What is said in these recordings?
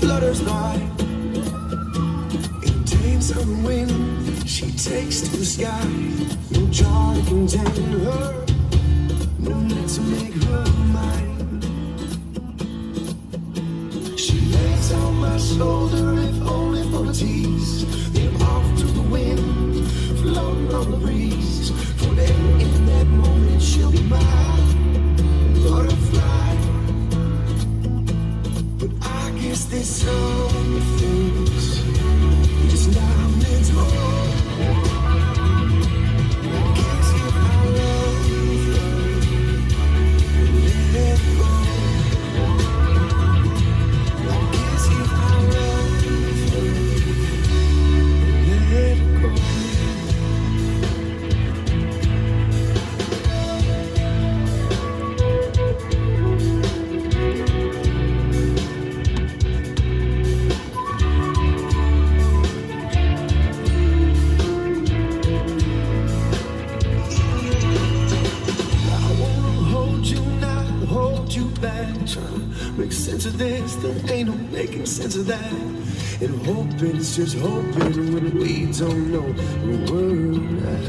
flutters by. In days of the wind, she takes to the sky. No jar to contain her, no net to make her mine. She lays on my shoulder, if only for a tease. Then off to the wind, floating on the breeze. Forever in that moment, she'll be mine. Butterfly. But I guess there's some things it's not meant to hold. I guess if I love her, let it go. I guess if I love her, let it go. Make sense of this, there ain't no making sense of that. And hoping, it's just hoping when we don't know where we're at.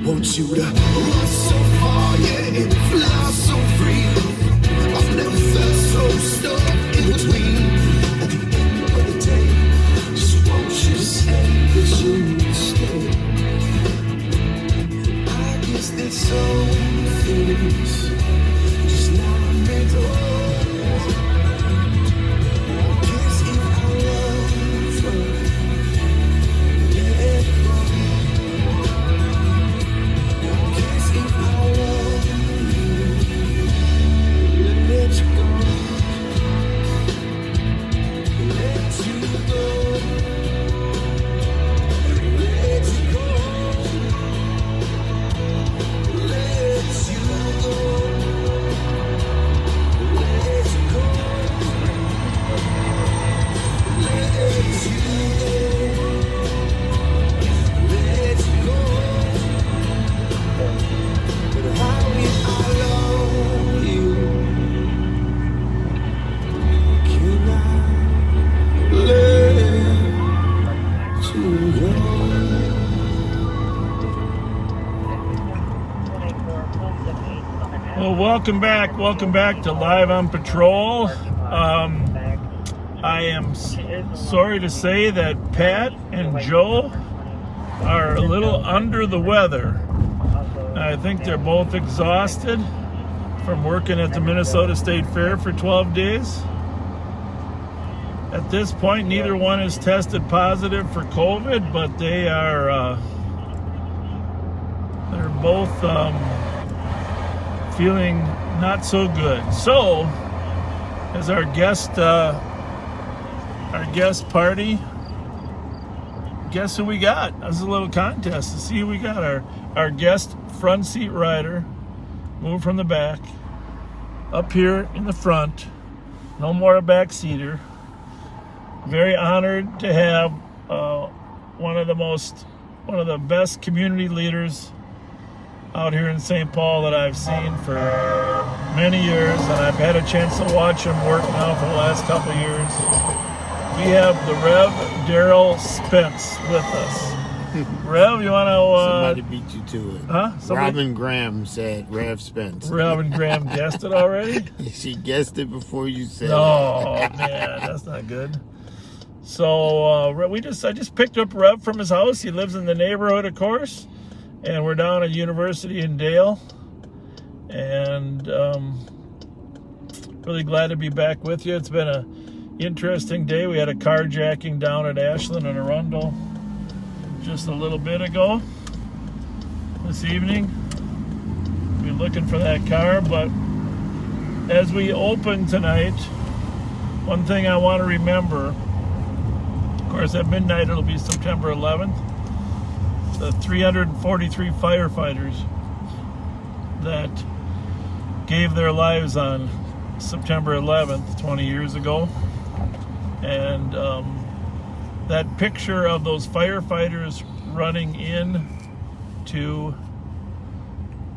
Want you to run so far, yeah, and fly so free. I've never felt so stuck in between. At the end of the day, just won't you say that you stay? I guess there's some things just not meant to hold. Guess if I love her, let it go. Guess if I love you, let you go. Let you go. Let you go. Let you go. Well, welcome back to Live on Patrol. I am sorry to say that Pat and Joe are a little under the weather. I think they're both exhausted from working at the Minnesota State Fair for 12 days. At this point, neither one has tested positive for COVID, but they're both feeling not so good. So, as our guest party, guess who we got? This is a little contest to see who we got. Our guest front seat rider, move from the back, up here in the front. No more a backseater. Very honored to have one of the best community leaders out here in St. Paul that I've seen for many years, and I've had a chance to watch him work now for the last couple of years. We have the Rev. Daryl Spence with us. Rev, you want to... Somebody beat you to it. Huh? Robin Graham said Rev Spence. Robin Graham guessed it already? She guessed it before you said it. Man, that's not good. So I just picked up Rev from his house. He lives in the neighborhood, of course. And we're down at University in Dale. And really glad to be back with you. It's been an interesting day. We had a carjacking down at Ashland and Arundel just a little bit ago. This evening, we'll be looking for that car. But as we open tonight, one thing I want to remember, of course, at midnight it'll be September 11th. The 343 firefighters that gave their lives on September 11th, 20 years ago. And that picture of those firefighters running in to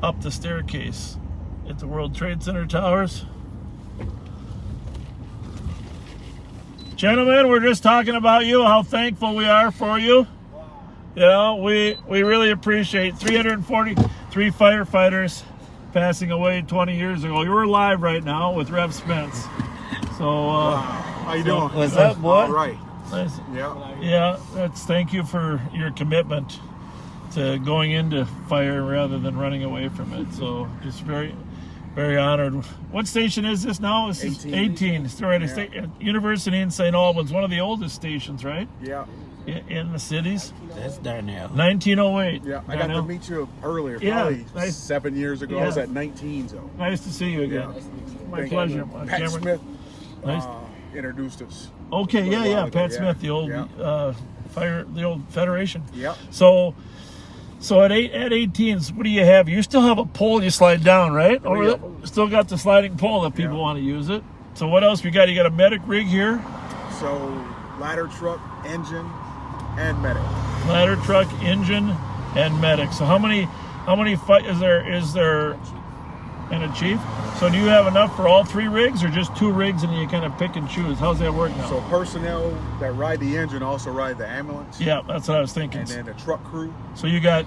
up the staircase at the World Trade Center towers, Gentlemen, we're just talking about you, how thankful we are for you. You know, we really appreciate 343 firefighters passing away 20 years ago. You're live right now with Rev Spence. So, How you doing? What's up, boy? All right. nice. Yeah. Yeah, thank you for your commitment to going into fire rather than running away from it. So, just very, very honored. What station is this now? This is 18. It's right. Yeah. University in St. Albans, one of the oldest stations, right? Yeah. In the cities. That's Darnell. 1908. Yeah. I got to meet you earlier, Yeah, probably nice. 7 years ago. Yeah. I was at 19, so. Nice to see you again. Yeah. My Thank pleasure. you. Pat Cameron. Smith Nice. introduced us. Okay, a little yeah. while ago, Pat yeah. Smith, the old Yeah. the old Federation. Yep. So at 18, what do you have? You still have a pole you slide down, right? Oh, Or yeah. still got the sliding pole if people Yeah. want to use it. So what else we got? You got a medic rig here, So, ladder truck, engine, and medic. ladder truck, engine, and medic. So how many fight is there and a chief? So do you have enough for all 3 rigs, or just 2 rigs and you kind of pick and choose? How's that work now? So, personnel that ride the engine also ride the ambulance. Yeah, that's what I was thinking. And then the truck crew, So you got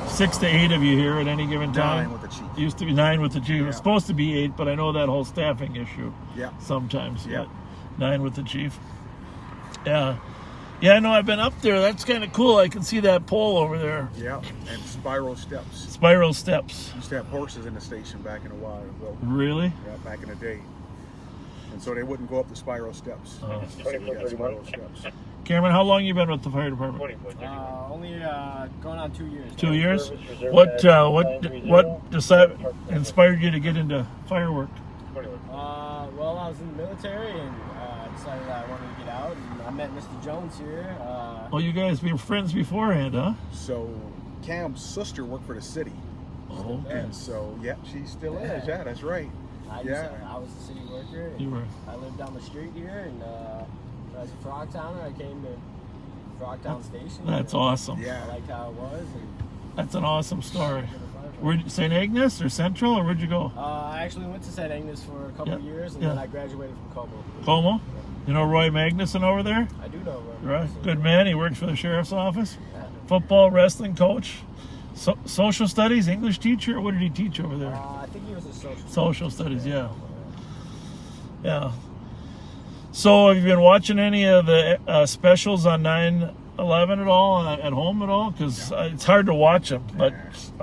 6 to 8 of you here at any given time. 9 with the chief. Used to be 9 with the chief. It was Yeah. supposed to be 8, but I know that whole staffing issue Yeah. sometimes. Yeah. But 9 with the chief. Yeah. Yeah, I know. I've been up there. That's kind of cool. I can see that pole over there. Yeah. And spiral steps. Spiral steps. Used to have horses in the station back in a while ago. Really? Yeah, back in the day. And so they wouldn't go up the spiral steps. Oh. So we got spiral steps. Cameron, how long you been with the fire department? Only going on 2 years. 2 years. What inspired you to get into firework? Well, I was in the military and decided I wanted to get out. And I met Mr. Jones here. Oh, you guys were friends beforehand, huh? So Cam's sister worked for the city. Oh, okay. And so, yeah, she still is. Yeah, that's right. I was a city worker. And You were. I lived down the street here, and as a Frogtowner, I came to Frogtown Station. That's and awesome. Yeah. I liked how it was. And That's an awesome story. been a firefighter. Where St. Agnes or Central, or where'd you go? I actually went to St. Agnes for a couple Yeah, of years, and yeah. then I graduated from Como. Como? You know Roy Magnuson over there? I do know. Right. Good man. He works for the sheriff's office. Yeah. Football, wrestling coach. Social studies, English teacher. What did he teach over there? I think he was a social. Social studies, yeah. Yeah. So have you been watching any of the specials on 9/11 at all, at home at all? Because it's hard to watch them. But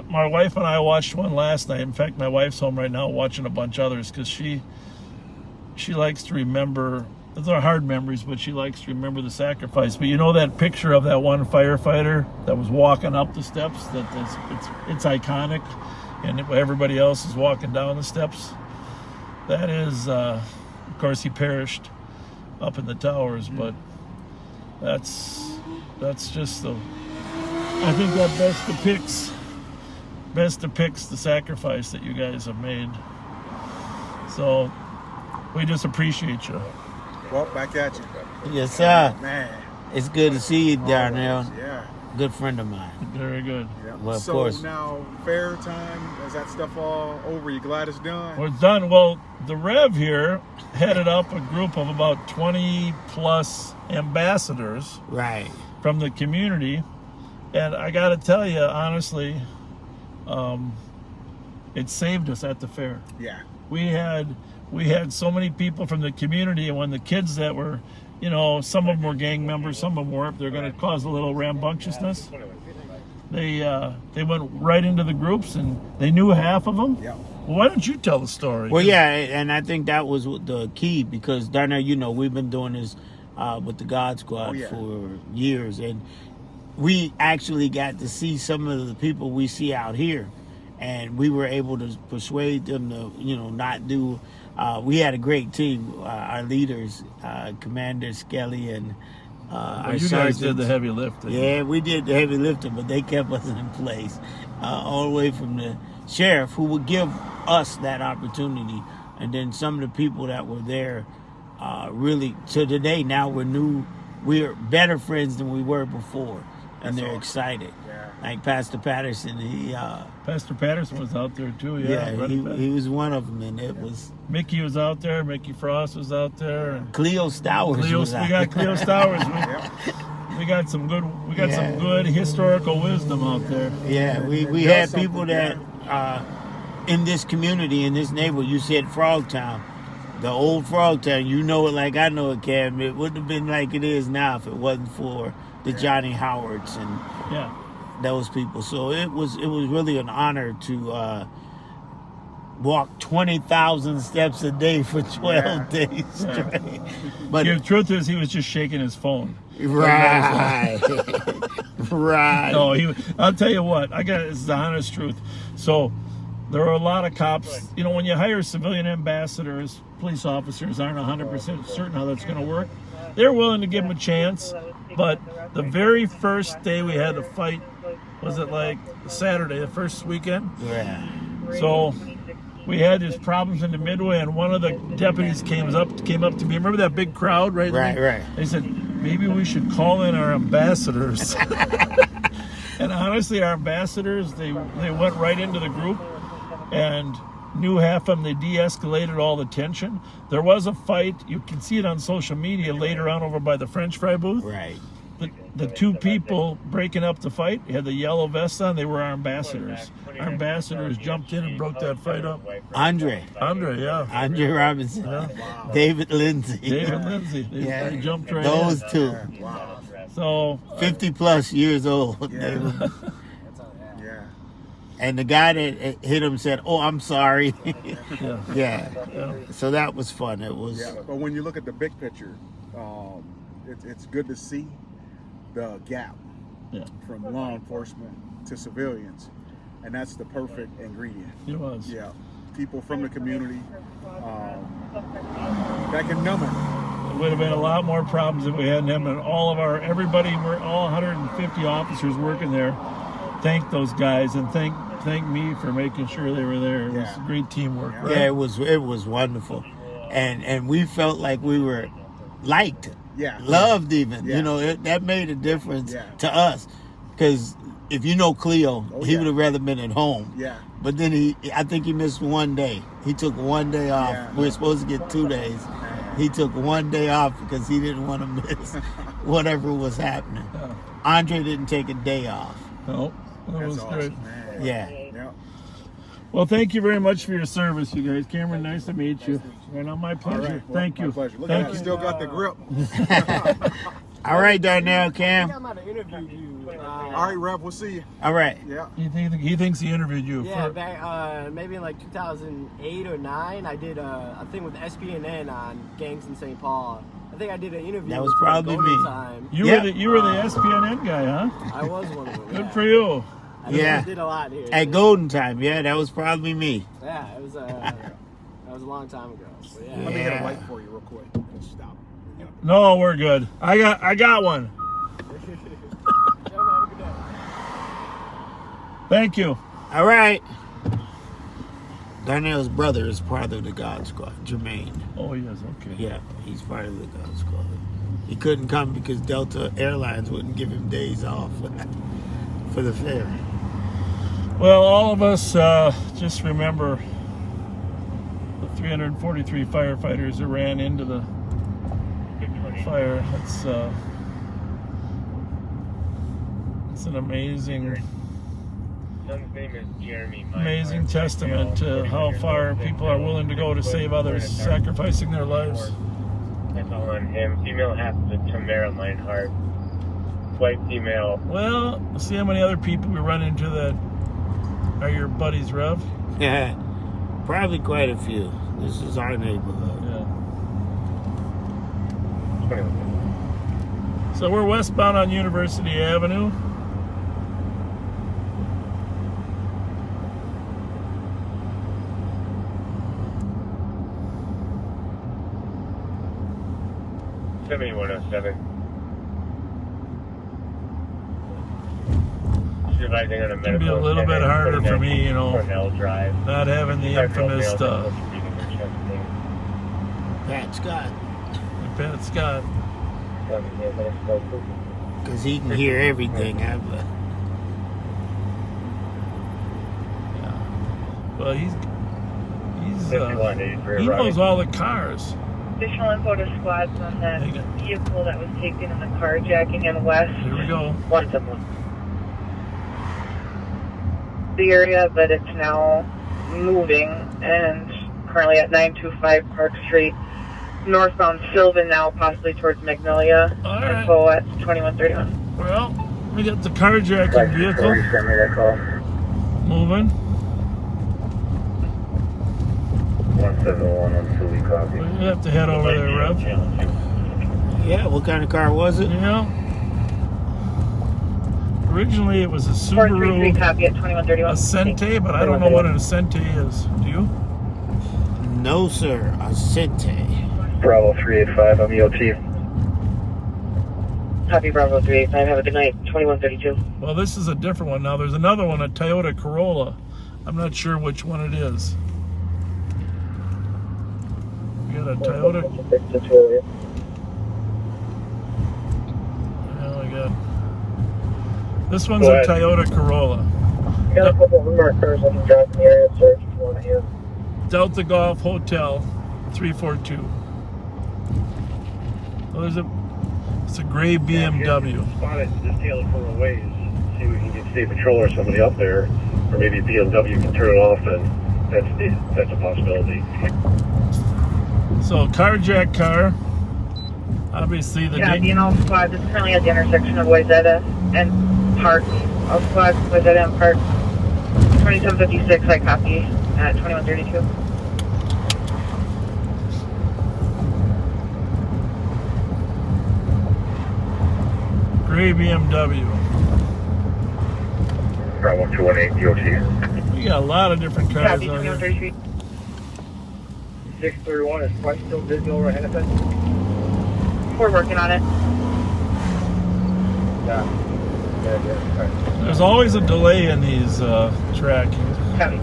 my wife and I watched one last night. In fact, my wife's home right now watching a bunch of others because she likes to remember. They're hard memories, but she likes to remember the sacrifice. But you know that picture of that one firefighter that was walking up the steps? It's iconic, and everybody else is walking down the steps. That is, of course, he perished up in the towers, but that's just the. I think that best depicts the sacrifice that you guys have made. So we just appreciate you. Well, back at you. Yes, sir. Man. It's good to see you, Darnell. Yeah. Good friend of mine. Very good. Yeah. Well, of so course. now, fair time, is that stuff all over? You glad it's done? Well, it's done. Well, the Rev here headed up a group of about 20 plus ambassadors Right. from the community, and I got to tell you honestly, it saved us at the fair. Yeah. We had so many people from the community, and when the kids that were, you know, some of them were gang members, some of them weren't. They're going to cause a little rambunctiousness. They went right into the groups, and they knew half of them. Yeah. Well, why don't you tell the story? Well, yeah, and I think that was the key because Darnell, you know, we've been doing this with the God Squad for years, and we actually got to see some of the people we see out here, and we were able to persuade them to, you know, not do. We had a great team. Our leaders, Commander Skelly and our you guys did sergeants. the heavy lifting. Yeah, we did the heavy lifting, but they kept us in place all the way from the sheriff, who would give us that opportunity, and then some of the people that were there. Really, to today, now we're better friends than we were before. and they're excited. Yeah. Like Pastor Patterson, Pastor Patterson was out there too. Yeah, he was one of them, and it was Mickey was out there. Mickey Frost was out there. And Cleo Stowers. we got Cleo Stowers. We got some good. We got some good historical wisdom out there. Yeah, we had people that in this community, in this neighborhood. You said Frogtown, the old Frogtown. You know it like I know it, Cam. It wouldn't have been like it is now if it wasn't for the Johnny Howards and those people. So it was really an honor to walk 20,000 steps a day for 12 days straight. But the truth is, he was just shaking his phone. Right. Right. No, I'll tell you what. It's the honest truth. So there are a lot of cops. You know, when you hire civilian ambassadors, police officers aren't 100% certain how that's going to work. They're willing to give them a chance. But the very first day we had the fight, was it like Saturday, the first weekend? Yeah. So we had these problems in the Midway, and one of the deputies came up to me. Remember that big crowd right there? Right. They said, maybe we should call in our ambassadors. And honestly, our ambassadors, they went right into the group and knew half of them. They de-escalated all the tension. There was a fight. You can see it on social media later on over by the French fry booth. Right. The two people breaking up the fight had the yellow vests on. They were our ambassadors. Our ambassadors jumped in and broke that fight up. Andre, yeah. Andre Robinson. Yeah. David Lindsay. They jumped right Those in. two. So 50 plus years old. Yeah. And the guy that hit him said, "Oh, I'm sorry." Yeah. So that was fun. It was. Yeah. But when you look at the big picture, it's good to see the gap from law enforcement to civilians, and that's the perfect ingredient. It was. Yeah, people from the community that can numb it. There would have been a lot more problems if we hadn't him, and all 150 officers working there. Thank those guys, and thank me for making sure they were there. It was great teamwork. Right? Yeah, it was wonderful, and we felt like we were liked. Loved even. You know, that made a difference to us, because if you know Cleo, he would have rather been at home. But then I think he missed one day. He took one day off. We were supposed to get 2 days. He took one day off because he didn't want to miss whatever was happening. Andre didn't take a day off. No, that was awesome, great. man. Yeah. Well, thank you very much for your service, you guys. Cameron, nice to meet you. And my pleasure. Right, well, thank you. My pleasure. Look, thank I you. still got the grip. All right, Darnell, I think Cam. I might have interviewed you. All right, Rev, we'll see you. All right. Yeah. He thinks he interviewed you. Yeah, back maybe in like 2008 or 9, I did a thing with SPNN on gangs in St. Paul. I think I did an interview. That was with probably Golden me. Time. You were the SPNN guy, huh? I was one of them. Good for you. I did a lot here. At Golden Time, that was probably me. Yeah, it was. That was a long time ago. But Let me hit a light for you real quick. Stop. No, we're good. I got one. Thank you. All right. Darnell's brother is part of the God Squad, Jermaine. Oh, yes, okay. Yeah, he's part of the God Squad. He couldn't come because Delta Airlines wouldn't give him days off for the fair. Well, all of us just remember the 343 firefighters who ran into the fire. It's an amazing testament to how far people are willing to go to save others, sacrificing their lives. That's all on him. Female half of the Tamara Meinhardt. White female. Well, see how many other people we run into that are your buddies, Rev? Yeah, probably quite a few. This is our neighborhood. Yeah. So we're westbound on University Avenue. Seventy 107. Surviving on a medical. It'd be a little bit harder for me, you know, Drive. not having the infamous Pat Scott. Pat Scott. Because he can hear everything. Well, he 5183 knows all the cars. Additional info to squads on that Hang on. vehicle that was taken in the carjacking in West. Here we go. The area, but it's now moving and currently at 925 Park Street, northbound Sylvan now, possibly towards Magnolia. All right. Info at 2131. Well, we got the carjacking vehicle Send me that call. moving. 171 on Philly copy. We have to head over there, Rev. Yeah, what kind of car was it? Yeah. Originally, it was a 433 Subaru copy at 2131. Ascente, but I don't know what an Ascente is. Do you? No, sir. Ascente. Bravo 385, I'm EOT. Copy Bravo 385. Have a good night. 2132. Well, this is a different one. Now, there's another one, a Toyota Corolla. I'm not sure which one it is. We got a Toyota. Yeah, we got. This one's Go a ahead. Toyota Corolla. Got a couple of remark cars I can drive in the area, sir, if you want to hear. Delta Golf Hotel 342. Well, it's a gray BMW. Spot it, just tail it full of ways. See if we can get state patrol or somebody up there, or maybe a BMW can turn it off, and that's a possibility. So, carjack car. Obviously, the Yeah, ding- being all squads is currently at the intersection of Wayzata and Park. All squads, Wayzata and Park. 2756, I copy at 2132. gray BMW. Bravo 218, EOT. We got a lot of different cars Copy, on here. 2133. 631 is quite still visible ahead of us. We're working on it. Yeah. There's always a delay in these trackings. Copy.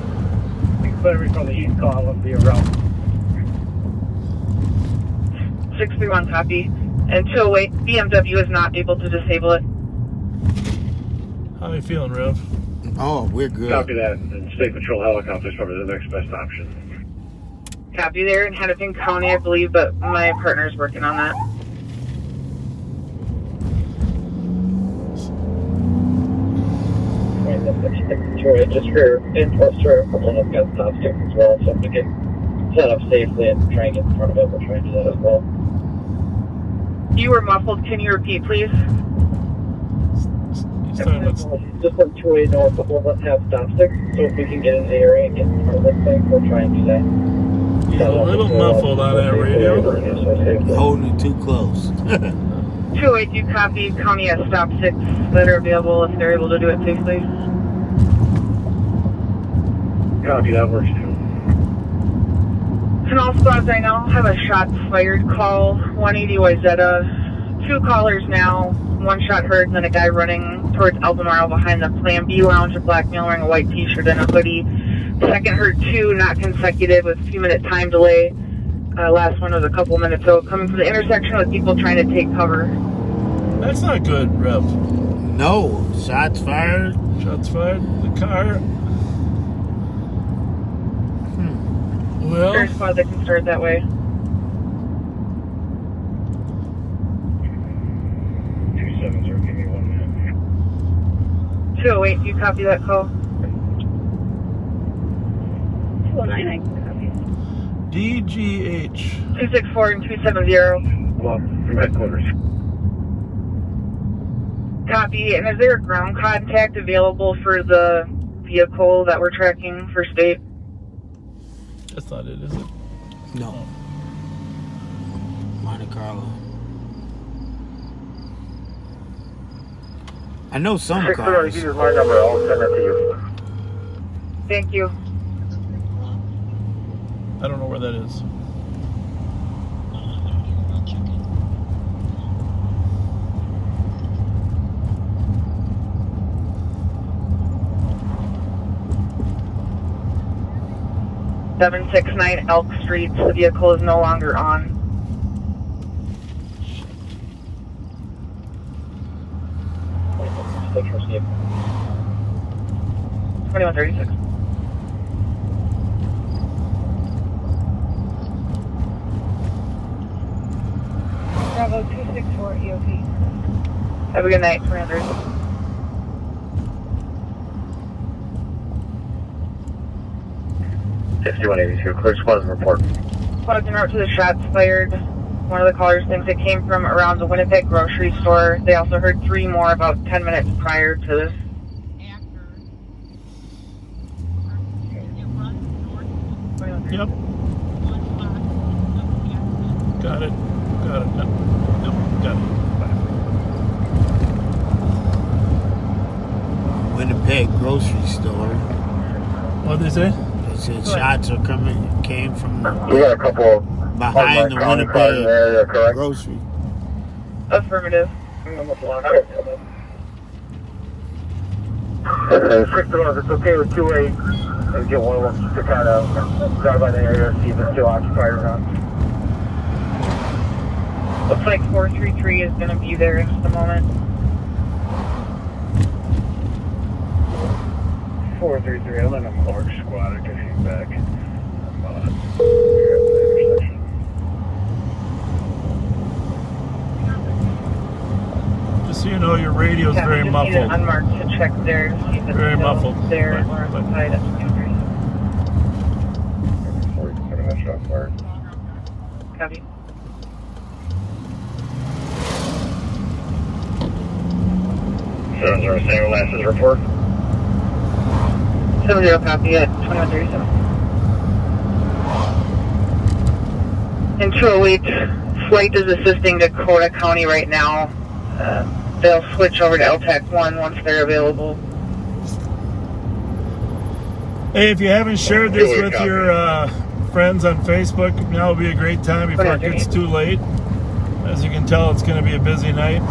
Clearly from the east call will be around. 631, copy. And 208, BMW is not able to disable it. How you feeling, Rev? Oh, we're good. Copy that. And state patrol helicopter is probably the next best option. Copy there in Hennepin County, I believe, but my partner's working on that. Just for infrastructure, I've got stop sticks as well, so to get set up safely and try and get in front of it, we'll try and do that as well. You were muffled. Can you repeat, please? He's talking about Just like 208 north, but we'll have stop sticks, so if we can get into the area and get in front of this thing, we'll try and do that. he's a little muffled on that radio. Holding it too close. 208, you copy. County has stop six that are available if they're able to do it safely. Copy, that works too. And all squads right now have a shots fired call. 180 Wayzata. 2 callers now. 1 shot heard, and then a guy running towards Albemarle behind the Plan B lounge, a black male wearing a white t-shirt and a hoodie. Second heard 2, not consecutive, with a few minute time delay. Last one was a couple minutes ago, coming from the intersection with people trying to take cover. That's not good, Rev. No, shots fired. Shots fired. The car. Well, There's squad that can start that way. 270, give me 1 minute. 208, you copy that call? 209, copy. DGH. 264 and 270. Well, from headquarters. Copy. And is there a ground contact available for the vehicle that we're tracking for state? That's not it, is it? No. Monte Carlo. I know some cars. Here's my number, I'll send it to you. Thank you. I don't know where that is. .769 Elk Street. The vehicle is no longer on. 2136. Bravo 264 EOP. Have a good night, 2136. 5182, clear squad's report. Squad's en route to the shots fired. One of the callers thinks it came from around the Winnipeg grocery store. They also heard 3 more about 10 minutes prior to this. Yep. Got it. Got it. Yep. Yep. Got it. Winnipeg grocery store. What'd they say? They said shots are came from We got a couple behind the Winnipeg area, correct? grocery. Affirmative. Okay, 6-1, if it's okay with 2-8, maybe get one of them to kind of drive by the area, see if it's still occupied or not. Looks like 433 is going to be there in just a moment. 433, I'll let them large squad to get feedback. Here at the intersection. Just so you know, your radio's Yeah, very we just need an muffled. unmarked to check there, see if it's Very still muffled. there But- or occupied at 23. 47 that shot fired. Copy. Sounds our single last report. 70 copy at 2137. And 208, flight is assisting Dakota County right now. They'll switch over to LTAC 1 once they're available. Hey, if you haven't shared this with your friends on Facebook, now would be a great time before it gets too late. As you can tell, it's going to be a busy night.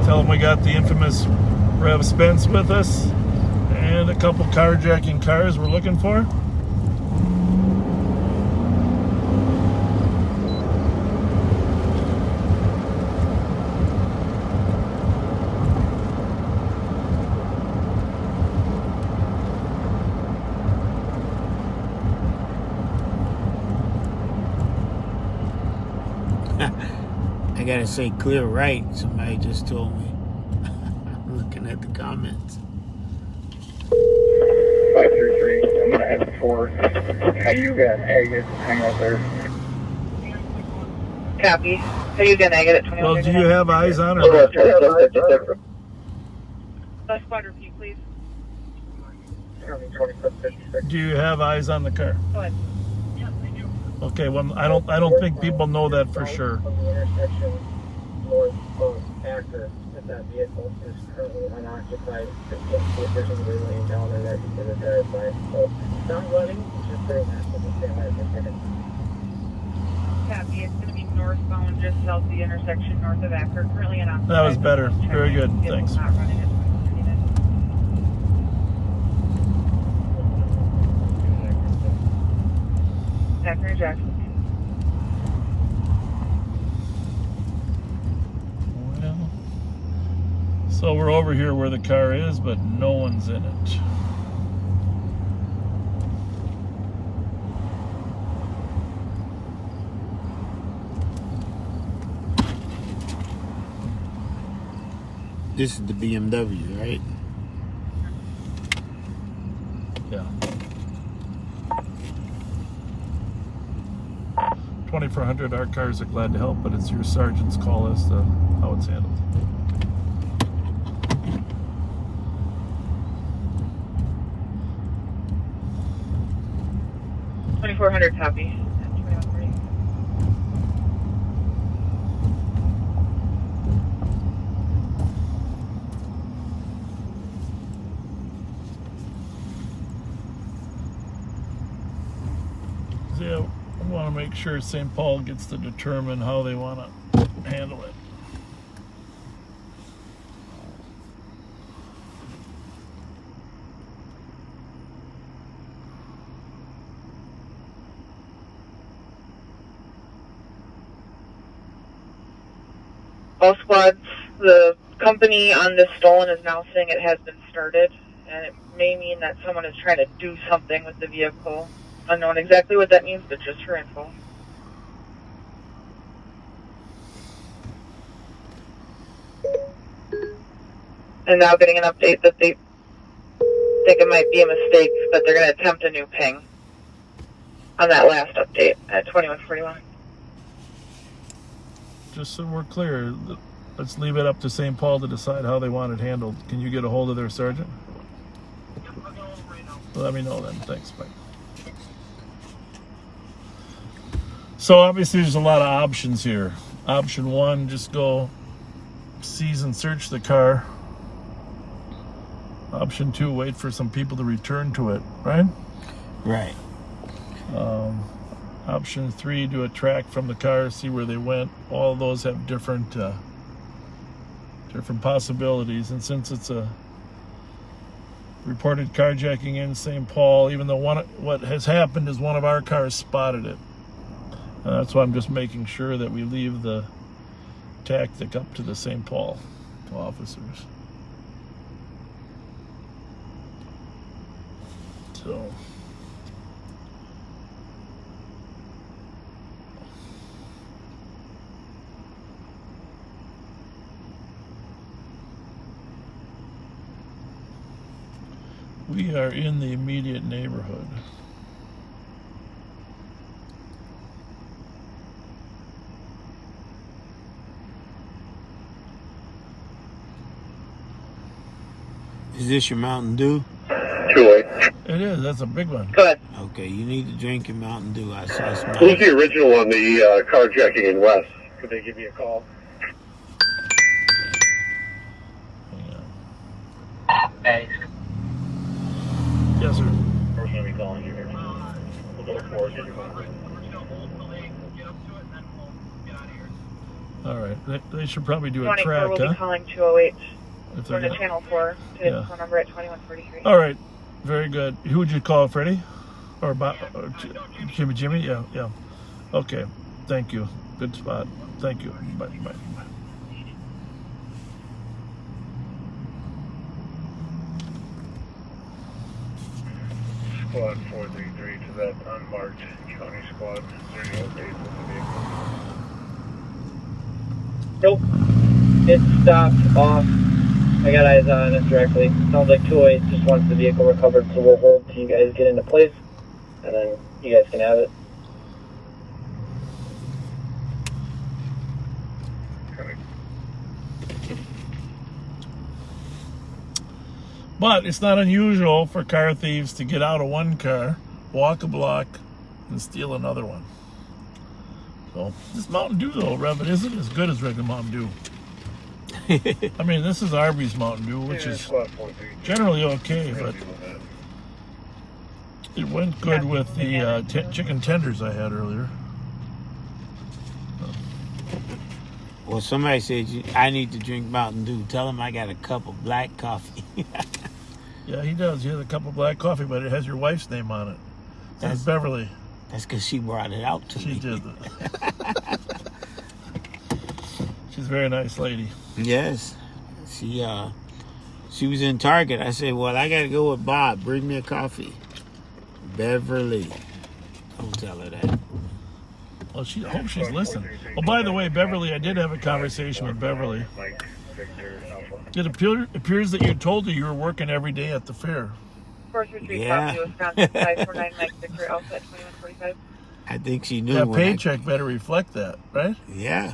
Tell them we got the infamous Rev Spence with us and a couple carjacking cars we're looking for. I gotta say clear right. Somebody just told me. I'm looking at the comments. 533, I'm gonna head for. How you guys hang out there? Copy. How you gonna get at 2139? Well, do you have eyes on her? Squad repeat, please. Do you have eyes on the car? Go ahead. Okay, well, I don't think people know that for sure. From the intersection north of Packer, if that vehicle is currently unoccupied, there's somebody laying down there that you can verify. So it's not running, it's just very active and stand by for a second. Copy. It's going to be northbound, just south of the intersection, north of Acker. Currently unoccupied. That was better. Very good. Vehicle's Thanks. not running at 2139. Acker and Jackson. Well, so we're over here where the car is, but no one's in it. This is the BMW, right? Yeah. 2400, our cars are glad to help, but it's your sergeant's call as to how it's handled. $2,400 copy. 2140. So yeah, I want to make sure St. Paul gets to determine how they want to handle it. All squads, the company on this stolen is now saying it has been started, and it may mean that someone is trying to do something with the vehicle. Unknown exactly what that means, but just for info. And now getting an update that they think it might be a mistake, but they're going to attempt a new ping on that last update at 2141. Just so we're clear, let's leave it up to St. Paul to decide how they want it handled. Can you get a hold of their sergeant? Let me know then. Thanks. Bye. So obviously there's a lot of options here. Option one, just go seize and search the car. Option two, wait for some people to return to it, right? Right. Option three, do a track from the car, see where they went. All of those have different possibilities. And since it's a reported carjacking in St. Paul, even though what has happened is one of our cars spotted it. That's why I'm just making sure that we leave the tactic up to the St. Paul officers. So we are in the immediate neighborhood. Is this your Mountain Dew? It is. That's a big one. Good. Okay, you need to drink your Mountain Dew. I saw some. Who's the original on the carjacking in West? Could they give me a call? Hey. Yes, sir. Or should I be calling you here? We'll go forward. All right. They should probably do a 24 track, will huh? be calling 208. If Go they're to gonna- channel 4 to Yeah. phone number at 2143. All right. Very good. Who would you call, Freddie? Or Jimmy? Jimmy? Yeah, yeah. Okay. Thank you. Good spot. Thank you. Bye. Bye. Bye. Squad 433 to that unmarked county squad. Is there any updates with the vehicle? Nope. It stopped off. I got eyes on it directly. Sounds like 208 just wants the vehicle recovered, so we'll hold till you guys get into place, and then you guys can have it. But it's not unusual for car thieves to get out of one car, walk a block, and steal another one. So this Mountain Dew, though, Rev, it isn't as good as regular Mountain Dew. I mean, this is Arby's Mountain Dew, which is generally okay, but it went good with the chicken tenders I had earlier. Well, somebody said I need to drink Mountain Dew. Tell him I got a cup of black coffee. Yeah, he does. He has a cup of black coffee, but it has your wife's name on it. That's Beverly. That's because she brought it out to me. She did. She's a very nice lady. Yes. She was in Target. I said, well, I got to go with Bob. Bring me a coffee. Beverly. Don't tell her that. Well, I hope she's listening. Oh, by the way, Beverly, I did have a conversation with Beverly. It appears that you told her you were working every day at the fair. 433 Yeah. Wisconsin 549 Mike Victor Alpha at 2145. I think she knew. That when paycheck better reflect that, right? Yeah.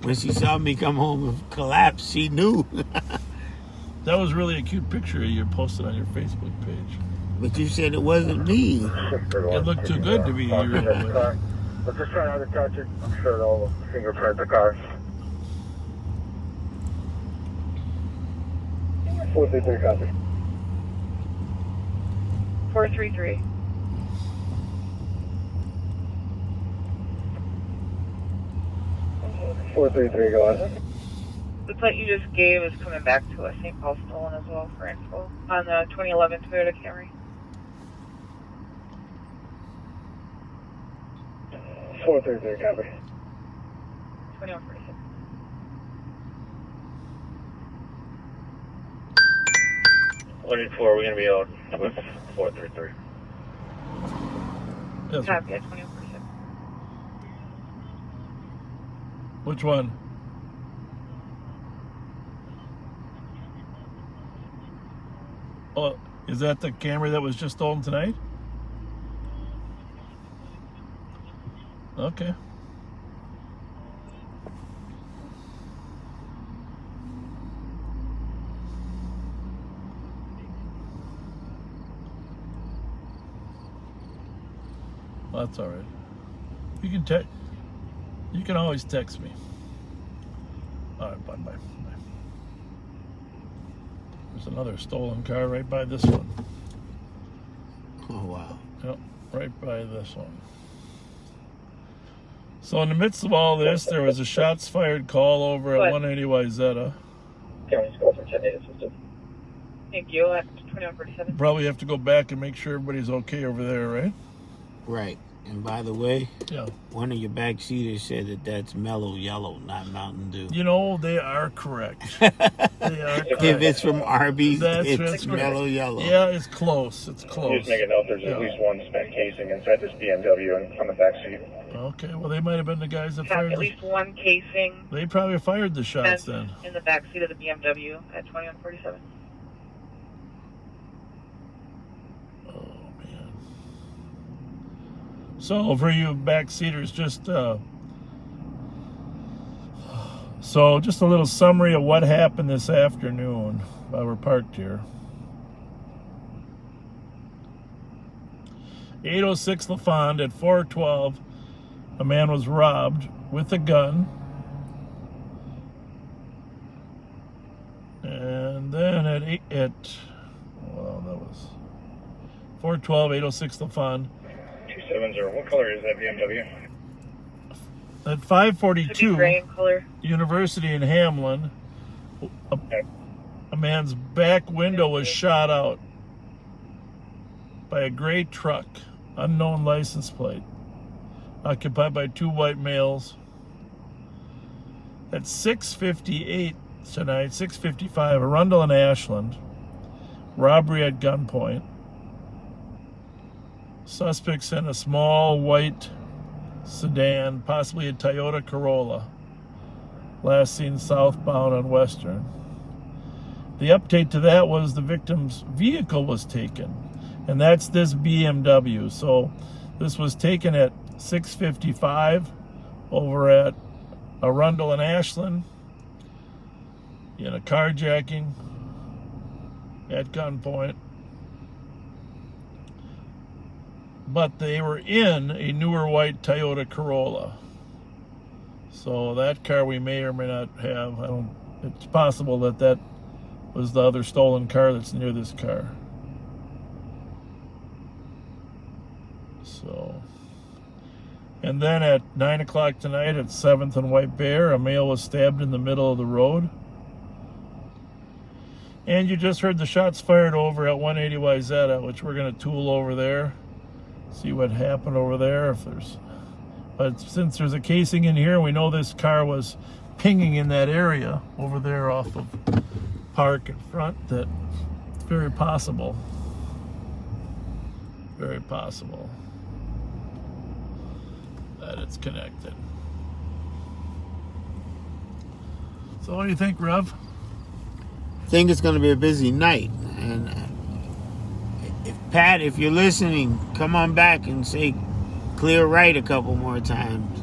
When she saw me come home and collapse, she knew. That was really a cute picture you posted on your Facebook page. But you said it wasn't me. It looked too good to be you. Let's just try another touch it. I'm sure they'll fingerprint the car. 433 copy. 433. Go on. The plate you just gave is coming back to us. St. Paul stolen as well for info on the 2011 Toyota Camry. 433 copy. 2146. 184, we're going to be out with 433. Yes. Copy at 2147. Which one? Oh, is that the Camry that was just stolen tonight? Okay. Well, that's all right. You can text. You can always text me. All right, bye. There's another stolen car right by this one. Oh, wow. Yep, right by this one. So in the midst of all this, there was a shots fired call over at 180 Wyzetta. County School for 10 data system. Thank you at 2147. Probably have to go back and make sure everybody's okay over there, right? Right. And by the way, Yeah. one of your backseaters said that that's Mellow Yellow, not Mountain Dew. You know, they are correct. They are correct. If it's from Arby's, That's it's Mellow Yellow. Yeah, it's close. It's close. Just make a note, there's at least one spent casing inside this BMW and on the back seat. Okay, well, they might have been the guys that Copy fired at least one casing They probably fired the shots then. in the back seat of the BMW at 2147. So for you backseaters, just so just a little summary of what happened this afternoon while we're parked here. 806 LaFond at 412, a man was robbed with a gun. And then at 412, 806 LaFond. 270, what color is that BMW? At 542, Gray in color. University in Hamlin, a man's back window was shot out by a gray truck, unknown license plate, occupied by two white males. At 6:58 tonight, 6:55, Arundel and Ashland, robbery at gunpoint. Suspects in a small white sedan, possibly a Toyota Corolla, last seen southbound on Western. The update to that was the victim's vehicle was taken, and that's this BMW. So this was taken at 6:55 over at Arundel and Ashland in a carjacking at gunpoint. But they were in a newer white Toyota Corolla. So that car we may or may not have. It's possible that was the other stolen car that's near this car. So, and then at 9 o'clock tonight at 7th and White Bear, a male was stabbed in the middle of the road. And you just heard the shots fired over at 180 Wyzetta, which we're going to tool over there. See what happened over there. But since there's a casing in here, we know this car was pinging in that area over there off of Park in front. That it's very possible. Very possible that it's connected. So what do you think, Rev? I think it's going to be a busy night. And Pat, if you're listening, come on back and say clear right a couple more times.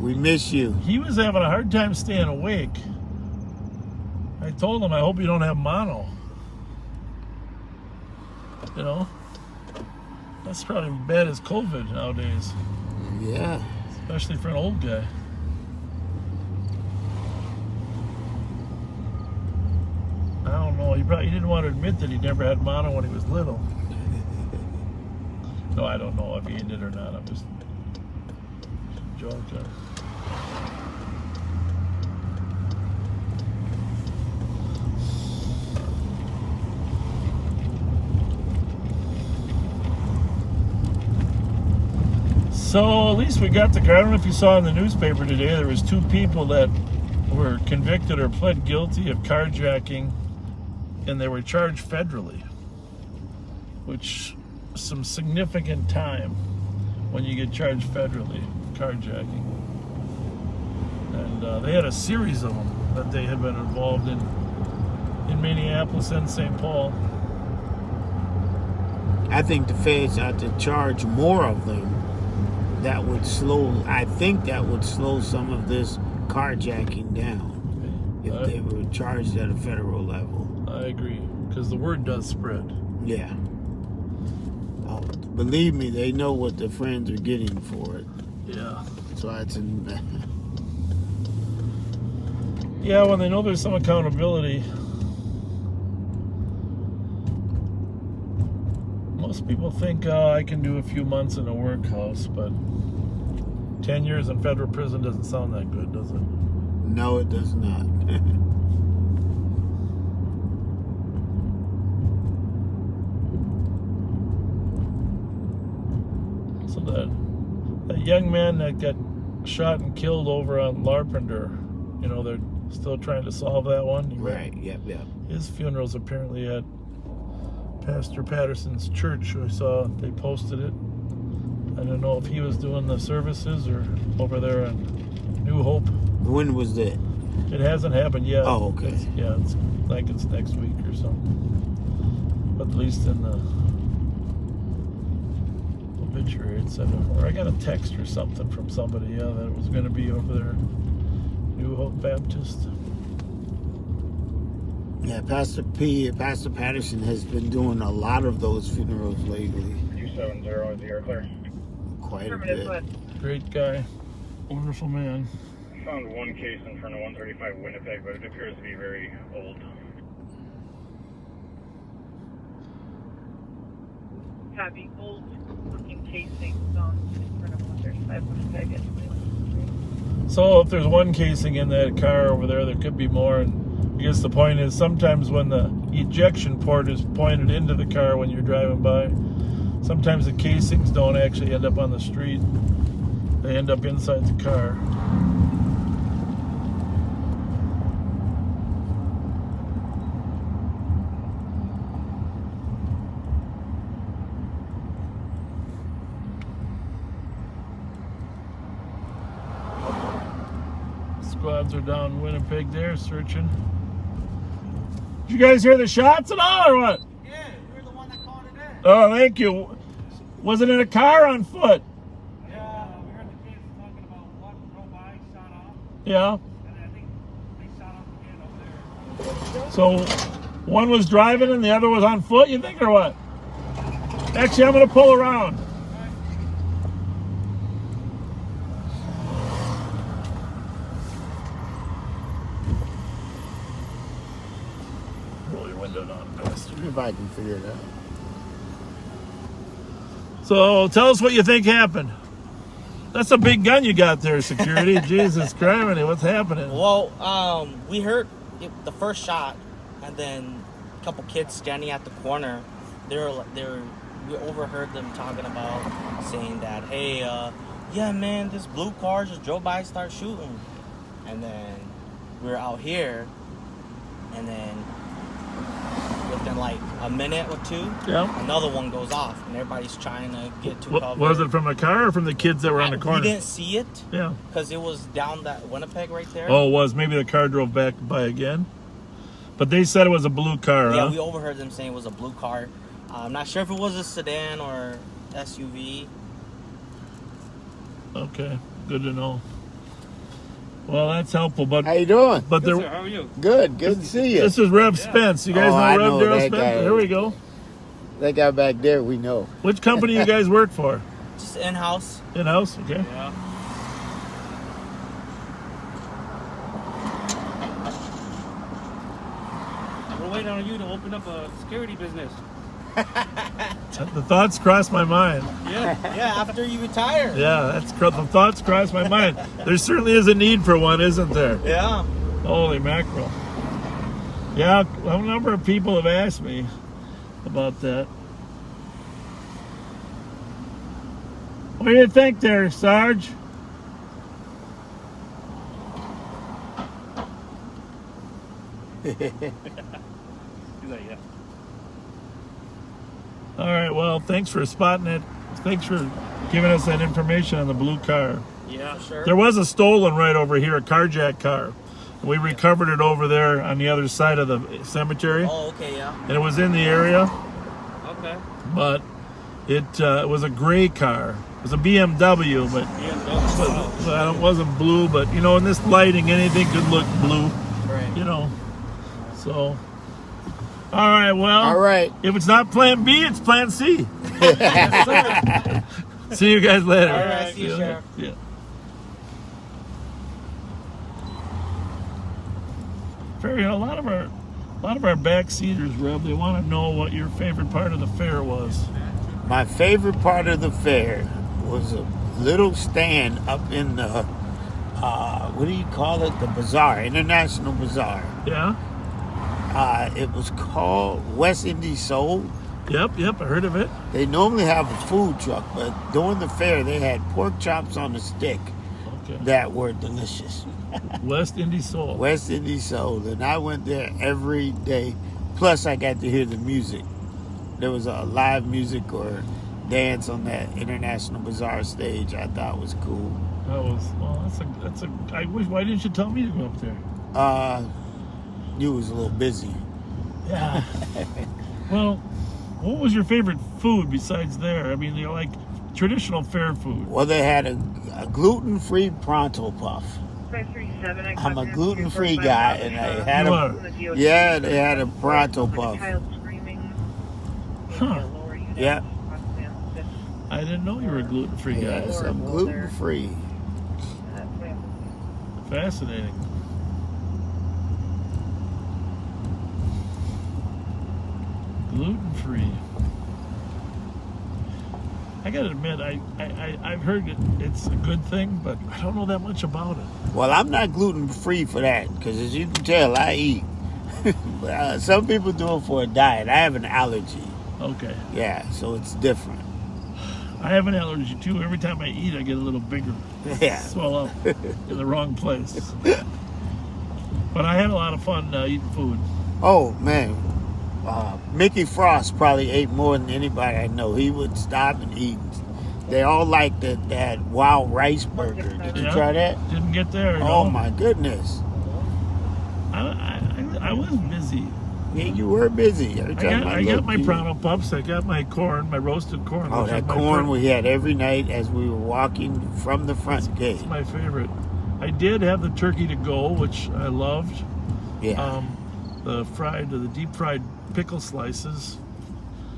We miss you. He was having a hard time staying awake. I told him, I hope you don't have mono. You know? That's probably as bad as COVID nowadays. Yeah. Especially for an old guy. I don't know. He didn't want to admit that he never had mono when he was little. No, I don't know if he did or not. I'm just joking. So at least we got the car. I don't know if you saw in the newspaper today, there was 2 people that were convicted or pled guilty of carjacking and they were charged federally, which is some significant time when you get charged federally, carjacking. And they had a series of them that they had been involved in Minneapolis and St. Paul. I think the feds ought to charge more of them. That would slow. I think that would slow some of this carjacking down if they were charged at a federal level. I agree, because the word does spread. Yeah. Oh, believe me, they know what their friends are getting for it. Yeah. So it's Yeah, when they know there's some accountability. Most people think, I can do a few months in a workhouse, but 10 years in federal prison doesn't sound that good, does it? No, it does not. So that young man that got shot and killed over on Larpenteur, you know, they're still trying to solve that one. Right, yep. His funeral's apparently at Pastor Patterson's church. I saw they posted it. I don't know if he was doing the services or over there in New Hope. When was that? It hasn't happened yet. Oh, okay. It's like it's next week or something. But at least in the obituary it said, or I got a text or something from somebody, that it was going to be over there, New Hope Baptist. Yeah, Pastor Patterson has been doing a lot of those funerals lately. 270 is the air clear. Quite a Affirmative, bit. Great guy. Wonderful man. Found one case in front of 135 Winnipeg, but it appears to be very old. Copy. Old looking casing found in front of 135 Winnipeg at So if there's one casing in that car over there, there could be more. And I guess the point is sometimes when the ejection port is pointed into the car when you're driving by, sometimes the casings don't actually end up on the street. They end up inside the car. Squads are down Winnipeg there searching. Did you guys hear the shots at all or what? Yeah, you're the one that called it in. Oh, thank you. Was it in a car or on foot? Yeah, we heard the kids talking about what drove by, shot off, Yeah. and I think they shot off again over there. So one was driving and the other was on foot, you think, or what? Actually, I'm going to pull around. Roll your window down, Pastor. If I can figure it out. So tell us what you think happened. That's a big gun you got there, security. Jesus Christ, what's happening? Well, we heard the first shot, and then a couple kids standing at the corner. We overheard them talking about saying that, hey, yeah, man, this blue car just drove by and started shooting. And then we're out here, and then within like a minute or two, another one goes off, and everybody's trying to get to cover. Was it from a car or from the kids that were on the corner? We didn't see it. Yeah. Because it was down that Winnipeg right there. Oh, it was. Maybe the car drove back by again. But they said it was a blue car, Yeah, huh? we overheard them saying it was a blue car. I'm not sure if it was a sedan or SUV. Okay, good to know. Well, that's helpful. But how you doing? But Good, sir. How are you? Good to see you. This is Rev Spence. You guys I know Rev Daryl Spence? guy. Here we go. That guy back there, we know. Which company you guys work for? Just in-house. In-house, okay. Yeah. We're waiting on you to open up a security business. The thoughts crossed my mind. Yeah, after you retire. Yeah, the thoughts crossed my mind. There certainly is a need for one, isn't there? Yeah. Holy mackerel. Yeah, a number of people have asked me about that. What do you think there, Sarge? He's yeah. All right, well, thanks for spotting it. Thanks for giving us that information on the blue car. Yeah, sure. There was a stolen right over here, a carjacked car. We recovered it over there on the other side of the cemetery. Oh, okay, yeah. And it was in the area, Okay. but it was a gray car. It was a BMW, but it wasn't blue. But, you know, in this lighting, anything could look blue, Right. you know. So, all right, well. All right. If it's not plan B, it's plan C. See you guys later. All right, see you, Sheriff. Yeah. Ferry, a lot of our backseaters, Reb, they want to know what your favorite part of the fair was. My favorite part of the fair was a little stand up in the, what do you call it? The bazaar, International Bazaar. Yeah? It was called West Indies Soul. Yep, I heard of it. They normally have a food truck, but during the fair, they had pork chops on a stick that were delicious. West Indies Soul. West Indies Soul. And I went there every day. Plus, I got to hear the music. There was a live music or dance on that International Bazaar stage. I thought was cool. That's a. I wish. Why didn't you tell me to go up there? You was a little busy. Yeah. Well, what was your favorite food besides there? I mean, you like traditional fair food. Well, they had a gluten-free pronto puff. I'm a gluten-free guy, and they had they had a pronto puff. Huh. Yeah. I didn't know you were a gluten-free guy. Yes, I'm gluten-free. Fascinating. Gluten-free. I gotta admit, I've heard it's a good thing, but I don't know that much about it. Well, I'm not gluten-free for that, because as you can tell, I eat. But, some people do it for a diet. I have an allergy. Okay. Yeah, so it's different. I have an allergy too. Every time I eat, I get a little bigger. Yeah. Swell up in the wrong place. But I had a lot of fun eating food. Oh, man. Mickey Frost probably ate more than anybody I know. He would stop and eat. They all liked that wild rice burger. Did you try that? Didn't get there. Oh, no. my goodness. I was busy. Yeah, you were busy. I got my pronto pups. I got my corn, my roasted corn. Oh, that corn we had every night as we were walking from the front gate. It's my favorite. I did have the turkey to go, which I loved. Yeah. The deep fried pickle slices.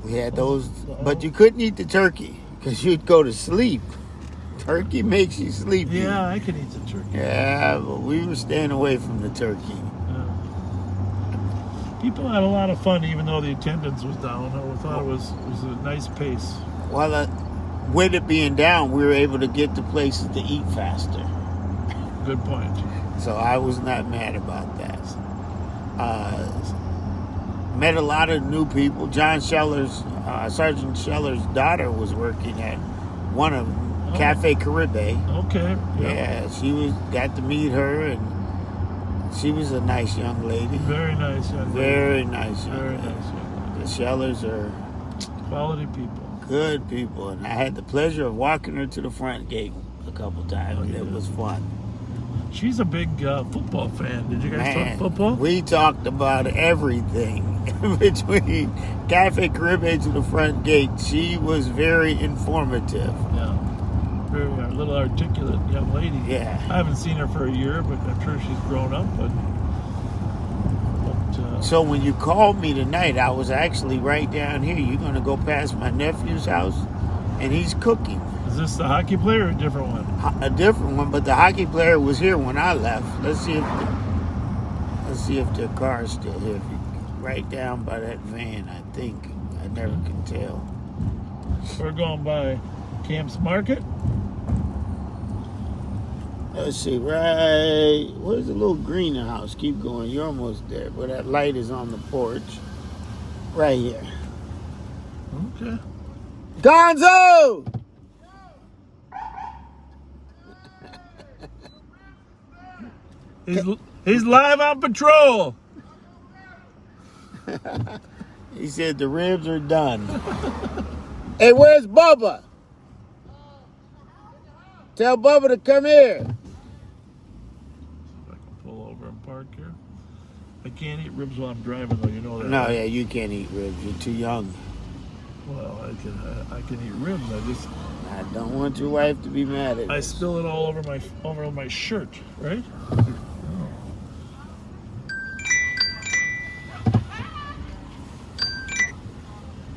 We had those, but you couldn't eat the turkey because you'd go to sleep. Turkey makes you sleepy. Yeah, I could eat the turkey. Yeah, but we were staying away from the turkey. People had a lot of fun, even though the attendance was down. I thought it was a nice pace. Well, with it being down, we were able to get to places to eat faster. Good point. So I was not mad about that. Met a lot of new people. John Scheller's, Sergeant Scheller's daughter was working at one of them, Cafe Caribe. Okay. Yeah, got to meet her, and she was a nice young lady. Very nice young lady. Very nice young Very lady. nice young lady. The Schellers are quality people. Good people, and I had the pleasure of walking her to the front gate a couple times. It was fun. She's a big football fan. Did you guys talk football? We talked about everything between Cafe Caribe to the front gate. She was very informative. Yeah. Very a little articulate young lady. Yeah. I haven't seen her for a year, but I'm sure she's grown up. But so when you called me tonight, I was actually right down here. You're going to go past my nephew's house, and he's cooking. Is this the hockey player or a different one? A different one, but the hockey player was here when I left. Let's see if the car is still here. Right down by that van, I think. I never can tell. We're going by Camp's Market. Let's see, right. Where's the little greenhouse? Keep going. You're almost there. Where that light is on the porch. Right here. Okay. Gonzo! He's live on patrol. He said the ribs are done. Hey, where's Bubba? Tell Bubba to come here. I can pull over and park here. I can't eat ribs while I'm driving, though. You know that. No, right? yeah, you can't eat ribs. You're too young. Well, I can eat ribs. I don't want your wife to be mad at I us. spill it all over my shirt, right?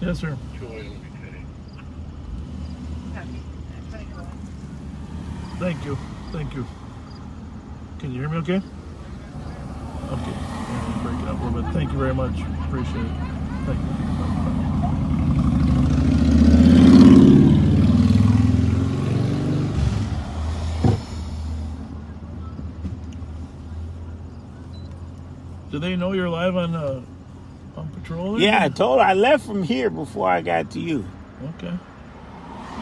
Yes, sir. Thank you. Thank you. Can you hear me okay? Okay. Yeah, break it up a little bit. Thank you very much. Appreciate it. Thank you. Do they know you're live on patrol? There? Yeah, I told her. I left from here before I got to you. Okay.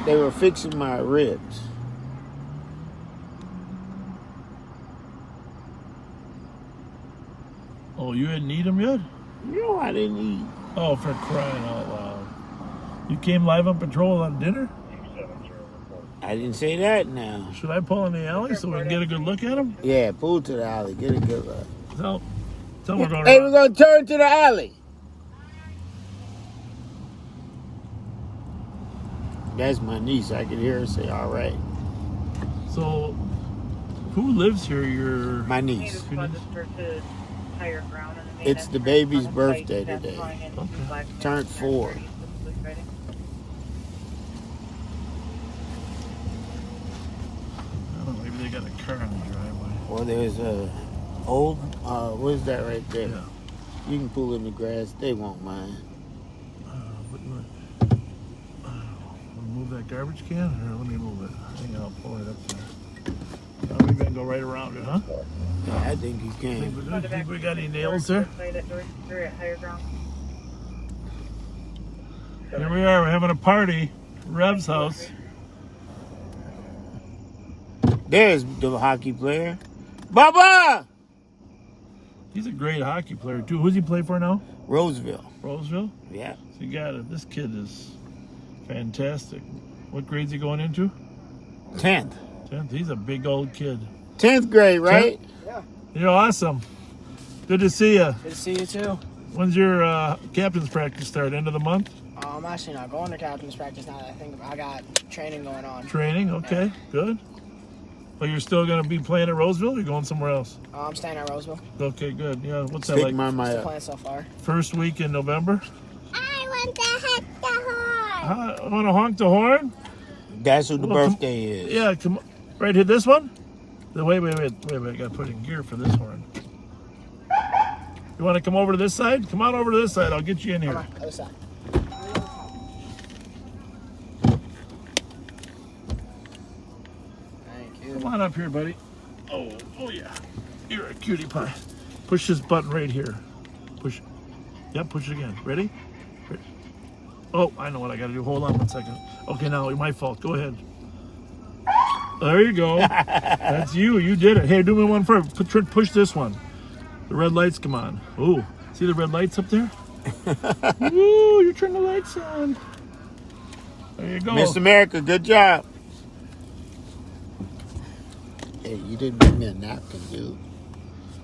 They were fixing my ribs. Oh, you didn't eat them yet? No, I didn't eat. Oh, for crying out loud. You came live on patrol on dinner? I didn't say that now. Should I pull in the alley so we can get a good look at them? Yeah, pull to the alley. Get a good look. Tell we're going Hey, we're going to turn to the alley. That's my niece. I could hear her say, all right. So, who lives here? My niece. Higher ground in the main It's the entrance baby's on the birthday site, today. flying into Okay. Black Turned Mountain 4. Area, specifically fighting. I don't know, maybe they got a car on the driveway. Well, there's a old, what is that right there? Yeah. You can pull in the grass. They won't mind. Move that garbage can? Or let me move it. Hang on, I'll pull it up there. We're going to go right around it, huh? Yeah, I think you can. Think we got any nails there? They're at higher ground. Here we are. We're having a party. Rev's house. There's the hockey player. Bubba! He's a great hockey player, too. Who's he play for now? Roseville. Roseville? Yeah. So you got it. This kid is fantastic. What grade's he going into? 10th. 10th. He's a big old kid. 10th grade, right? Yeah. You're awesome. Good to see you. Good to see you too. When's your captain's practice start? End of the month? I'm actually not going to captain's practice now that I think I got training going on. Training? Okay, good. Well, you're still going to be playing at Roseville or you're going somewhere else? I'm staying at Roseville. Okay, good. Yeah, what's that Stick like? my Still playing so far. First week in November? I want to hit the horn. I want to honk the horn? That's who the Well, birthday is. Yeah, come on. Right, hit this one? Wait, I got to put in gear for this horn. You want to come over to this side? Come on over to this side. I'll get you in here. Come on, other side. Thank you. Come on up here, buddy. Oh yeah. You're a cutie pie. Push this button right here. Push. Yep, push it again. Ready? Oh, I know what I got to do. Hold on 1 second. Okay, now my fault. Go ahead. There you go. That's you. You did it. Hey, do me one first. Push this one. The red lights come on. Ooh, see the red lights up there? Ooh, you turn the lights on. There you go. Miss America, good job. Hey, you didn't give me a napkin, dude.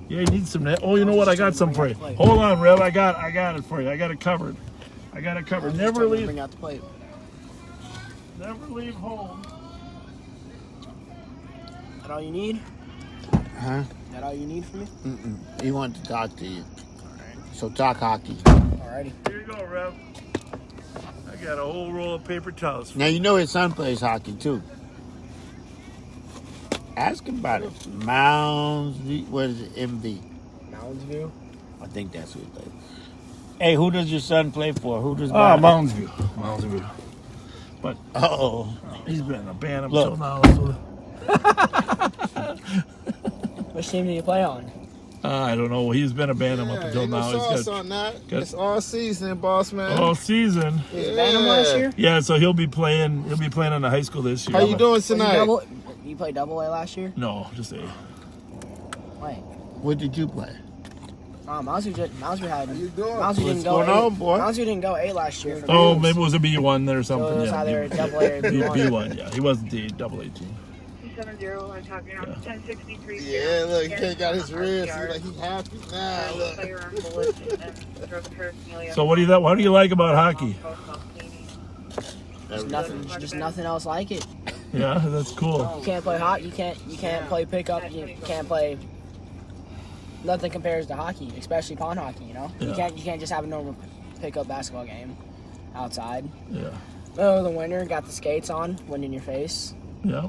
Yeah, you need some. Oh, you know what? I got some for you. Hold on, Rev. I got it for you. I got it covered. Never leave. Bring out the plate. Never leave home. That all you need? Huh? That all you need from me? He wanted to talk to you. So talk hockey. Alrighty. Here you go, Rev. I got a whole roll of paper towels. Now you know his son plays hockey too. Ask him about it. Mounds, what is it? MV. Mounds View. I think that's what it is. Hey, who does your son play for? Who does? Mounds View. But Uh-oh. he's been a band up Look. till now. So. Which team do you play on? I don't know. He's been a Bantam up until now. He's got It's all season, boss man. all season. He was a Bantam last year? Yeah, so he'll be playing on the high school this year. How you doing So tonight? you played double A last year? No, just A. Wait. What did you play? Mouser had. How you doing? Mouser didn't go. going on, boy? Mouser didn't go A last year. For Oh, games. maybe it was a B1 there or something. So it was yeah, either double A or B1. B1, yeah. He wasn't the double A team. 270, I'm talking on 1063. Yeah, look, he can't got his wrist. He's like, he happy now. Look. Firearm bullets and drug paraphernalia. So what do you like about hockey? Just nothing else like it. Yeah, that's cool. You can't play hockey. You can't play pickup. You can't play. Nothing compares to hockey, especially pond hockey. You know, Yeah. you can't just have a normal pickup basketball game outside. Yeah. Oh, the winter got the skates on, wind in your face. Yeah.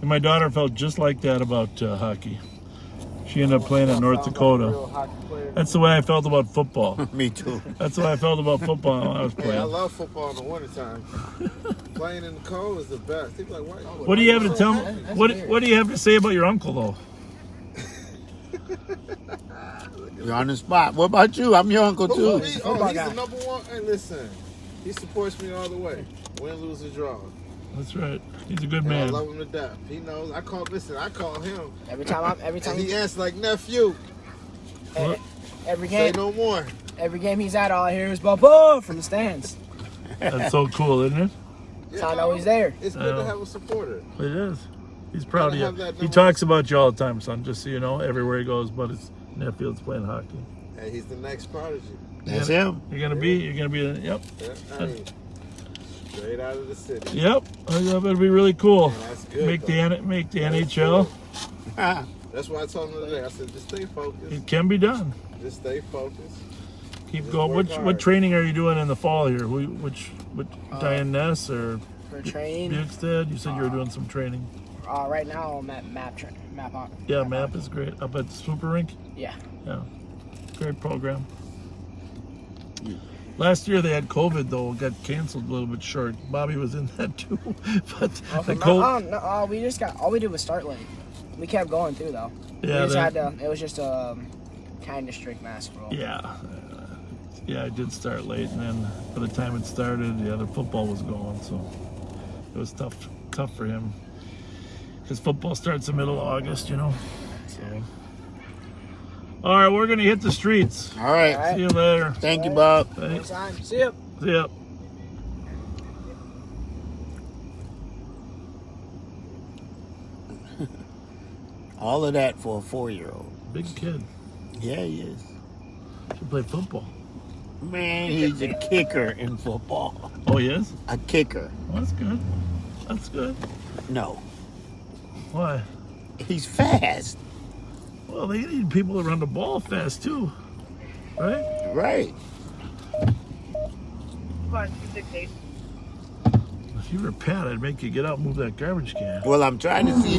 And my daughter felt just like that about hockey. She ended up playing at North Dakota. That's the way I felt about football. Me too. That's the way I felt about football when I was Hey, I playing. love football in the wintertime. Playing in the cold is the best. People like, What do you have to tell me? What do you have to say about your uncle though? You're on the spot. What about you? I'm your uncle too. He's the number one. Hey, listen, he supports me all the way. Win, lose, or draw. That's right. He's a good And I man. love him to death. He knows. I call him. Every time. And he answers like nephew. Every Say game. no more. Every game he's at, all I hear is "Bubba" from the stands. That's so cool, isn't it? That's how I know he's there. It's good to have a supporter. It is. He's proud of Gotta have you. that He number- talks about you all the time, son. Just so you know, everywhere he goes, but his nephew's playing hockey. Hey, he's the next prodigy. That's him. You're gonna be. Yep. Yeah, hey, straight out of the city. Yep. That'll be really cool. Yeah, that's good. Make though. the That's NHL. That's why I told him today. I said, just stay focused. It can be done. Just stay focused. Keep Just going. work What hard. training are you doing in the fall here? Which Diane Ness or For training, Bukestad? You said you were doing some training. right now I'm at map on. Yeah, MAP is great. Up at Super Rink. Yeah. Yeah, great program. Last year they had COVID though, it got canceled a little bit short. Bobby was in that too, but the COVID. No, we just got all we did was start late. We kept going through though. Yeah, we just had to. It was just a kind of strict mask rule. Yeah, I did start late, and then by the time it started, the football was going, so it was tough for him. Because football starts the middle of August, you know. So. All right, we're gonna hit the streets. All right. See you later. Thank you, Bob. Thanks. Anytime. See ya. See ya. All of that for a 4-year-old. Big kid. Yeah, he is. Should play football. Man, he's a kicker in football. Oh, he is? A kicker. Well, that's good. That's good. No. Why? He's fast. Well, they need people to run the ball fast too, right? Right. Come on, 268. If you were Pat, I'd make you get out and move that garbage can. Well, I'm trying to see.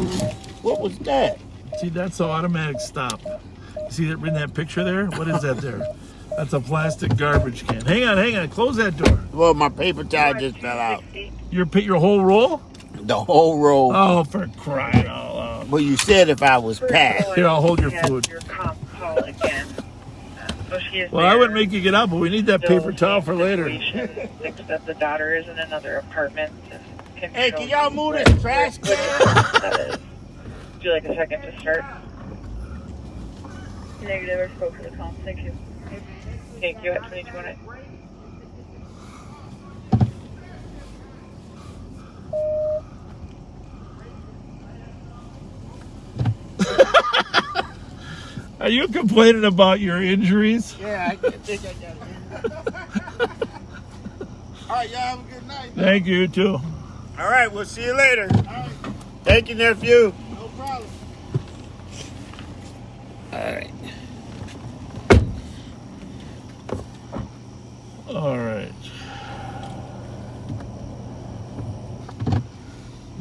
What was that? See, that's an automatic stop. You see that in that picture there? What is that there? That's a plastic garbage can. Hang on. Close that door. Well, my paper towel just fell out. Your whole roll? The whole roll. Oh, for crying out loud. Well, you said if I was Pat. Here, I'll hold your food. Your comp call again. So she is Well, I wouldn't make you get out, but we need that paper towel for later. Except the daughter is in another apartment. Hey, can y'all move this trash can? Would you like a second to start? Negative, I spoke for the comp. Thank you. Thank you at 2200. Are you complaining about your injuries? Yeah, I think I got it. All right, y'all have a good night. Thank you, too. All right, we'll see you later. Thank you, nephew. No problem. All right. All right.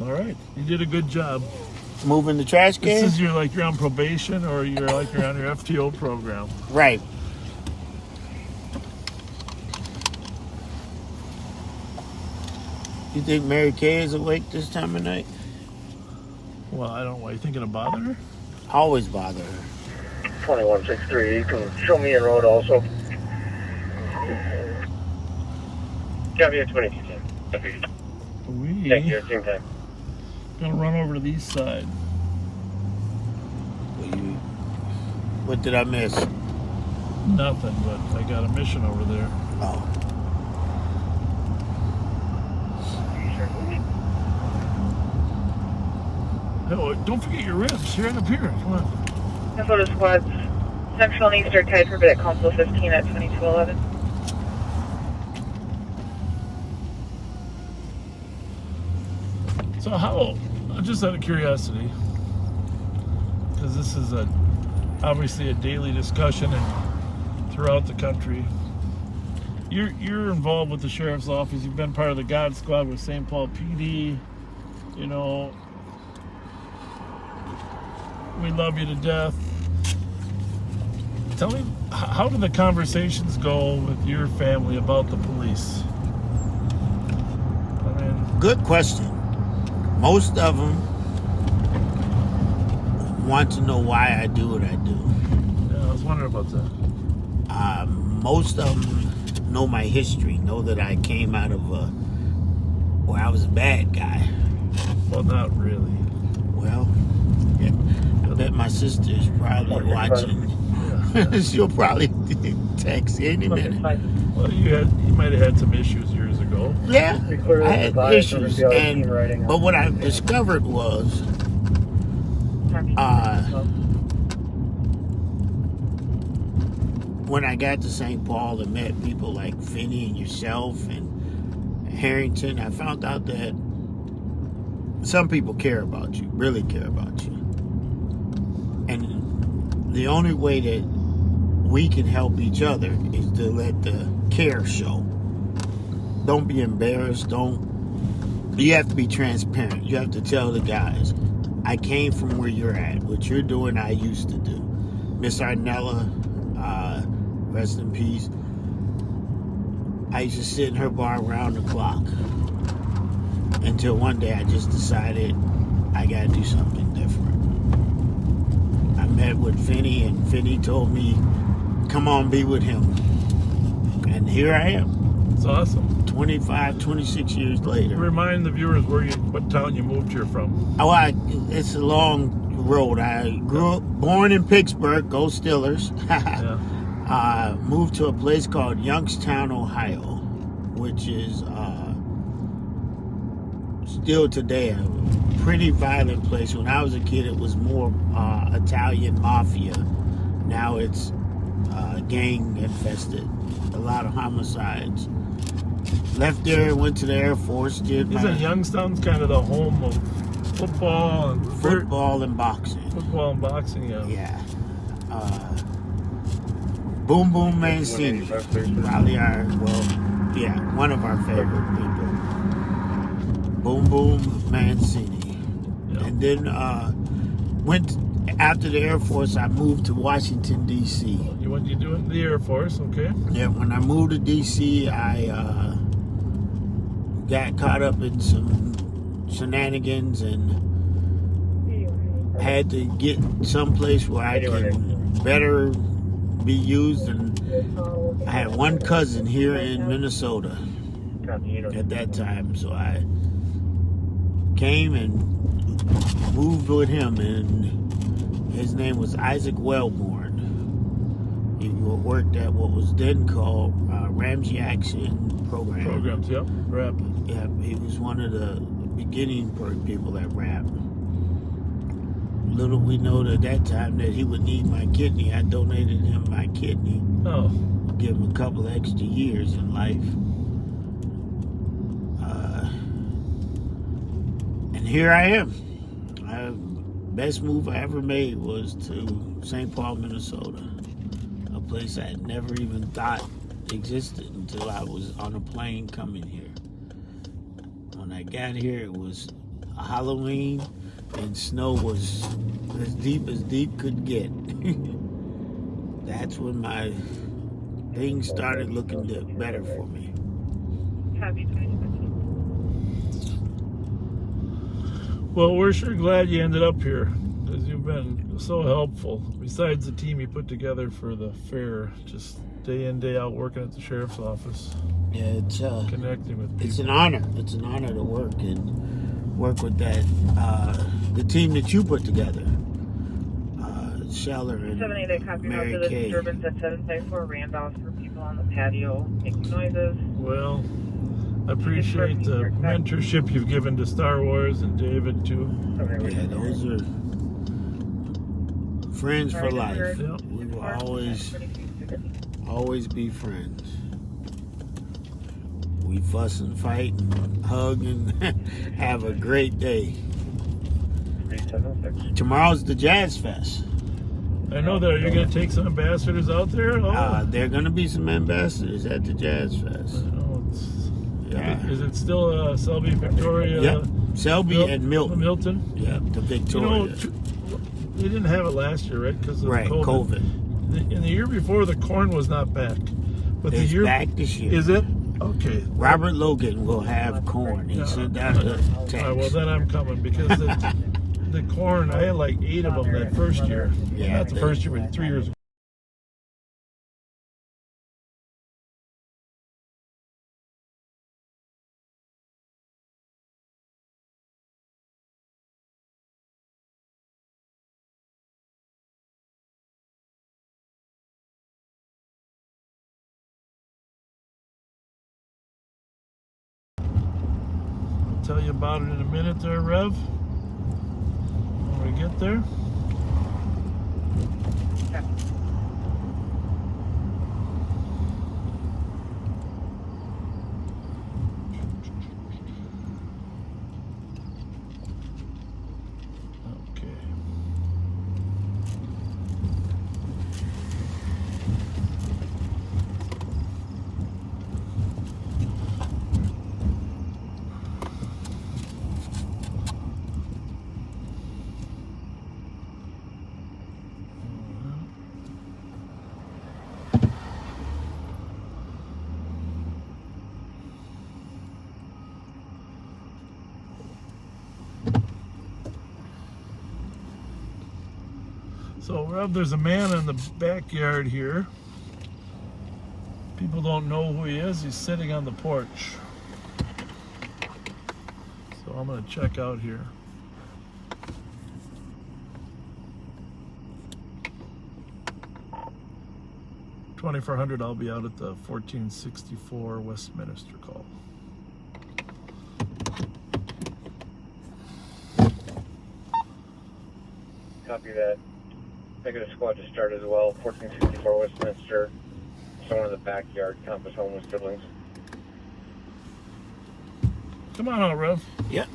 All right. You did a good job. Moving the trash can? This is you're on probation or you're on your FTO program. Right. You think Mary Kay is awake this time of night? Well, I don't know. Are you thinking of bother her? Always bother her. 2163, you can show me a road also. Copy at 2210. We Thank you, same time. gonna run over to the east side. What did I miss? Nothing, but I got a mission over there. Oh. Oh, don't forget your ribs. You're right up here. Come on. Minnesota squads, Central and Eastern tied for bid at Council 15 at 2211. So how, just out of curiosity, because this is obviously a daily discussion and throughout the country, you're involved with the sheriff's office. You've been part of the God Squad with St. Paul PD. You know, we love you to death. Tell me, how do the conversations go with your family about the police? I mean, good question. Most of them want to know why I do what I do. Yeah, I was wondering about that. Most of them know my history, know that I came out of where I was a bad guy. Well, not really. Well, yeah, I bet my sister's probably watching. Yeah. She'll probably text any minute. Well, you might have had some issues years ago. Yeah, I had issues, but what I discovered was when I got to St. Paul and met people like Finney and yourself and Harrington, I found out that some people care about you, really care about you. And the only way that we can help each other is to let the care show. Don't be embarrassed. You have to be transparent. You have to tell the guys, I came from where you're at. What you're doing, I used to do. Miss Arnella, rest in peace. I used to sit in her bar around the clock until one day I just decided I got to do something different. I met with Finney, and Finney told me, come on, be with him. And here I am. It's awesome. 25, 26 years later. Remind the viewers what town you moved here from. Oh, it's a long road. I born in Pittsburgh, go Steelers. Yeah. Moved to a place called Youngstown, Ohio, which is still today a pretty violent place. When I was a kid, it was more Italian mafia. Now it's gang infested. A lot of homicides. Left there, went to the Air Force. Isn't Youngstown's kind of the home of football and boxing? Football and boxing, yeah. Yeah. Boom Boom Mancini. Probably one of our favorite people. Boom Boom Mancini. Yep. And then after the Air Force, I moved to Washington, D.C. You do it in the Air Force, okay? Yeah, when I moved to D.C., I got caught up in some shenanigans and had to get someplace where I can better be used. And I had one cousin here in Minnesota at that time, so I came and moved with him, and his name was Isaac Wellborn. He worked at what was then called Ramsey Action Programs, yep. Rap. Yeah, he was one of the beginning people that rap. Little we know at that time that he would need my kidney. I donated him my kidney. Oh. Give him a couple extra years in life. And here I am. Best move I ever made was to St. Paul, Minnesota. A place I had never even thought existed until I was on a plane coming here. When I got here, it was Halloween and snow was as deep could get. That's when my things started looking better for me. Well, we're sure glad you ended up here, because you've been so helpful. Besides the team you put together for the fair, just day in, day out working at the sheriff's office. Yeah, it's connecting with people. It's an honor. It's an honor to work with that the team that you put together. Scheller and 78, copy out to Mary the Kay. disturbance at 754 Randolph for people on the patio making noises. Well, I appreciate the mentorship you've given to Star Wars and David too. Yeah, those are friends for life. Yep. We will always be friends. We fuss and fight and hug and have a great day. Tomorrow's the Jazz Fest. I know that. Are you going to take some ambassadors out there? Oh. There are going to be some ambassadors at the Jazz Fest. Yeah. Is it still Selby, Victoria? Yep. Selby and Milton. Milton? Yeah, the Victoria. They didn't have it last year, right? Because of COVID. In the year before, the corn was not back. But it's back this year. Is it? Okay. Robert Logan will have corn. He sent out a text. All right, well, then I'm coming because the corn, I had like 8 of them that first year. Yeah. Not the first year, but 3 years ago. Tell you about it in a minute there, Rev. When we get there. Okay. So, Rob, there's a man in the backyard here. People don't know who he is. He's sitting on the porch. So I'm going to check out here. $2,400, I'll be out at the 1464 Westminster call. Copy that. Negative squad to start as well. 1464 Westminster. Someone in the backyard. Compass home with siblings. Come on out, Rev. Yep.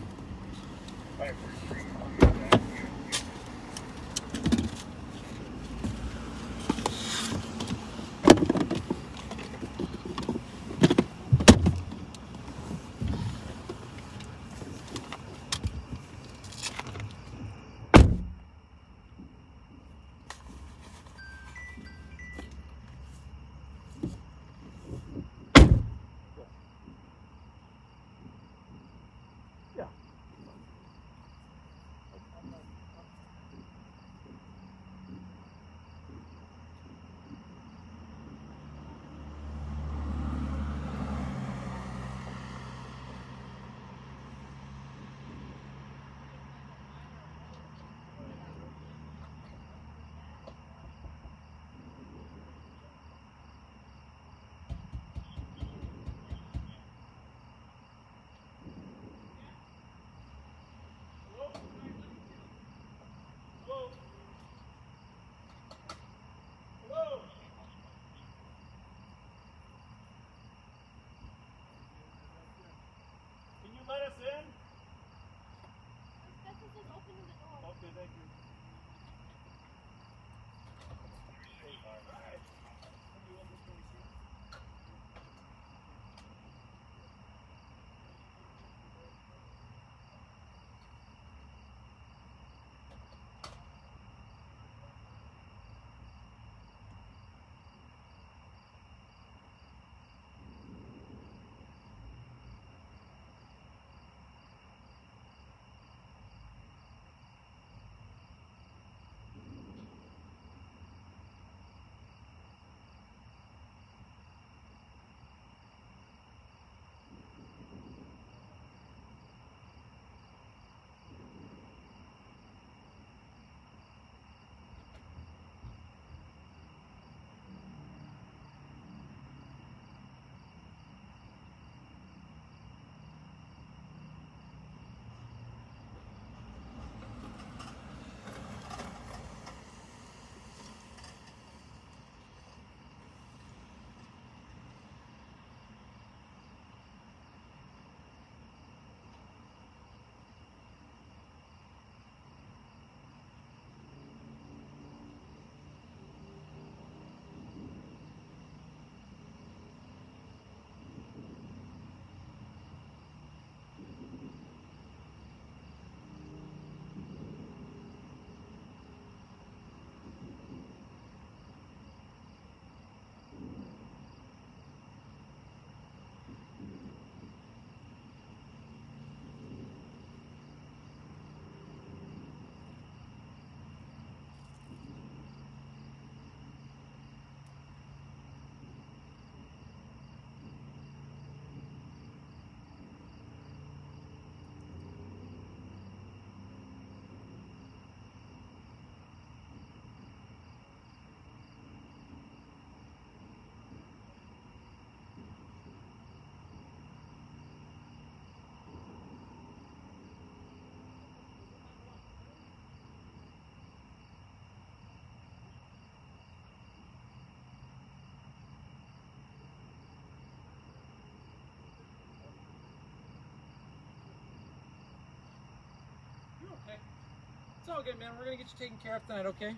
It's all good, man. We're gonna get you taken care of tonight, okay?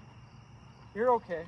You're okay.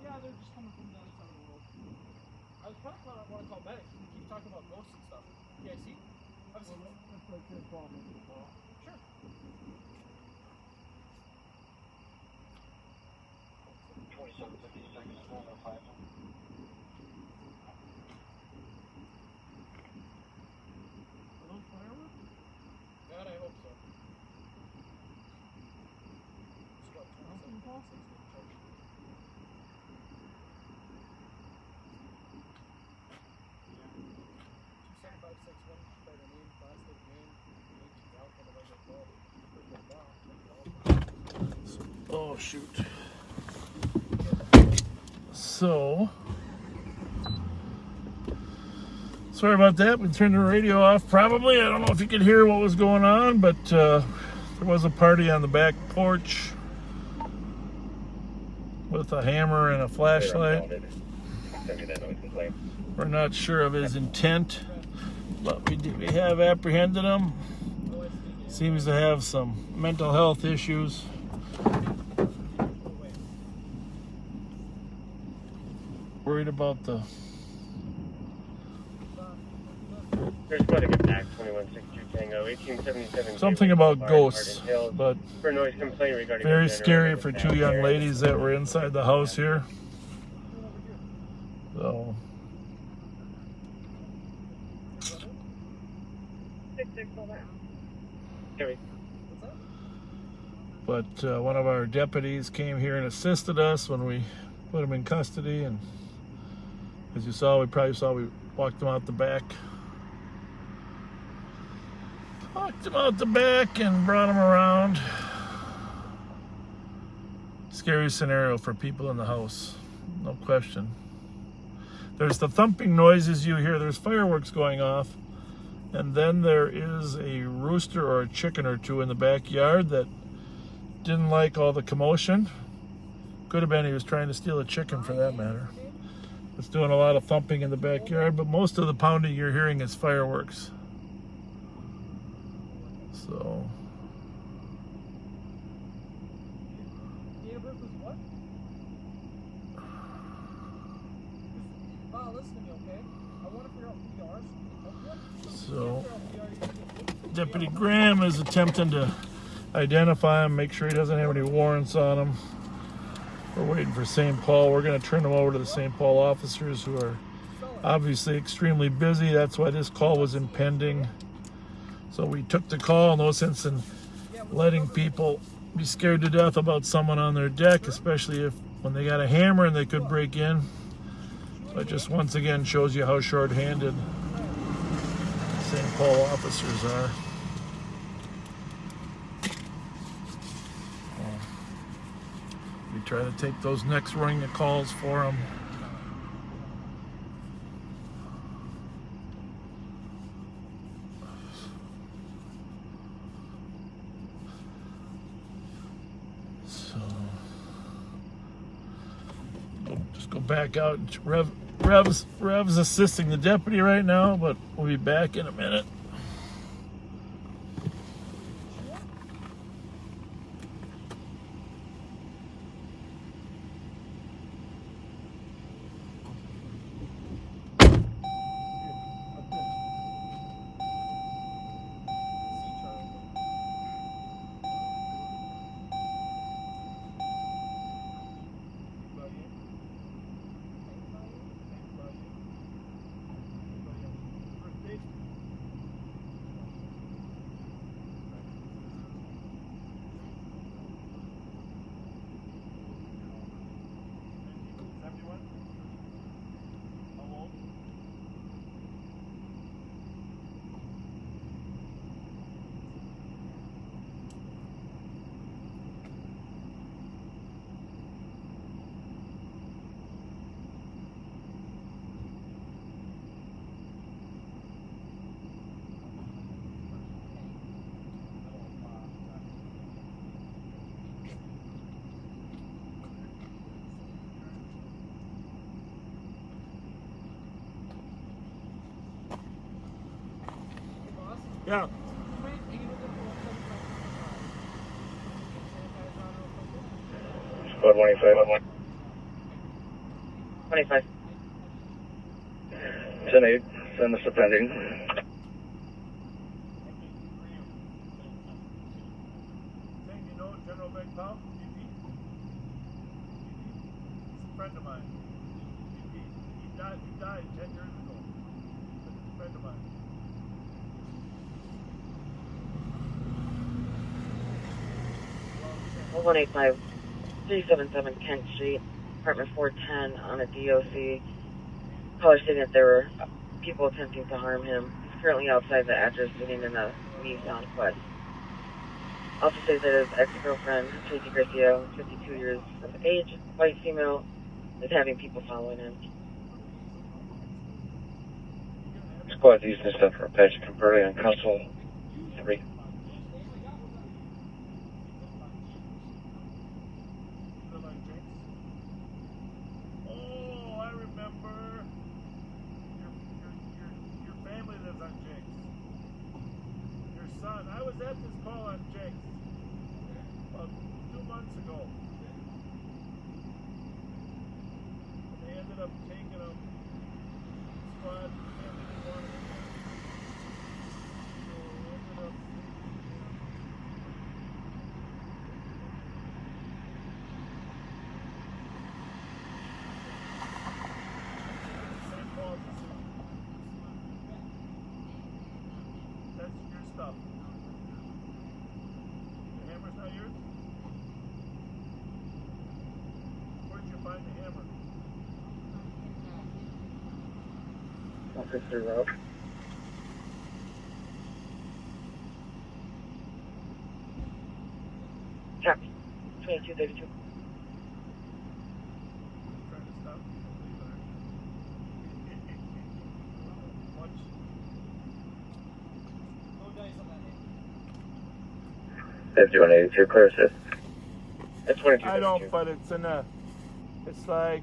Yeah, they're just coming from the other side of the world. I was kind of want to call medics. We keep talking about ghosts and stuff. You guys see? I've seen it. That's like your problem. Sure. 2756, 405. Are those fireworks? God, I hope so. It's what, 27 costs? 2756, by the name, plastic name, Oh shoot. So sorry about that. We turned the radio off probably. I don't know if you could hear what was going on, but there was a party on the back porch with a hammer and a flashlight. We're not sure of his intent, but we have apprehended him. Seems to have some mental health issues. Worried about the There's quite a good back, 2162 Tango, 1877. something about ghosts, but For a noise complaint regarding very scary for two young ladies that were inside the house here. So but one of our deputies came here and assisted us when we put him in custody, and as you saw, we walked him out the back. Walked him out the back and brought him around. Scary scenario for people in the house, no question. There's the thumping noises you hear. There's fireworks going off. And then there is a rooster or a chicken or two in the backyard that didn't like all the commotion. Could have been he was trying to steal a chicken for that matter. It's doing a lot of thumping in the backyard, but most of the pounding you're hearing is fireworks. So Wow, listen to me, okay? So Deputy Graham is attempting to identify him, make sure he doesn't have any warrants on him. We're waiting for St. Paul. We're going to turn him over to the St. Paul officers who are obviously extremely busy. That's why this call was impending. So we took the call, no sense in letting people be scared to death about someone on their deck, especially if when they got a hammer and they could break in. But just once again shows you how short-handed St. Paul officers are. We try to take those next ring of calls for them. So we'll just go back out. Rev's assisting the deputy right now, but we'll be back in a minute. Yeah. Squad 185. 25. 10-8. Send us a pending. You know General Big Pop? He's a friend of mine. He died 10 years ago. He's a friend of mine. Well, 185 377 Kent Street, apartment 410 on a DOC. Caller stating that there were people attempting to harm him. He's currently outside the address sitting in a Nissan Quest. Also says that his ex-girlfriend, Tracy Garcia, 52 years of age, white female, is having people following him. Squad using this stuff for Apache Converting on console 3. Oh, I remember. Your family lives on Jake's. Your son. I was at this call on Jake's about 2 months ago. They ended up taking him. Squad family didn't want him in there. So they ended up. That's your stuff. The hammer's not yours? Where'd you find the hammer? Officer Road. Copy. 2232. Trying to stop me from leaving her. Watch. If you want to use your clear assist. It's 22. I don't, but it's in a, it's like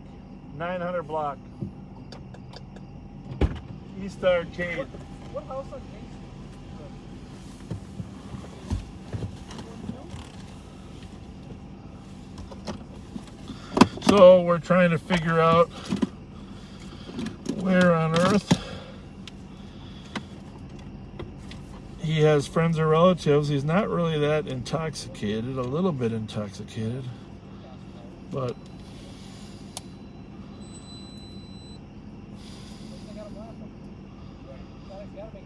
900 block. East Arcade. What house on James So we're trying to figure out where on earth he has friends or relatives. He's not really that intoxicated, a little bit intoxicated, but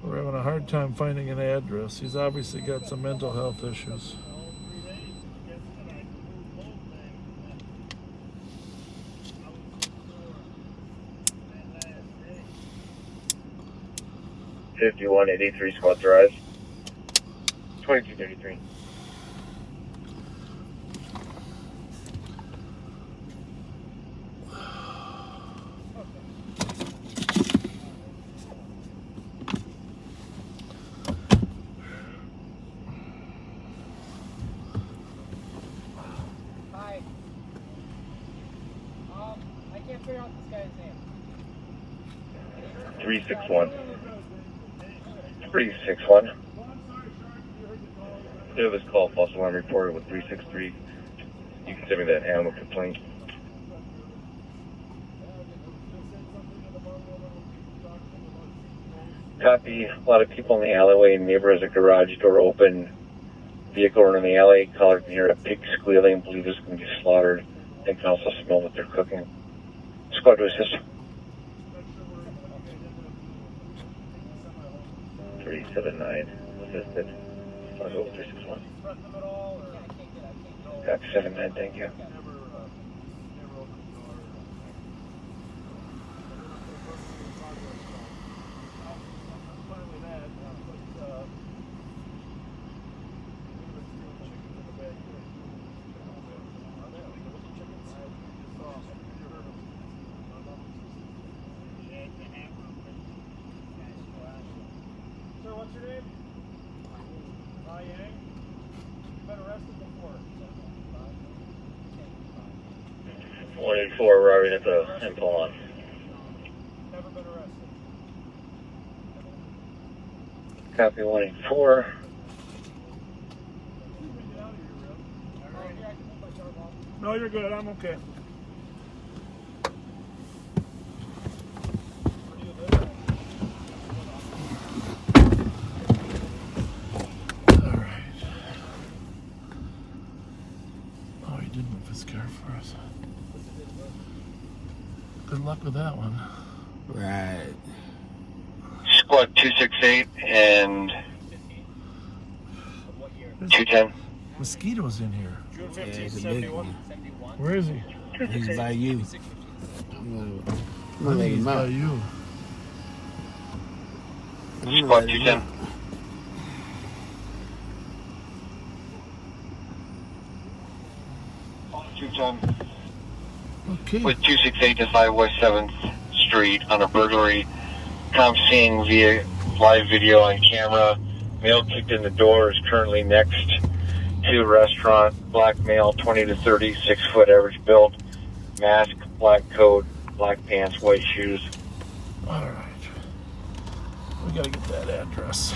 we're having a hard time finding an address. He's obviously got some mental health issues. $5183 squad drive. 2233. Hi. I can't figure out this guy's name. 361. 361. There was call false alarm reported with 363. You can send me that animal complaint. Copy. A lot of people in the alleyway. Neighbor has a garage door open. Vehicle running in the alley. Caller can hear a pig squealing. Believe it's going to be slaughtered. They can also smell what they're cooking. Squad to assist. 379. Assisted. 361. Copy 79. Thank you. Sir, what's your name? Yang. You've been arrested before. 184 arriving at the Impulon. Never been arrested. Copy 184. No, you're good. I'm okay. For us. Good luck with that one. Right. Squad 268 and 210. Mosquitoes in here. June 15th, Yeah, he's a big 71. one. Where is he? He's by you. I think he's by you. Squad 210. Okay. With 268 to 5 West 7th Street on a burglary. Com seeing via live video on camera. Male kicked in the door, is currently next to a restaurant. Black male, 20 to 30, 6 foot average build. Mask, black coat, black pants, white shoes. All right. We gotta get that address.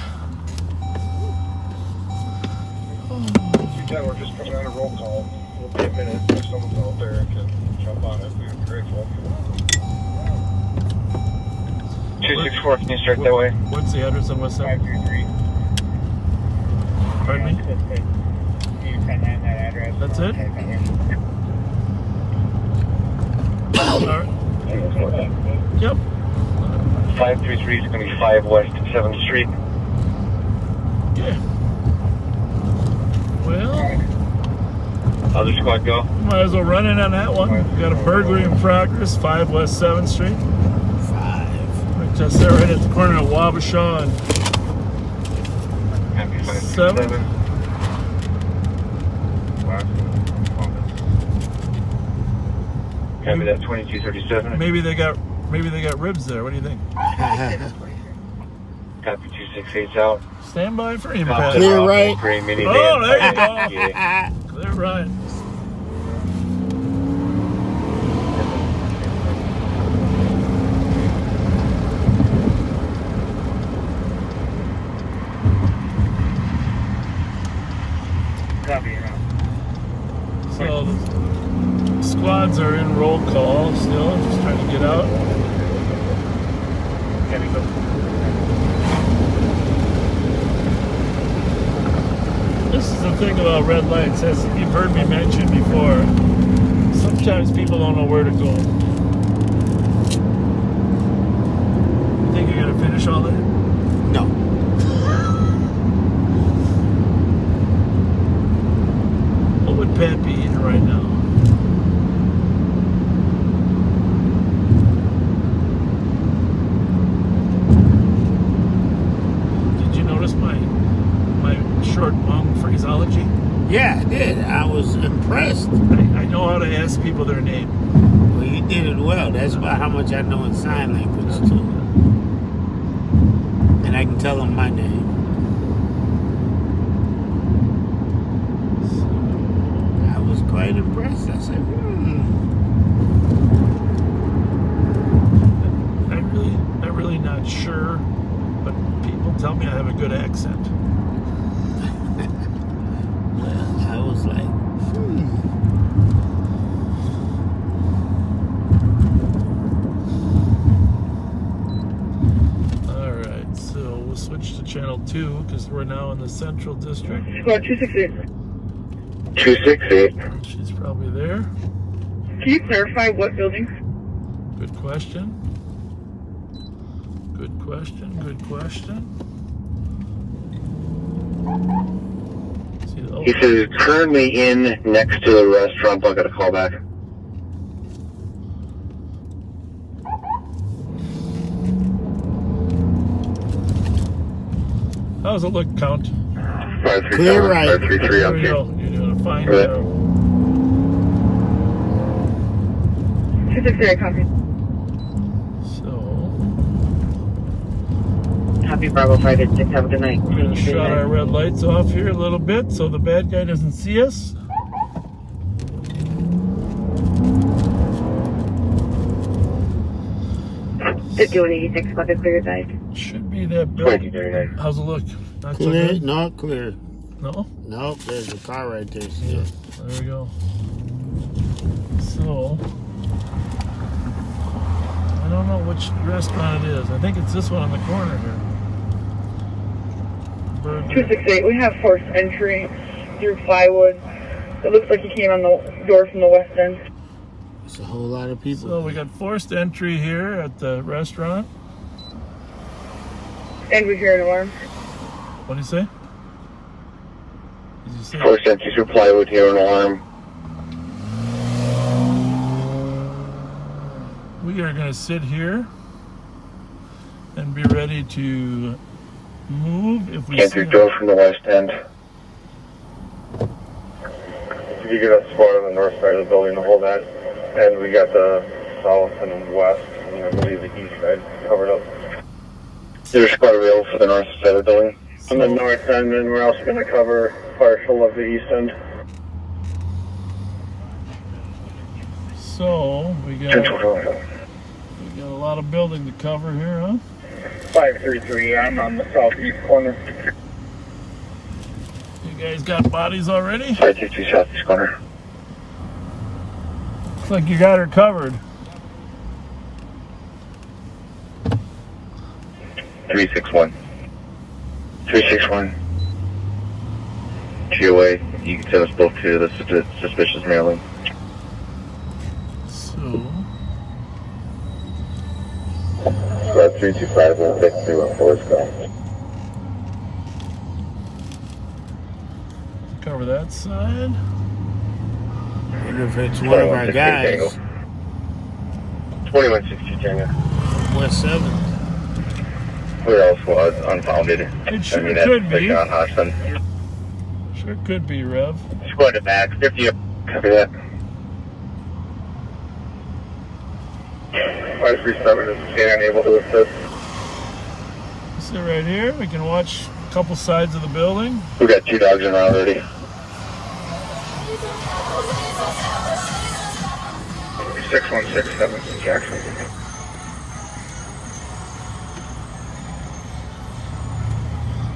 Yeah, we're just coming out of roll call. It'll be a minute. If someone's out there and can jump on it, we'd be grateful. 264, can you start that way? What's the address on West 7th? 533. Pardon me? You send that address. That's it? All right. Yep. 533 is going to be 5 West 7th Street. Yeah. Well, Other squad go. might as well run in on that one. We got a burglary in progress, 5 West 7th Street. 5. Right just there, right at the corner of Wabasha and 7. Copy that 2237. Maybe they got ribs there. What do you think? Copy 268's out. Stand by for impact. Clear right. Gray minivan. Oh, there you go. Yeah. Clear right. Copy, you're out. So the squads are in roll call still, just trying to get out. Copy, go. This is the thing about red lights, as you've heard me mention before. Sometimes people don't know where to go. You think you're gonna finish all that? No. What would Pat be eating right now? Did you notice my short Hmong phraseology? Yeah, I did. I was impressed. I know how to ask people their name. Well, you did it well. That's about how much I know in sign language, too. And I can tell them my name. So, I was quite impressed. I said, I'm really not sure, but people tell me I have a good accent. I was like, All right, so we'll switch to channel 2 because we're now in the Central District. Squad 268. 268. She's probably there. Can you clarify what building? Good question. Good question. Good question. He says he's currently in next to the restaurant, but I'll get a call back. How's it look, Count? 537, Clear right. 533, There I'm we here. go. You're doing a fine Right. job. 268, copy. So, Happy Bravo 586, have a good night. we're going to shut our red lights off here a little bit so the bad guy doesn't see us. Did you want to take spot to clear your side? Should be that building. 2039. How's it look? Not so clear? good? Not clear. No? Nope, there's a car right there Yeah, still. there we go. So, I don't know which restaurant it is. I think it's this one on the corner here. Burger. 268, we have forced entry through plywood. It looks like he came on the door from the west end. It's a whole lot of people. So we got forced entry here at the restaurant. And we hear an alarm. What do you say? Did you say? First entry through plywood here, an alarm. We are going to sit here and be ready to move if we Entry see door from the west end. If you get a spot on the north side of the building to hold that, and we got the south and west, and I believe the east side covered up. There's a spot available for the north side of the building. On the north end, and we're also going to cover partial of the east end. So we got a lot of building to cover here, huh? 533, I'm on the southeast corner. You guys got bodies already? 533 southeast corner. Looks like you got her covered. 361. 361. GOA, you can send us both to the suspicious mailing. So, Squad 325, 16314 go. cover that side. And if it's one of our guys, 2160 Tango. West 7th. We're also unfounded. It sure that's could be. John Hodgson. Sure could be, Rev. Squad to back, 50 up. Copy that. 537 is unable to assist. Sit right here. We can watch a couple sides of the building. We got 2 dogs in round already. 6167 from Jackson.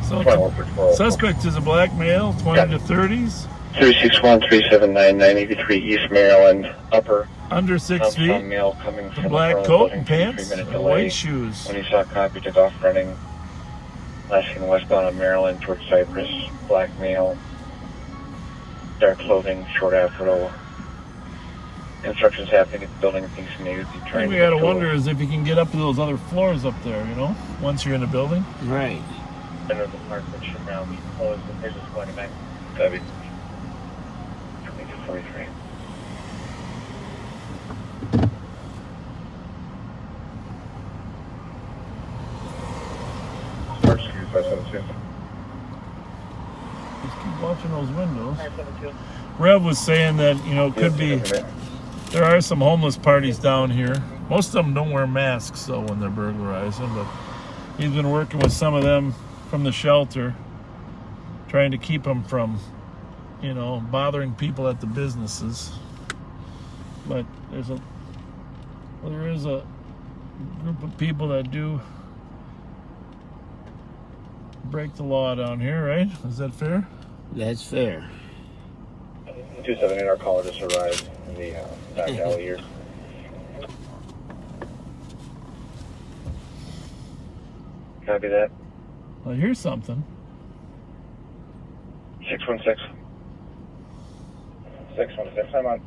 So, suspect is a black male, 20 to 30s. 361-379-983 East Maryland, upper. Under 6 feet. Male coming The from black the front coat of the and building, pants 3-minute and delay. white shoes. When he saw copy, took off running. Last seen westbound of Maryland towards Cypress. Black male, dark clothing, short afro. Construction's happening at the building. Things may be I think trying we to gotta get to wonder is if you can get up to those other floors up there, you know, once you're in the building. Right. Center of the park that should now be closed. They're just going back. Copy. 2243. Just keep watching those windows. Rev was saying that, you know, it could be, there are some homeless parties down here. Most of them don't wear masks, so when they're burglarizing, but he's been working with some of them from the shelter, trying to keep them from, you know, bothering people at the businesses. But there is a group of people that do break the law down here, right? Is that fair? That's fair. 278, our caller just arrived in the back alley here. Copy that. I hear something. 616. 616, I'm on.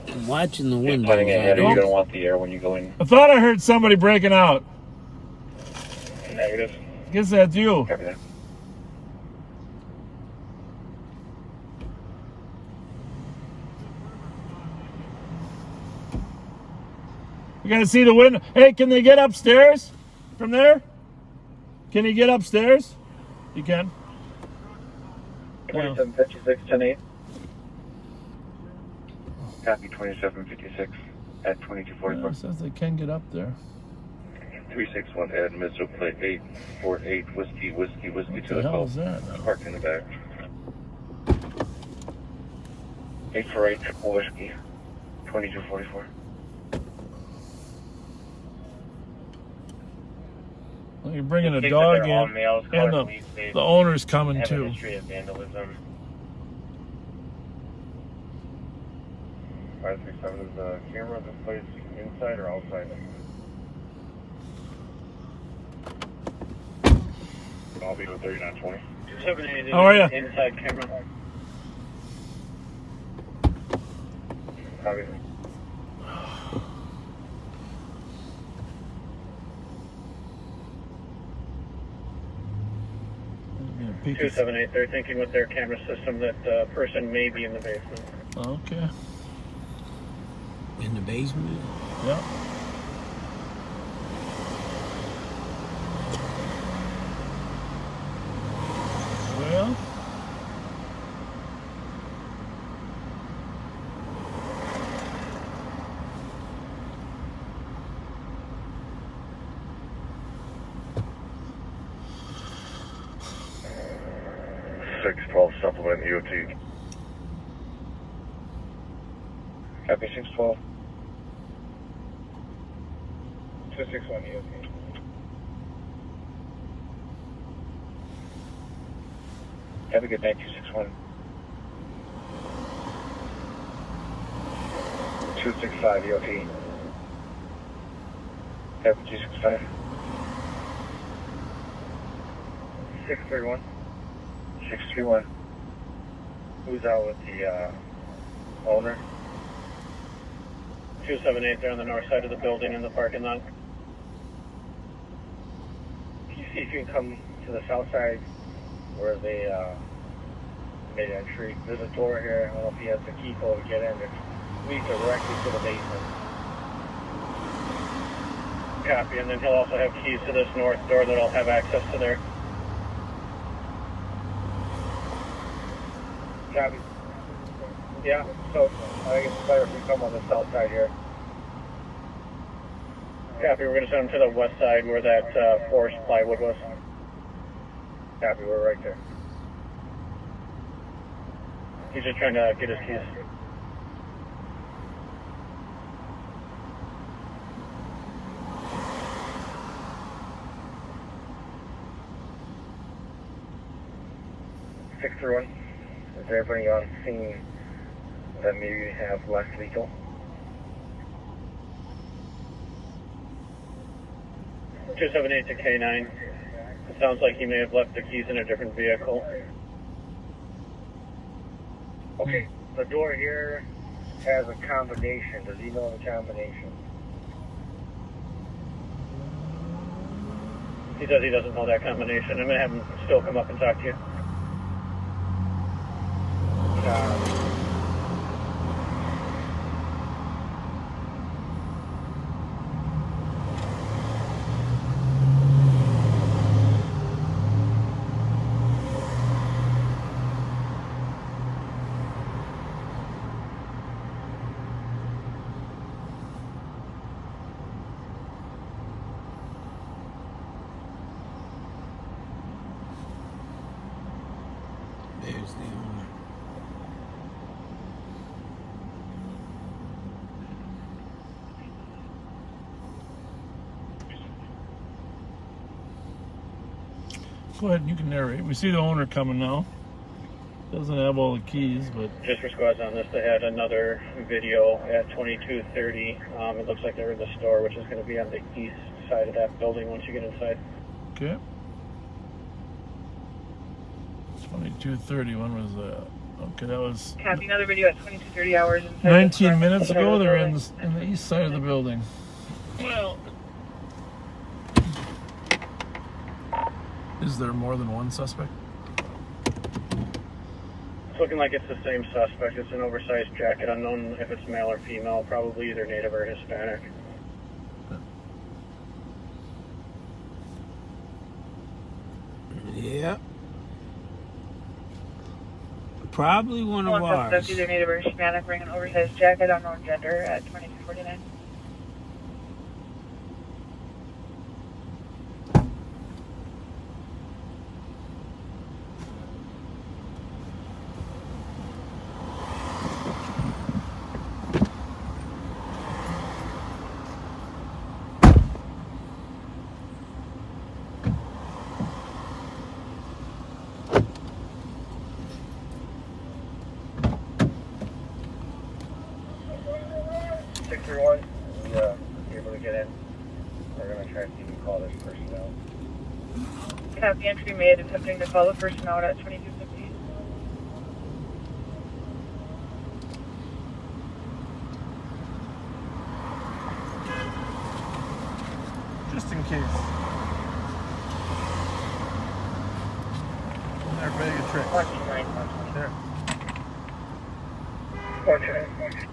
I'm watching the window. Planning ahead, are you going to want the air when you go in? I thought I heard somebody breaking out. Negative. Guess that's you. Copy that. You gotta see the window. Hey, can they get upstairs from there? Can you get upstairs? You can. 2756, 10-8. Copy 2756 at 2244. It says they can get up there. 361 Ed, Mr. Plate 848 Whiskey What to the the hell call. is that? Parked in the back. 848 Triple Whiskey 2244. Well, you're bringing a Cases dog that are all in, males, and color the police, they owner's coming have a too. history of vandalism. 537 is the camera this place inside or outside? I'll be with 3920. 278 How are ya? Inside camera. Copy. Yeah, peek at- 278, they're thinking with their camera system that the person may be in the basement. Okay. In the basement? Yeah. Well, Six 12 supplement EOT. Copy 612. 261 EOT. Have a good night, 261. 265 EOT. Have a 265. 631. 631. Who's out with the owner? 278, they're on the north side of the building in the parking lot. Can you see if you can come to the south side where they made entry? There's a door here. I don't know if he has the key code to get in. It leads directly to the basement. Copy, and then he'll also have keys to this north door that'll have access to there. Copy. Yeah, so I think it's better if we come on the south side here. Copy, we're going to send him to the west side where that forest plywood was. Copy, we're right there. He's just trying to get his keys. Six through one. Is there anybody on scene that maybe have less lethal? $278 to K9. It sounds like he may have left the keys in a different vehicle. Okay, the door here has a combination. Does he know the combination? He says he doesn't know that combination. I'm going to have him still come up and talk to you. There's the owner. Go ahead, you can narrate. We see the owner coming now. Doesn't have all the keys, but... Just for squads on this, they had another video at 2230. It looks like they're in the store, which is going to be on the east side of that building once you get inside. Okay. 22:30, when was that? Okay, that was... Copy, another video at 22:30 hours. 19 minutes ago, they're in the east side of the building. Well... Is there more than one suspect? It's looking like it's the same suspect. It's an oversized jacket, unknown if it's male or female, probably either Native or Hispanic. Yeah. Probably one of ours. Suspect, either Native or Hispanic, wearing an oversized jacket, unknown gender, at 22:49. Able to get in. We're going to try to see if we can call this person out. Copy, entry made, attempting to call the person out at 22:50. Just in case. In their bag of tricks. There.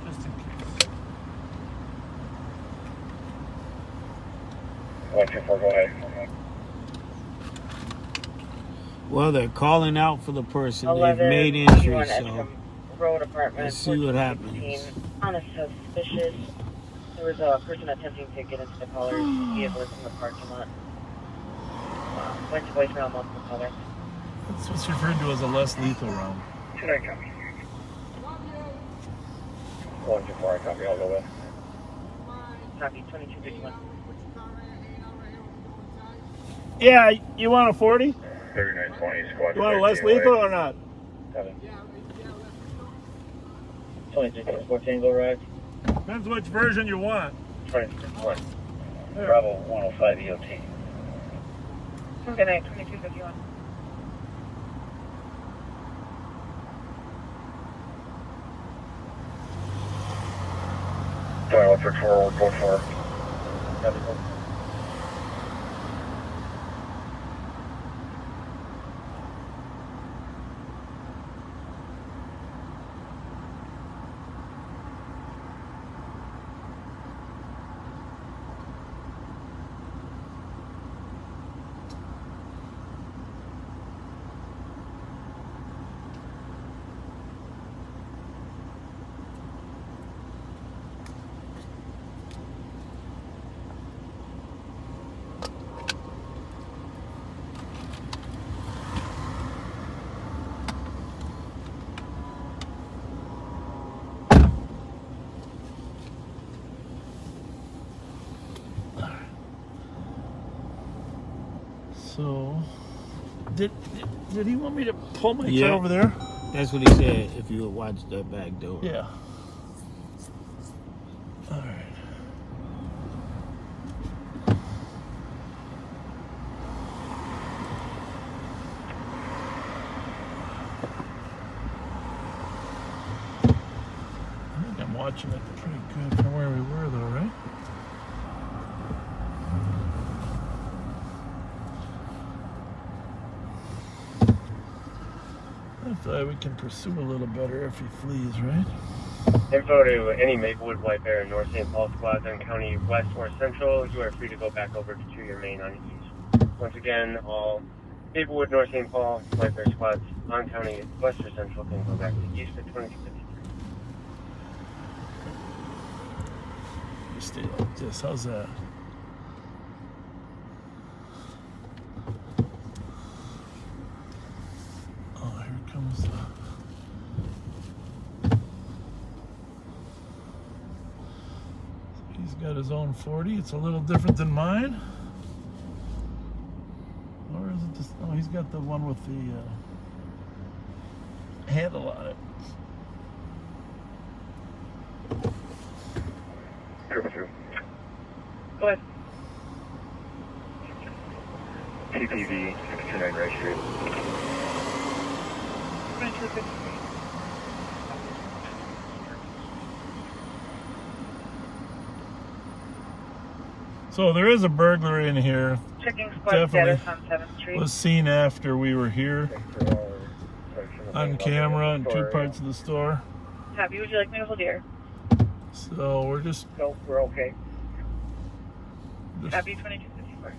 Just in case. 124, go ahead. Well, they're calling out for the person. 11, They've made entry, 21 so Edgecombe Road apartment. let's see what happens. 14, on a suspicious. There was a person attempting to get into the caller's vehicle in the parking lot. Went to voicemail, multiple callers. That's what's referred to as a less lethal round. Should I copy? 124, I copy. I'll go with. Copy, 22:51. Yeah, you want a 40? 3920, squad. You want a less lethal or not? 23 Tango Ride. Depends which version you want. 23 Bravo 105 EOT. Good night, 22:51. Final for 444. So, did he want me to pull my car over there? That's what he said, if you would watch that back door. Yeah. All right. watching it pretty good from where we were, though, right? I feel like we can pursue a little better if he flees, right? Info to any Maplewood, White Bear, and North St. Paul squads on County West or Central. You are free to go back over to your main on East. Once again, all Maplewood, North St. Paul, White Bear squads on County West or Central can go back to East at 2253. Stay like this. How's that? Oh, here comes the... He's got his own 40. It's a little different than mine. Or is it just... Oh, he's got the one with the handle on it. Go ahead. TPV 629 Rice Street. 2253. So there is a burglary in here. Checking squad status on 7th Street. Was seen after we were here on camera in two parts of the store. Happy, would you like me to hold your? So we're just... No, we're okay. Happy 2254.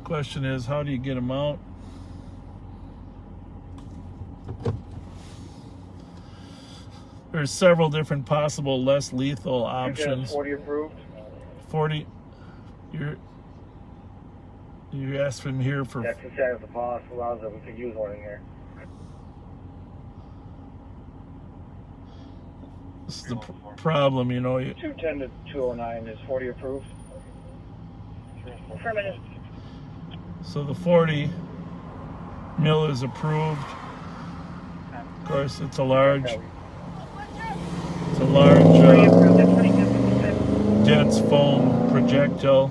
Question is, how do you get him out? There's several different possible less lethal options. 40 approved. 40. You asked him here for... That's the side of the boss allows that we could use one in here. This is the problem, you know. 210 to 209 is 40 approved. Affirmative. So the 40 mil is approved. Of course, it's a large dense foam projectile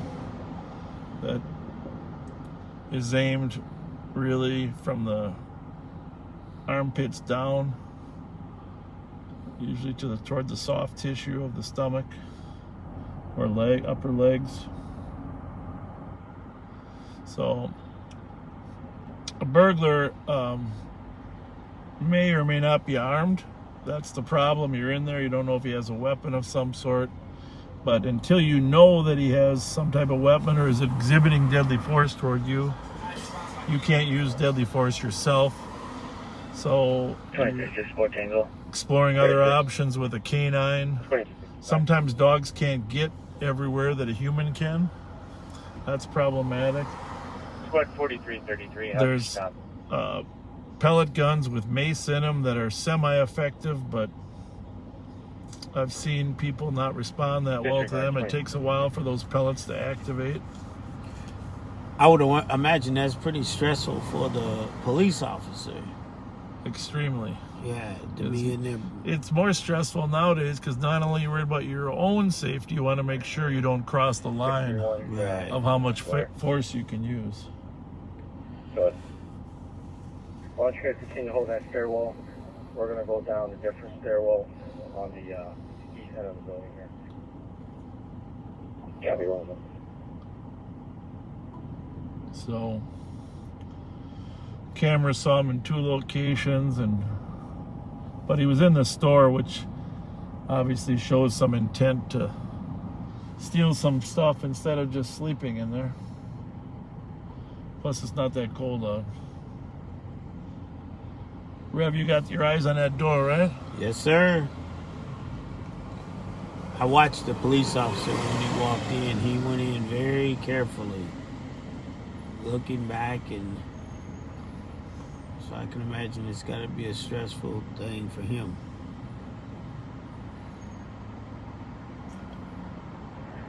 that is aimed really from the armpits down, usually toward the soft tissue of the stomach or upper legs. So a burglar may or may not be armed. That's the problem. You're in there, you don't know if he has a weapon of some sort. But until you know that he has some type of weapon or is exhibiting deadly force toward you, you can't use deadly force yourself. So exploring other options with a canine. Sometimes dogs can't get everywhere that a human can. That's problematic. Squad 4333. There's pellet guns with mace in them that are semi-effective, but I've seen people not respond that well to them. It takes a while for those pellets to activate. I would imagine that's pretty stressful for the police officer. Extremely. Yeah, to be in there. It's more stressful nowadays because not only are you worried about your own safety, you want to make sure you don't cross the line of how much force you can use. Good. Why don't you guys continue to hold that stairwell? We're going to go down a different stairwell on the east end of the building here. Yeah, be rolling. So, camera saw him in two locations, but he was in the store, which obviously shows some intent to steal some stuff instead of just sleeping in there. Plus, it's not that cold out. Rev, you got your eyes on that door, right? Yes, sir. I watched the police officer when he walked in. He went in very carefully, looking back, and so I can imagine it's got to be a stressful thing for him.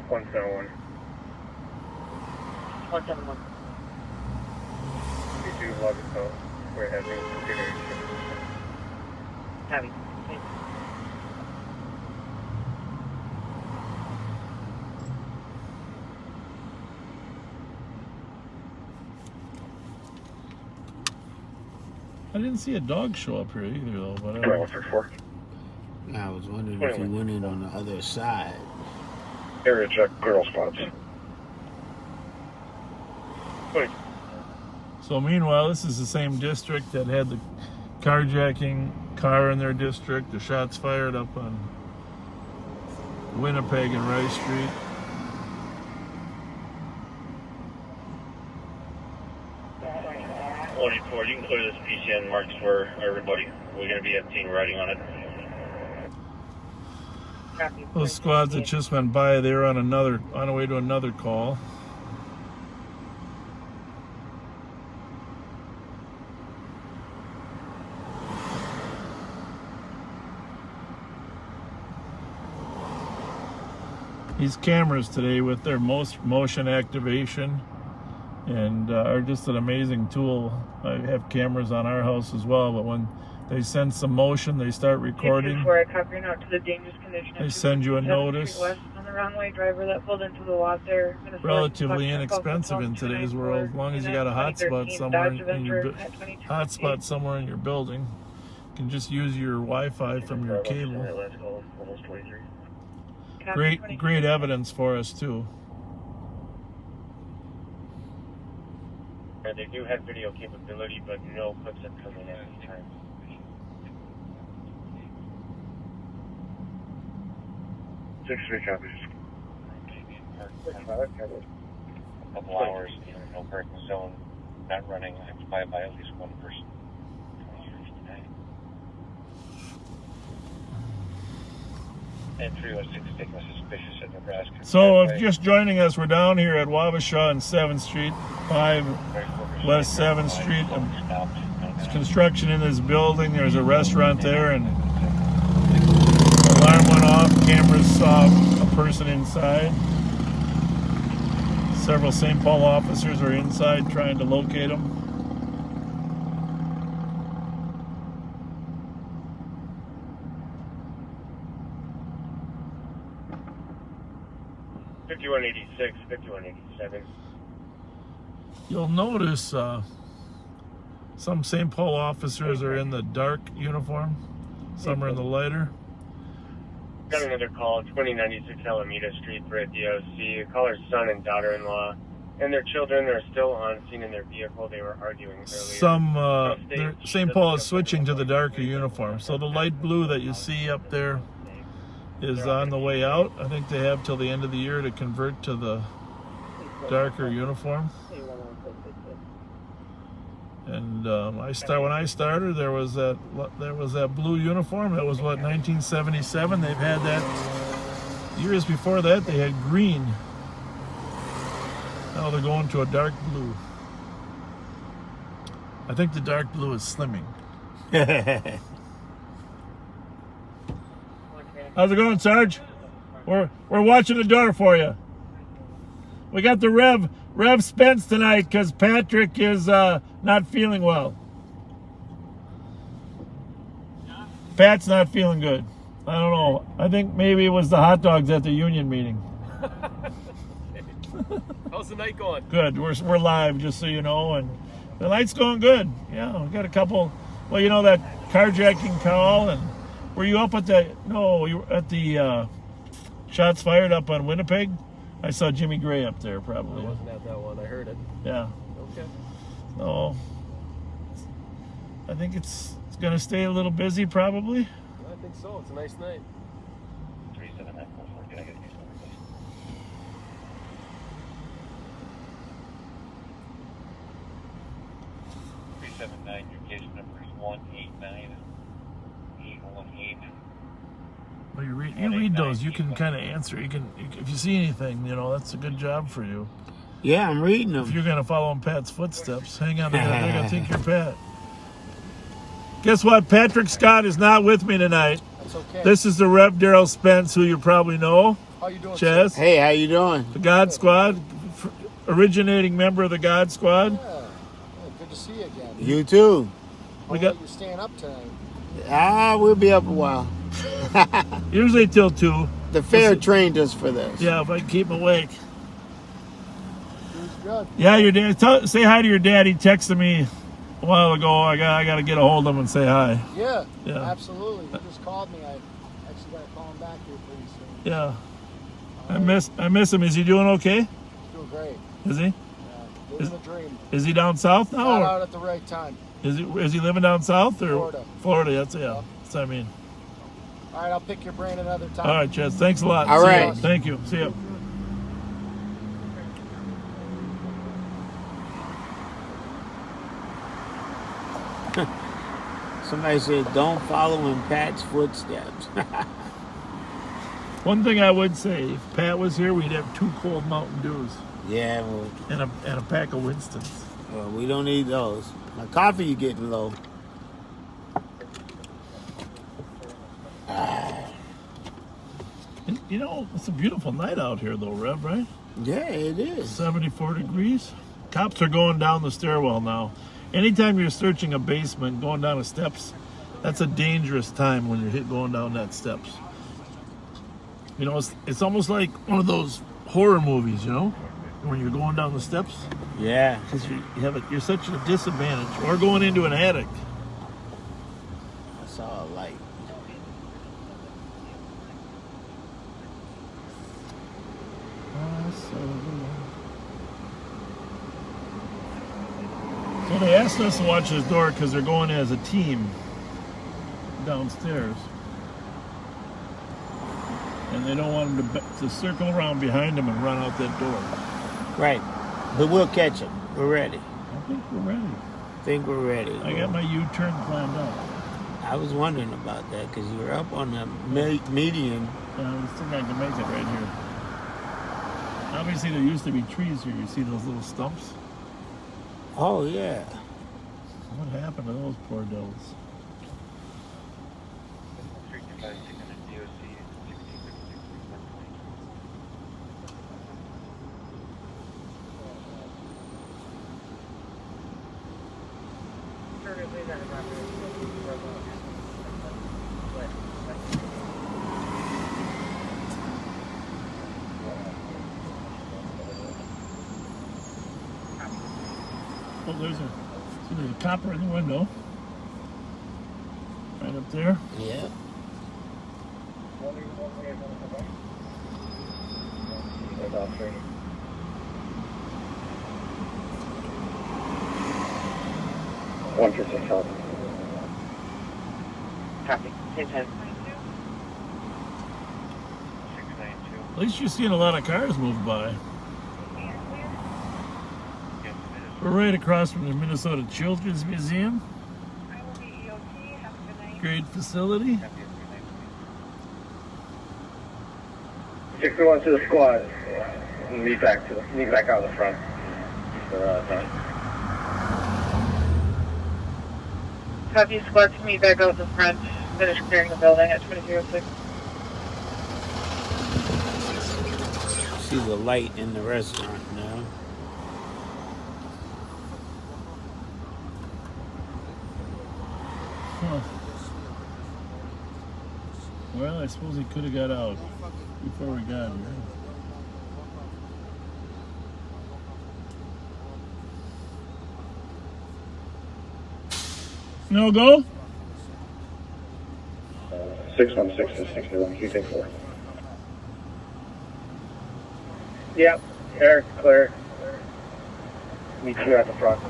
171. 171. We do log it though. We're having computer issues. Happy. I didn't see a dog show up here either, though. But I was wondering if he went in on the other side. Area check, girl spots. So meanwhile, this is the same district that had the carjacking car in their district. The shots fired up on Winnipeg and Rice Street. You can clear this PCN marks for everybody. We're going to be at team riding on it. Those squads that just went by, they were on the way to another call. These cameras today with their motion activation and are just an amazing tool. I have cameras on our house as well, but when they sense some motion, they start recording. Before I covering out to the dangerous condition. They send you a notice. West on the runway, driver that pulled into the lot there. Relatively inexpensive in today's world, as long as you got a hotspot somewhere in your building. You can just use your Wi-Fi from your cable. Great evidence for us too. They do have video capability, but no clips have come in at any time. Six copies. A couple hours, no parking zone, not running, occupied by at least one person. And 306 is taking a suspicious at Nebraska. So if just joining us, we're down here at Wabasha and 7th Street, 5 West 7th Street. There's construction in this building. There's a restaurant there, and the alarm went off. Cameras saw a person inside. Several St. Paul officers are inside trying to locate him. $51.86, $51.87. You'll notice some St. Paul officers are in the dark uniform. Some are in the lighter. Got another call, 2096 Alameda Street for a DOC. A caller's son and daughter-in-law and their children are still on scene in their vehicle. They were arguing earlier. St. Paul is switching to the darker uniform. So the light blue that you see up there is on the way out. I think they have till the end of the year to convert to the darker uniform. And when I started, there was that blue uniform. That was what, 1977. They've had that years before that. They had green. Now they're going to a dark blue. I think the dark blue is slimming. How's it going, Sarge? We're watching the door for you. We got the Rev Spence tonight because Patrick is not feeling well. Pat's not feeling good. I don't know. I think maybe it was the hot dogs at the union meeting. How's the night going? Good. We're live, just so you know, and the night's going good. Yeah, we got a couple. Well, you know that carjacking call, and were you up at the? No, you were at the shots fired up on Winnipeg. I saw Jimmy Gray up there, probably. I wasn't at that one. I heard it. Yeah. Okay. So I think it's going to stay a little busy, probably. I think so. It's a nice night. 37944. Can I get a case number, please? 379. Your case number is 189 818. Well, you read those. You can kind of answer. You can, if you see anything, that's a good job for you. Yeah, I'm reading them. If you're going to follow in Pat's footsteps, hang on. They're going to think you're Pat. Guess what? Patrick Scott is not with me tonight. That's okay. This is the Rev Daryl Spence, who you probably know. How you doing, Chaz? Hey, how you doing? The God Squad, originating member of the God Squad. Yeah. Good to see you again. You too. You're staying up tonight. We'll be up a while. Usually till 2. The fair trained us for this. Yeah, if I can keep awake. Good. Yeah, your dad. Say hi to your dad. He texted me a while ago. I got to get a hold of him and say hi. Yeah, absolutely. You just called me. back here pretty soon. Yeah. I miss him. Is he doing okay? He's doing great. Is he? Yeah, living the dream. Is he down south now? Got Or out at the right time. is he living down south or Florida? Florida, that's yeah. That's what I mean. All right, I'll pick your brain another time. All right, Chaz. Thanks a lot. All See right. ya. Thank you. See ya. Somebody said, don't follow in Pat's footsteps. One thing I would say, if Pat was here, we'd have 2 cold Mountain Dews. Yeah, well, and a pack of Winstons. Well, we don't need those. My coffee getting low. You know, it's a beautiful night out here, though, Rev, right? Yeah, it is. 74 degrees. Cops are going down the stairwell now. Anytime you're searching a basement, going down the steps, that's a dangerous time when you're going down that steps. You know, it's almost like one of those horror movies, you know, when you're going down the steps. Yeah. Because you're such a disadvantage. Or going into an attic. I saw a light. So they asked us to watch this door because they're going as a team downstairs. And they don't want them to circle around behind them and run out that door. Right. But we'll catch them. We're ready. I think we're ready. I got my U-turn planned out. I was wondering about that because you were up on the median. I think I can make it right here. Obviously, there used to be trees here. You see those little stumps? Oh, yeah. What happened to those poor devils? Oh, there's a copper in the window. Right up there. Yeah. One for 6 help. Copy. 10-10. At least you're seeing a lot of cars move by. We're right across from the Minnesota Children's Museum. Great facility. 6-1 to the squad. Meet back out the front. Copy, squad to meet back out in the front. Finish clearing the building at 2006. See the light in the restaurant now. Huh. Well, I suppose he could have got out before we got here. No go? 616 to 61. You take 4. Yep. Eric's clear. Meet you at the front.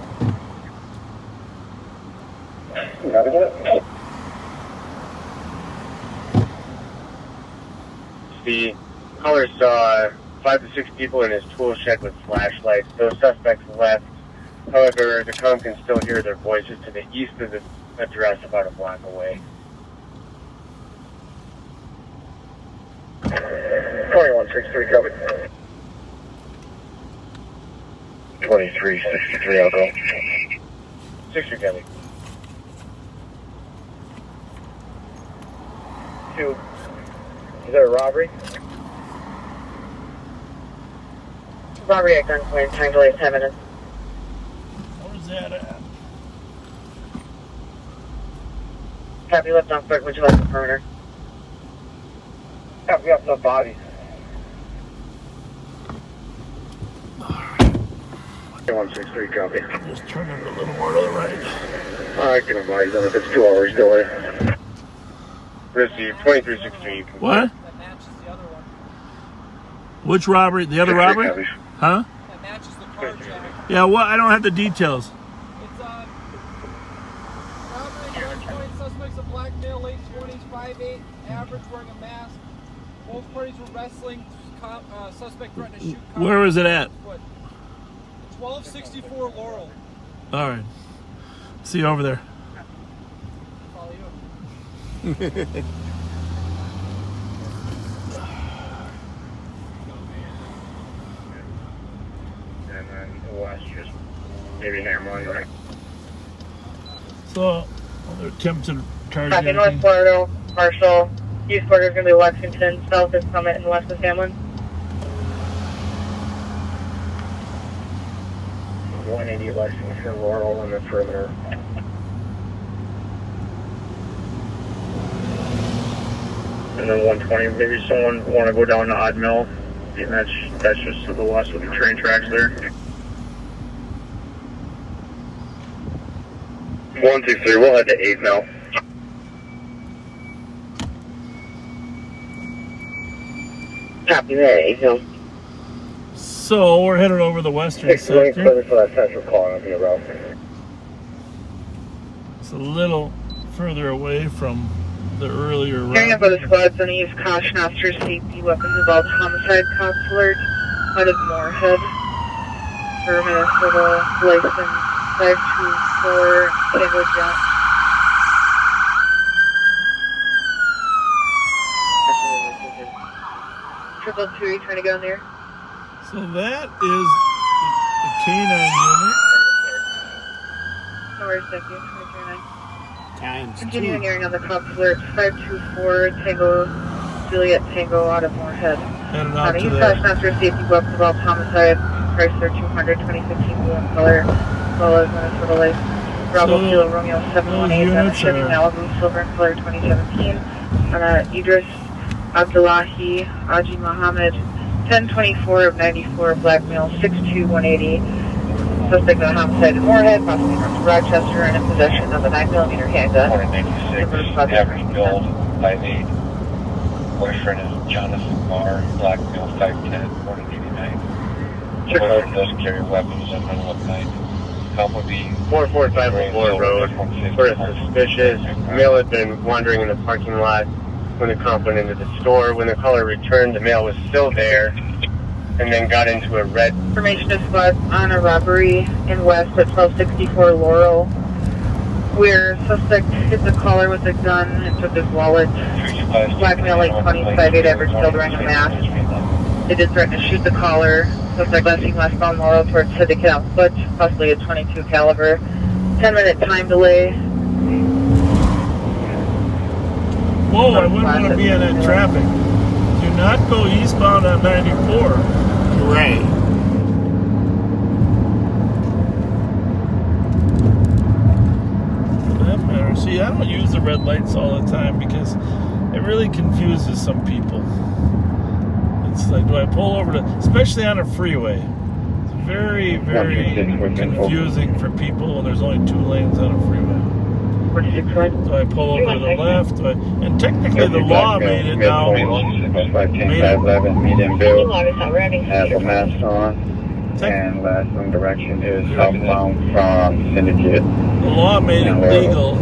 Got it. The caller saw 5 to 6 people in his tool shed with flashlights. Those suspects left. However, the comm can still hear their voices to the east of the address about a block away. 2163, copy. 2363, I'll go. 6 copy. 2. Is there a robbery? Robbery at gunpoint, time delay 10 minutes. Where's that at? Copy, left on foot, would you like the perimeter? Yeah, we have no bodies. Alright. 163, copy. Just turn it a little more to the right. I can advise them if it's 2 hours delay. Receive 2363. What? Which robbery? The other robbery? Huh? That matches the carjack. Yeah, well, I don't have the details. It's robbery, gunpoint, suspects a black male, late 20s, 5'8", average, wearing a mask. Both parties were wrestling. Suspect threatened to shoot. Where was it at? 1264 Laurel. All right. See you over there. Follow you. And then west, just maybe Hamlin, right? So, they're attempting Back in carjacking. North Florida, Marshall. East border is going to be Lexington, south is Summit, and west is Hamlin. 180 Lexington, Laurel on the perimeter. And then 120, maybe someone want to go down to Odd Mill. And that's just to the west with the train tracks there. 123, we'll head to 8 Mill. Copy that, 8 Mill. So, we're headed over the western 6 lane sector. further for that central call on the route. It's a little further away from the earlier Carrying up robbery. by the squads on the East, caution officers, safety, weapons involved, homicide, cops alert, out of Moorhead. For Minnesota, license 524, Tango Jump. 222, trying to get on there. So that is the canine unit. No worries, thank you, 239. Times Continuing 2. airing on the cops alert, 524, Tango, Juliet Tango, out of Moorhead. Headed On out the to East the Side Master Safety Weapons Involved Homicide, Chrysler 200, 2015 blue and color, as well as Minnesota license. Bravo So, Kilo Romeo 718, and a units Chevy are- Malibu silver and color 2017. On a Idris Abdullahi Aji Mohammed 1024 of 94, black male 62180. Suspect of homicide in Moorhead, possibly from Rochester, and in possession of a 9mm handgun. 196, average build, 5'8". Boyfriend is Jonathan Barr, black male, 5'10", 189. Boyfriend does carry weapons on one night. Help would be 445 Memorial Road. Sort of suspicious. Male had been wandering in the parking lot when the cop went into the store. When the caller returned, the male was still there and then got into a red. Information is squad on a robbery in West at 1264 Laurel, where suspect hit the caller with a gun and took his wallet. Black male, late 20s, 5'8", average build, wearing a mask. They did threaten to shoot the caller. Suspect westbound Laurel towards Hiddekin on foot, possibly a .22 caliber. 10-minute time delay. Whoa, I wouldn't want to be in that traffic. Do not go eastbound on 94. Right. For that matter. See, I don't use the red lights all the time because it really confuses some people. It's like, do I pull over to, especially on a freeway. It's very, very confusing for people when there's only 2 lanes on a freeway. Do I pull over to the left? And technically the law made it now. Medium build, have a mask on, and last known direction is southbound from Syndicate. The law made it legal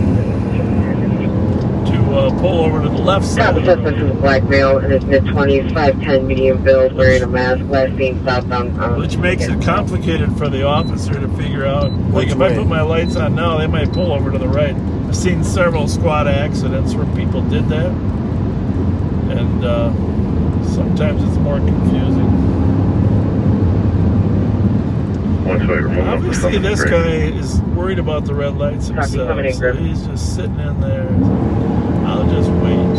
to pull over to the left side. Top suspect is a black male in his mid-20s, 5'10", medium build, wearing a mask, last seen southbound. Which makes it complicated for the officer to figure out. Like if I put my lights on now, they might pull over to the right. I've seen several squad accidents where people did that, and sometimes it's more confusing. Obviously, this guy is worried about the red lights himself, so he's just sitting in there. I'll just wait.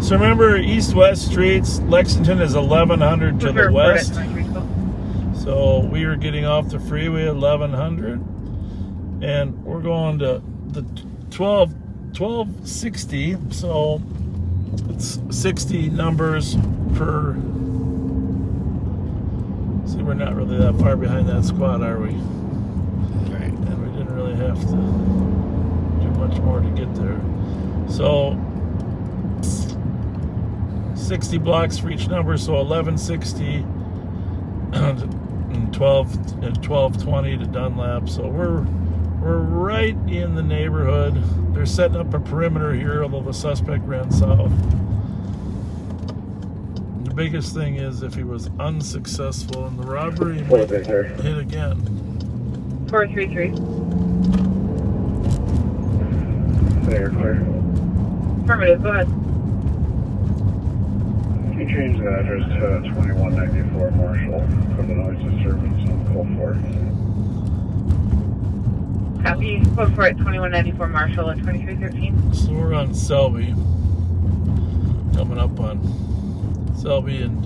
So remember, east-west streets, Lexington is 1100 to the west. So we are getting off the freeway at 1100. And we're going to the 1260, so it's 60 numbers per. See, we're not really that far behind that squad, are we? Right. And we didn't really have to do much more to get there. So 60 blocks for each number, so 1160 and 1220 to Dunlap. So we're right in the neighborhood. They're setting up a perimeter here, although the suspect ran south. The biggest thing is if he was unsuccessful in the robbery, he might hit again. 433. There, clear. Affirmative, go ahead. Can you change the address to 2194 Marshall for the noise disturbance on code 4? Copy. Code for it, 2194 Marshall at 2313. So we're on Selby. Coming up on Selby and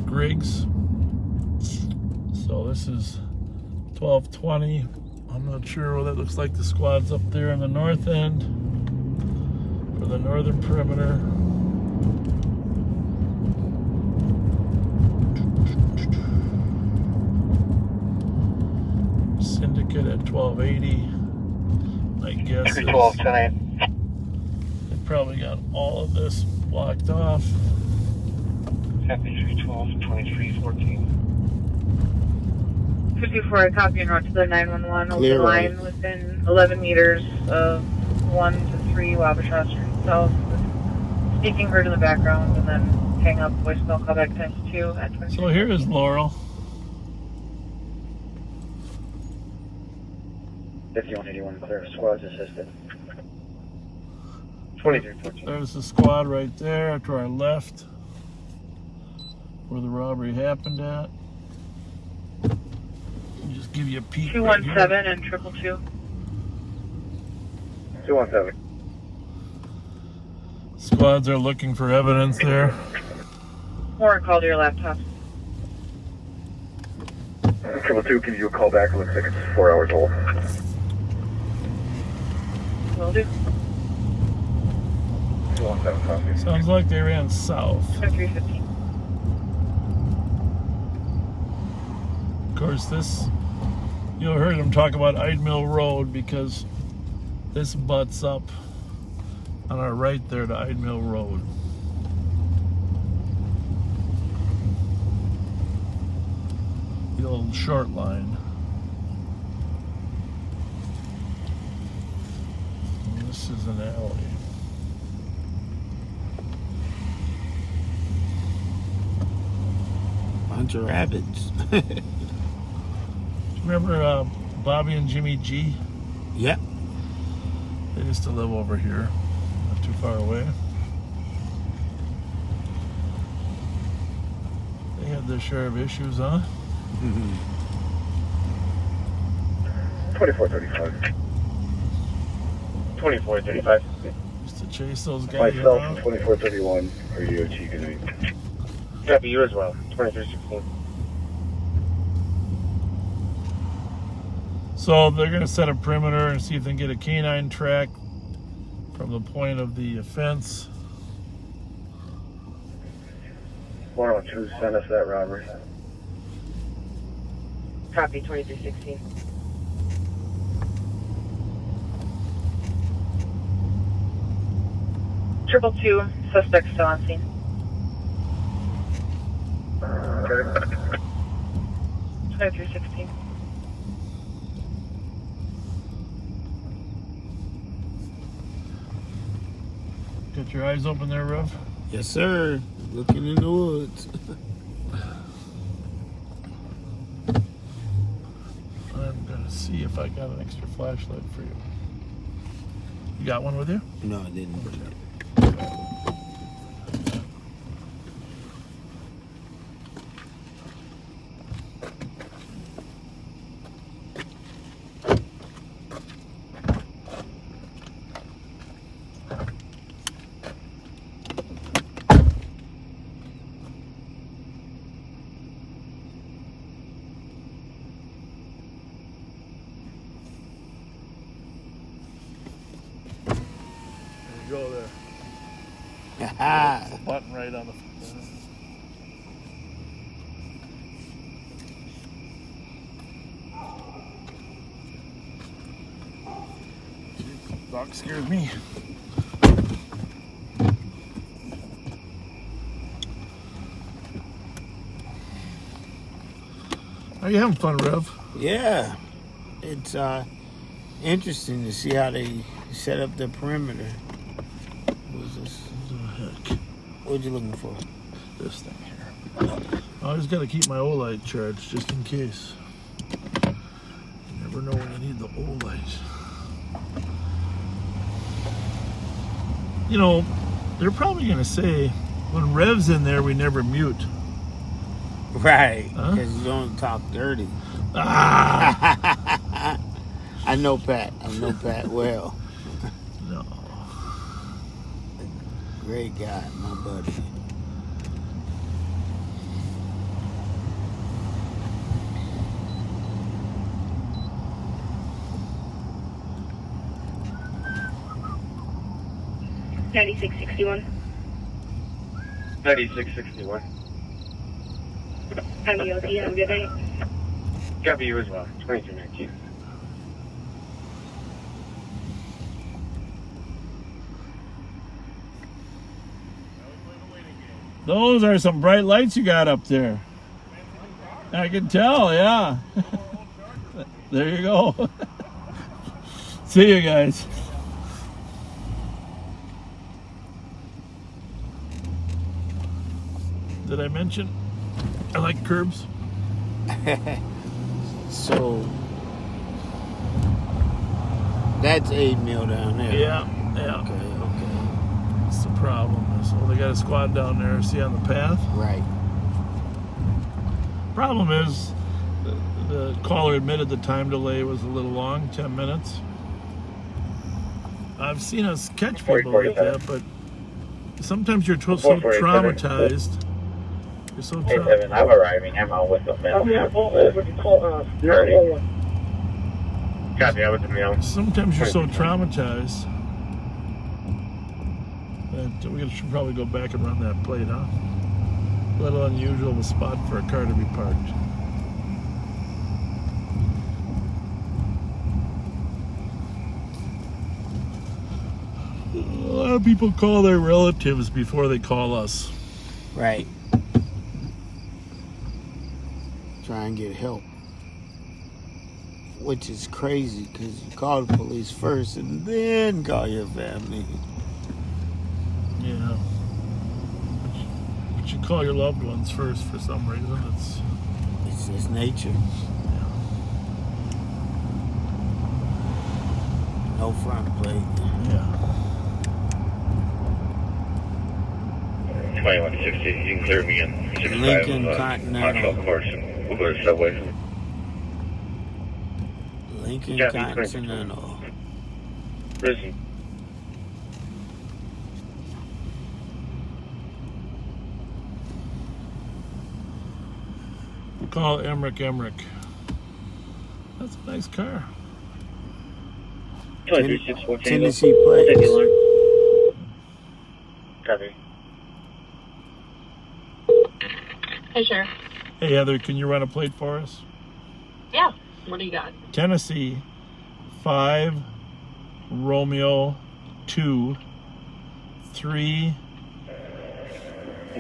Griggs. So this is 1220. I'm not sure what that looks like. The squad's up there in the north end for the northern perimeter. Syndicate at 1280. I guess 312 tonight. They probably got all of this blocked off. Happy 312 2314. 54, I copy and route to the 911. Hold Clear the line right. within 11 meters of 1 to 3 Wabasha Street South. Speaking heard in the background, and then hang up, voicemail callback times 2 at 20. So here is Laurel. 5181 clear, squads assisted. 2314. There's the squad right there to our left, where the robbery happened at. I'll just give you a peek. 217 and 222. 217. Squads are looking for evidence there. More call to your laptop. 222, can you do a call back? It looks like it's 4 hours old. Will do. 217 copy. Sounds like they ran south. 2315. Of course, this, you heard him talk about Ide Mill Road because this butts up on our right there to Ide Mill Road. The old short line. And this is an alley. Bunch of rabbits. Remember Bobby and Jimmy G? Yep. They used to live over here, not too far away. They had their share of issues, huh? 2435. 2435. Used to chase those guys Myself around. and 2431 are UOT, good night. Happy you as well. 2316. So they're going to set a perimeter and see if they can get a canine track from the point of the offense. 102, send us that robbery. Copy 2316. Triple two, suspect still on scene. Okay. 2316. Got your eyes open there, Ruff? Yes, sir. Looking in the woods. I'm going to see if I got an extra flashlight for you. You got one with you? No, I didn't. Go there. Ha Button right on the. Dog scares me. Are you having fun, Rev? Yeah. It's interesting to see how they set up the perimeter. What's this? What you looking for? This thing here. I just got to keep my Olight charged just in case. You never know when you need the Olight. You know, they're probably going to say, when Rev's in there, we never mute. Right, Huh? because you don't talk dirty. Ah! I know Pat well. No. Great guy, my buddy. $96.61. 9661. I'm EOT. Have a good night. Copy you as well. 2219. Those are some bright lights you got up there. I can tell, yeah. There you go. See you guys. Did I mention I like curbs? So that's 8 mil down there. Yeah. Okay. That's the problem. So they got a squad down there, see on the path? Right. Problem is, the caller admitted the time delay was a little long, 10 minutes. I've seen us catch people like that, but sometimes you're so traumatized. You're so traumatized. I'm arriving. I'm on with them. Copy, I was the mail. Sometimes you're so traumatized that we should probably go back and run that plate, huh? A little unusual of a spot for a car to be parked. A lot of people call their relatives before they call us. Right. Try and get help. Which is crazy because you call the police first and then call your family. Yeah. But you call your loved ones first for some reason. It's just nature. No front plate. Yeah. 2160, you can clear me in. Lincoln Continental. Course, we'll go to subway. Lincoln Continental. Risen. We'll call Emmerich. That's a nice car. Tennessee plates. Copy. Hey, Sheriff. Hey, Heather, can you run a plate for us? Yeah. What do you got? Tennessee 5 Romeo 2 3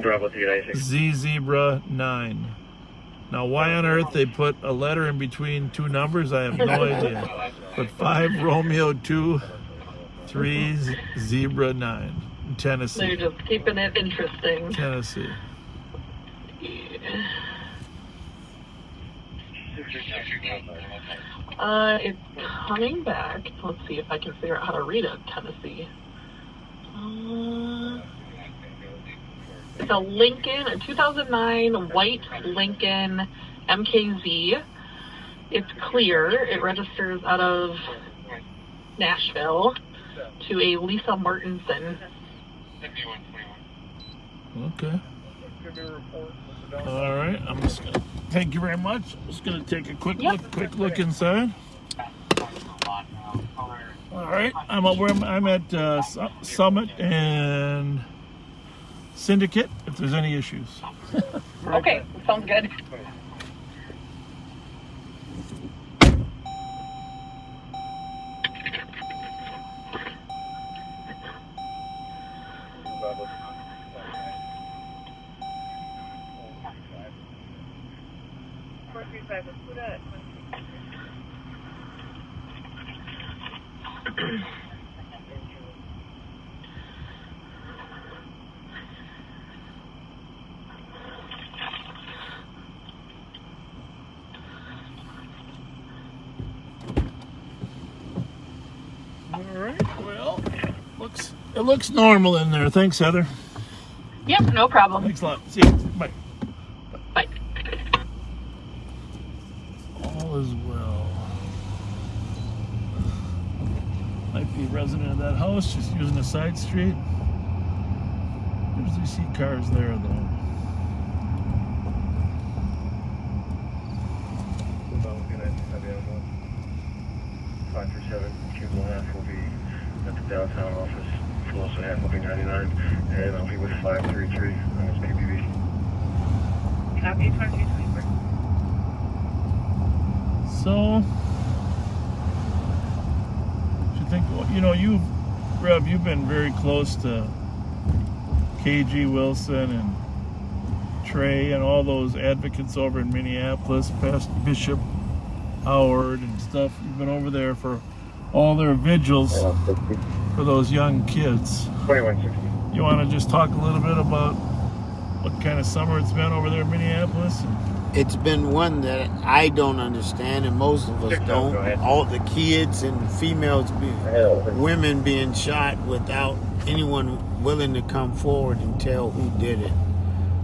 Bravo 396. Z Zebra 9. Now, why on earth they put a letter in between two numbers, I have no idea. But 5 Romeo 2 3 Zebra 9. Tennessee. They're just keeping it interesting. Tennessee. It's coming back. Let's see if I can figure out how to read it. Tennessee. It's a Lincoln, a 2009 white Lincoln MKZ. It's clear. It registers out of Nashville to a Lisa Martinson. Okay. All right. I'm just gonna. Thank you very much. I'm just gonna take a quick look inside. All right. I'm at Summit and Syndicate. If there's any issues. Okay, sounds good. All right. Well, it looks normal in there. Thanks, Heather. Yep, no problem. Thanks a lot. See you. Bye. Bye. All is well. Might be a resident of that house, just using a side street. Usually see cars there, though. Will be at the downtown office. Full also half will be 99, and I'll be with 533 on his PPV. Copy, 23. So, you think, you know, Rev, you've been very close to KG Wilson and Trey and all those advocates over in Minneapolis, past Bishop Howard and stuff. You've been over there for all their vigils for those young kids. 2160. You want to just talk a little bit about what kind of summer it's been over there in Minneapolis? It's been one that I don't understand, and most of us don't. All the kids and females, women being shot without anyone willing to come forward and tell who did it.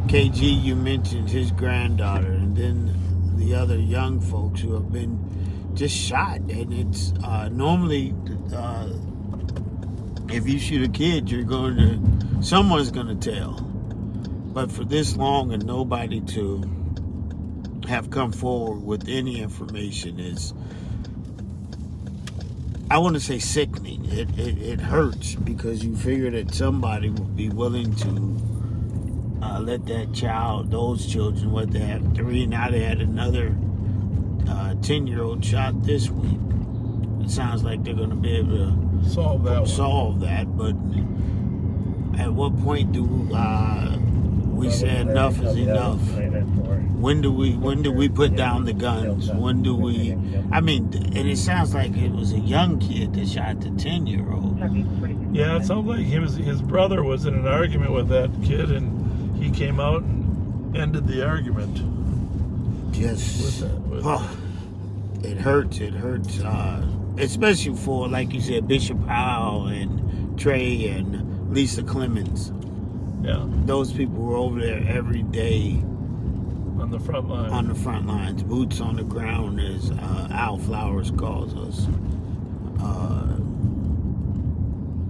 KG, you mentioned his granddaughter, and then the other young folks who have been just shot. And it's normally if you shoot a kid, someone's going to tell. But for this long and nobody to have come forward with any information is, I want to say, sickening. It hurts, because you figure that somebody would be willing to let those children, what they have 3, now they had another 10-year-old shot this week. It sounds like they're going to be able to solve that, but at what point do we say enough is enough? When do we put down the guns? When do we? I mean, and it sounds like it was a young kid that shot the 10-year-old. Yeah, it sounds like his brother was in an argument with that kid, and he came out and ended the argument. Yes. It hurts. It hurts, especially for, like you said, Bishop Howell and Trey and Lisa Clemens. Yeah. Those people were over there every day. On the front lines. On the front lines. Boots on the ground, as Al Flowers calls us.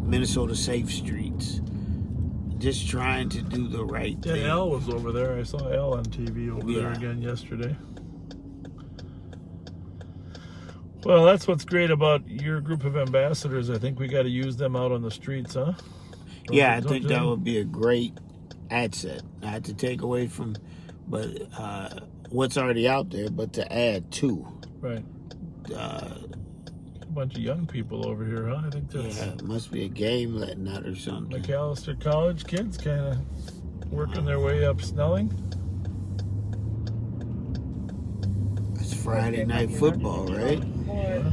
Minnesota Safe Streets. Just trying to do the right thing. Yeah, Al was over there. I saw Al on TV over there again yesterday. Well, that's what's great about your group of ambassadors. I think we got to use them out on the streets, huh? I think that would be a great asset. Not to take away from what's already out there, but to add to. Right. A bunch of young people over here, huh? I think that's... Yeah, it must be a game letting out or something. McAllister College kids kind of working their way up Snelling. It's Friday night football, right? Yeah, I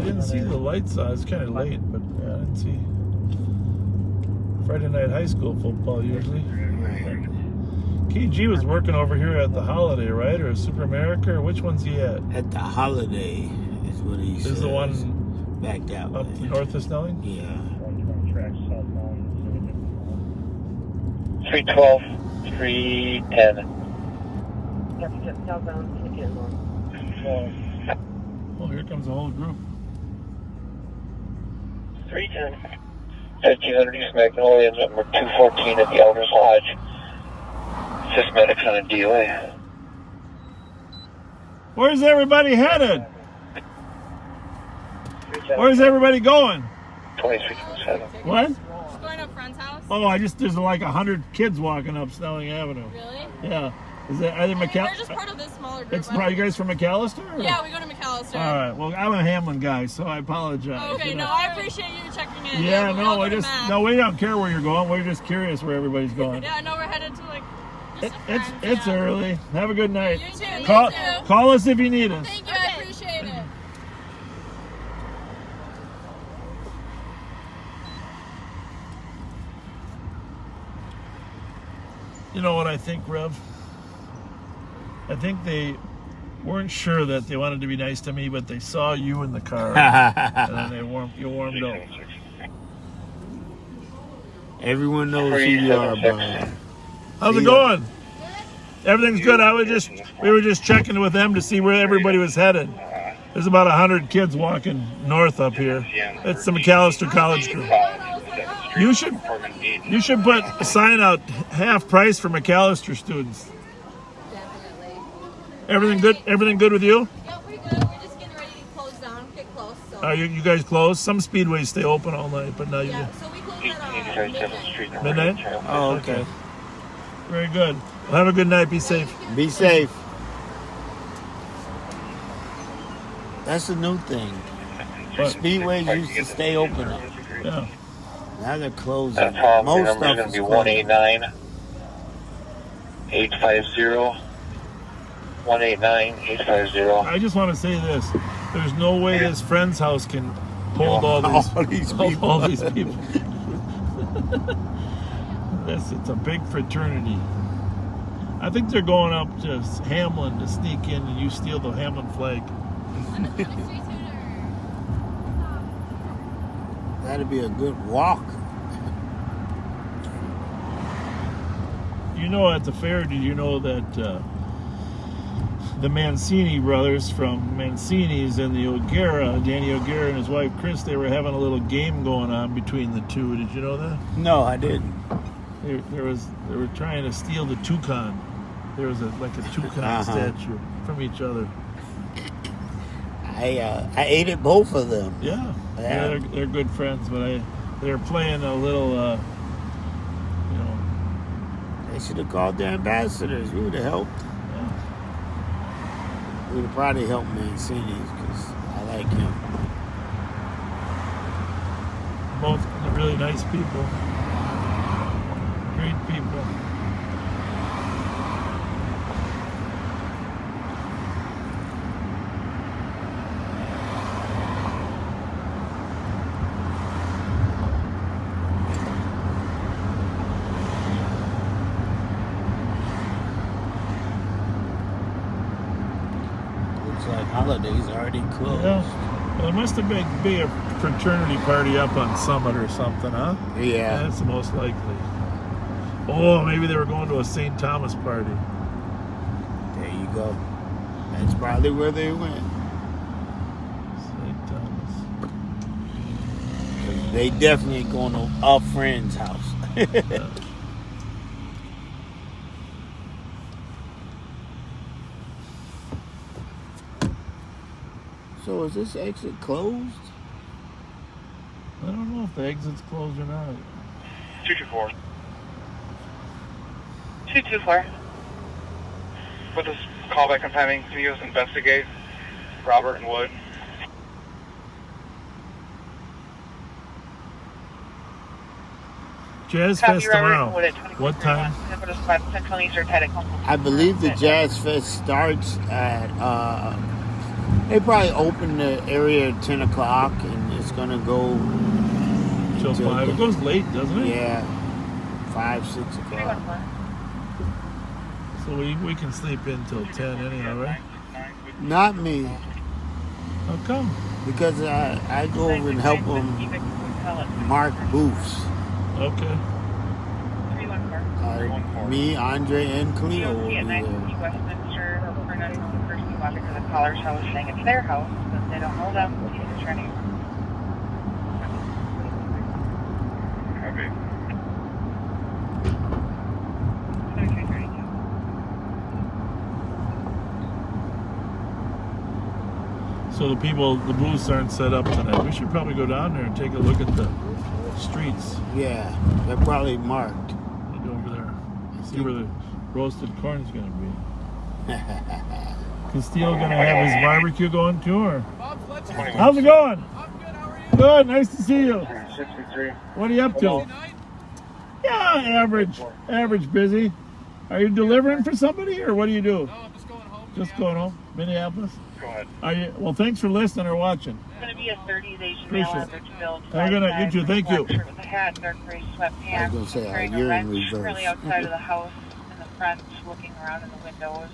didn't see the lights on. It's kind of late, but I didn't see Friday night high school football usually. Right. KG was working over here at the Holiday, right? Or Super America? Or which one's he at? At the Holiday is what he says. Is the one back that way. Up north of Snelling? Yeah. 312, 310. Oh, here comes the whole group. 310. 1500 East Magnolia, number 214 at the Elders Lodge. Just medics on a DOA. Where's everybody headed? Where's everybody going? 2327. What? Just going to a friend's house. Oh, there's like 100 kids walking up Snelling Avenue. Really? Yeah. Are they We're just part of this smaller group. It's probably you guys from McAllister? Or? Yeah, we go to McAllister. All right. Well, I'm a Hamlin guy, so I apologize. Okay, no, I appreciate you checking in. Yeah, no, we don't care where you're going. We're just curious where everybody's going. Yeah, no, we're headed to It's early. Have a good night. You too. Call, You too. call us if you need us. Thank you. I appreciate it. You know what I think, Rev? I think they weren't sure that they wanted to be nice to me, but they saw you in the car, and then you warmed up. Everyone knows who you are, Brian. How's it going? Everything's good. We were just checking with them to see where everybody was headed. There's about 100 kids walking north up here. It's the McAllister College group. You should put a sign out, half price for McAllister students. Definitely. Everything good? Everything good with you? Yeah, we're good. We're just getting ready to close down, get close. So. Are you guys closed? Some speedways stay open all night, but now Yeah, so we close at midnight? Oh, okay. Very good. Well, have a good night. Be safe. Be safe. That's a new thing. Speedways used to stay open. Yeah. Now they're closing. That's all. Most Number stuff is going is to be closed. 189-850. I just want to say this. There's no way this friend's house can hold all these people. It's a big fraternity. I think they're going up to Hamlin to sneak in and you steal the Hamlin flag. That'd be a good walk. You know, at the fair, did you know that the Mancini brothers from Mancini's and the O'Gara, Danny O'Gara and his wife Chris, they were having a little game going on between the two. Did you know that? No, I didn't. They were trying to steal the toucan. There was like a toucan statue from each other. I ate at both of them. Yeah, they're good friends, but they're playing a little. They should have called their ambassadors. We would have helped. Yeah. We would have probably helped Mancini's because I like him. Both really nice people. Great people. Holidays already closed. Yeah. Well, it must have been a fraternity party up on Summit or something, huh? Yeah. That's the most likely. Oh, maybe they were going to a St. Thomas party. There you go. That's probably where they went. St. Thomas. They definitely going to a friend's house. Yeah. So is this exit closed? I don't know if the exit's closed or not. 224. 224. With this callback and timing, can you guys investigate Robert and Wood? Jazz Fest tomorrow. What time? I believe the Jazz Fest starts at, they probably open the area at 10 o'clock and it's going to go till 5. It goes late, doesn't it? Yeah. 5, 6 o'clock. So we can sleep in till 10 anyhow, right? Not me. How come? Because I go over and help them mark booths. Okay. Me, Andre, and Cleo will be there. The caller's house saying it's their house, but they don't know them. He's attorney. Okay. So the booths aren't set up tonight. We should probably go down there and take a look at the streets. Yeah, they're probably marked. Go over there. See where the roasted corn's going to be. Castillo going to have his barbecue going too, or? How's it going? I'm good. How are you? Good. Nice to see you. 63. What are you up to? Yeah, average busy. Are you delivering for somebody, or what do you do? No, I'm just going home. Just going home? Minneapolis? Go ahead. Are you? Well, thanks for listening or watching. It's going to be a 30s Asian Appreciate male it. average build. Have a good night. You too. Thank you. Shirt with a hat, dark gray sweatpants. I was gonna say, carrying you're a in wrench, reverse. currently outside of the house in the front, looking around in the windows.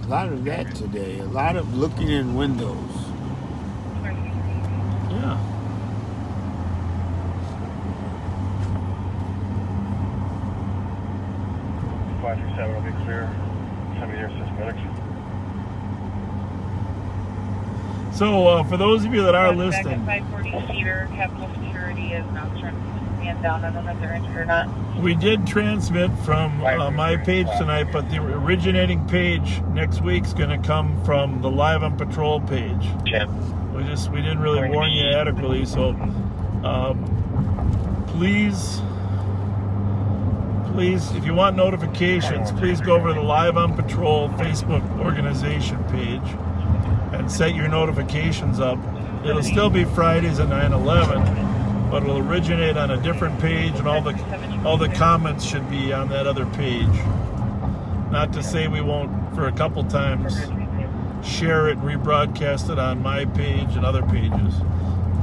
A lot of that today. A lot of looking in windows. Yeah. Five through seven will be clear. 70 or 6 minutes. So, for those of you that are listening, 540 Cedar, Capital Security is not trying to stand down. I don't know if they're injured or not. we did transmit from my page tonight, but the originating page next week's going to come from the Live on Patrol page. Yeah. We didn't really warn you adequately, so please, if you want notifications, please go over to the Live on Patrol Facebook organization page and set your notifications up. It'll still be Fridays at 9/11, but it'll originate on a different page, and all the comments should be on that other page. Not to say we won't, for a couple times, share it and rebroadcast it on my page and other pages,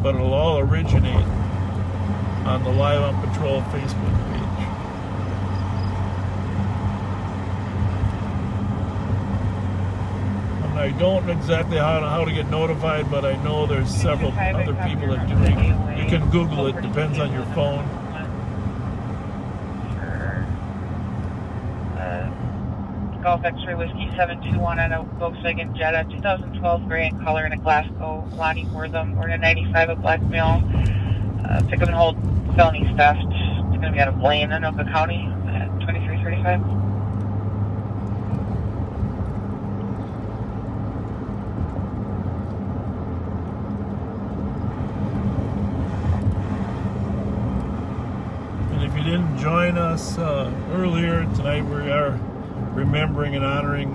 but it'll all originate on the Live on Patrol Facebook page. And I don't know exactly how to get notified, but I know there's several other people that do it. You can Google it, depends on your phone. Golf X-ray Whiskey 721 on a Volkswagen Jetta, 2012 gray in color in a Glasgow, Lonnie Wortham. We're in a 95 of blackmail. Pick up and hold felony theft. It's going to be out of Blaine, Anoka County at 2335. And if you didn't join us earlier tonight, we are remembering and honoring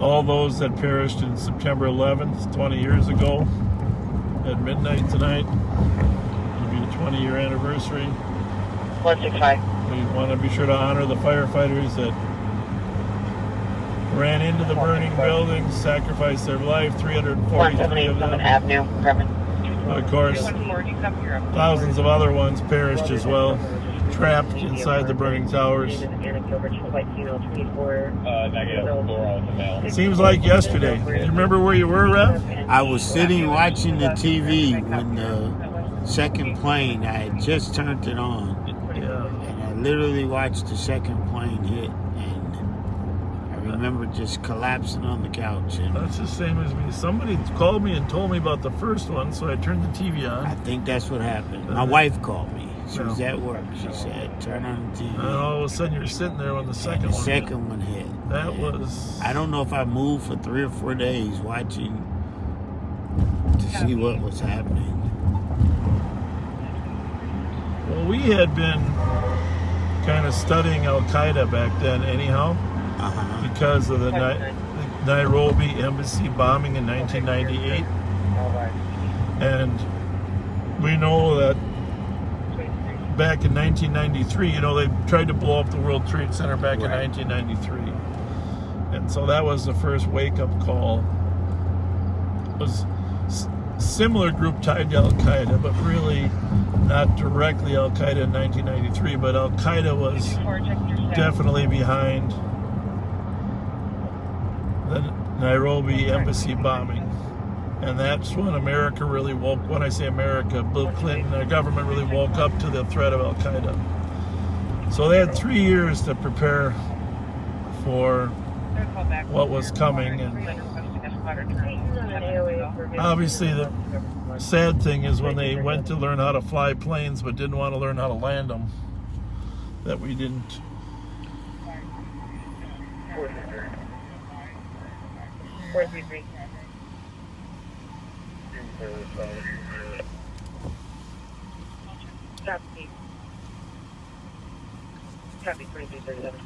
all those that perished in September 11th, 20 years ago, at midnight tonight. It'll be the 20-year anniversary. 165. We want to be sure to honor the firefighters that ran into the burning buildings, sacrificed their life, 343 of them. Avenue, Of course, thousands of other ones perished as well, trapped inside the burning towers. It seems like yesterday. Do you remember where you were, Rev? I was sitting watching the TV when the second plane, I had just turned it on. Yeah. And I literally watched the second plane hit. And I remember just collapsing on the couch. And that's the same as me. Somebody called me and told me about the first one, so I turned the TV on. I think that's what happened. My wife called me. She was at work. She said, turn on the TV. And all of a sudden you're sitting there when the second one hit. The second one hit. That was... I don't know if I moved for 3 or 4 days watching to see what was happening. Well, we had been kind of studying Al-Qaeda back then anyhow, because of the Nairobi embassy bombing in 1998. And we know that back in 1993, they tried to blow up the World Trade Center back in 1993. And so that was the first wake-up call. It was similar group tied to Al-Qaeda, but really not directly Al-Qaeda in 1993, but Al-Qaeda was definitely behind the Nairobi embassy bombing. And that's when America really woke, when I say America, Bill Clinton, the government really woke up to the threat of Al-Qaeda. So they had 3 years to prepare for what was coming. And obviously the sad thing is when they went to learn how to fly planes but didn't want to learn how to land them, that we didn't. Copy 2337.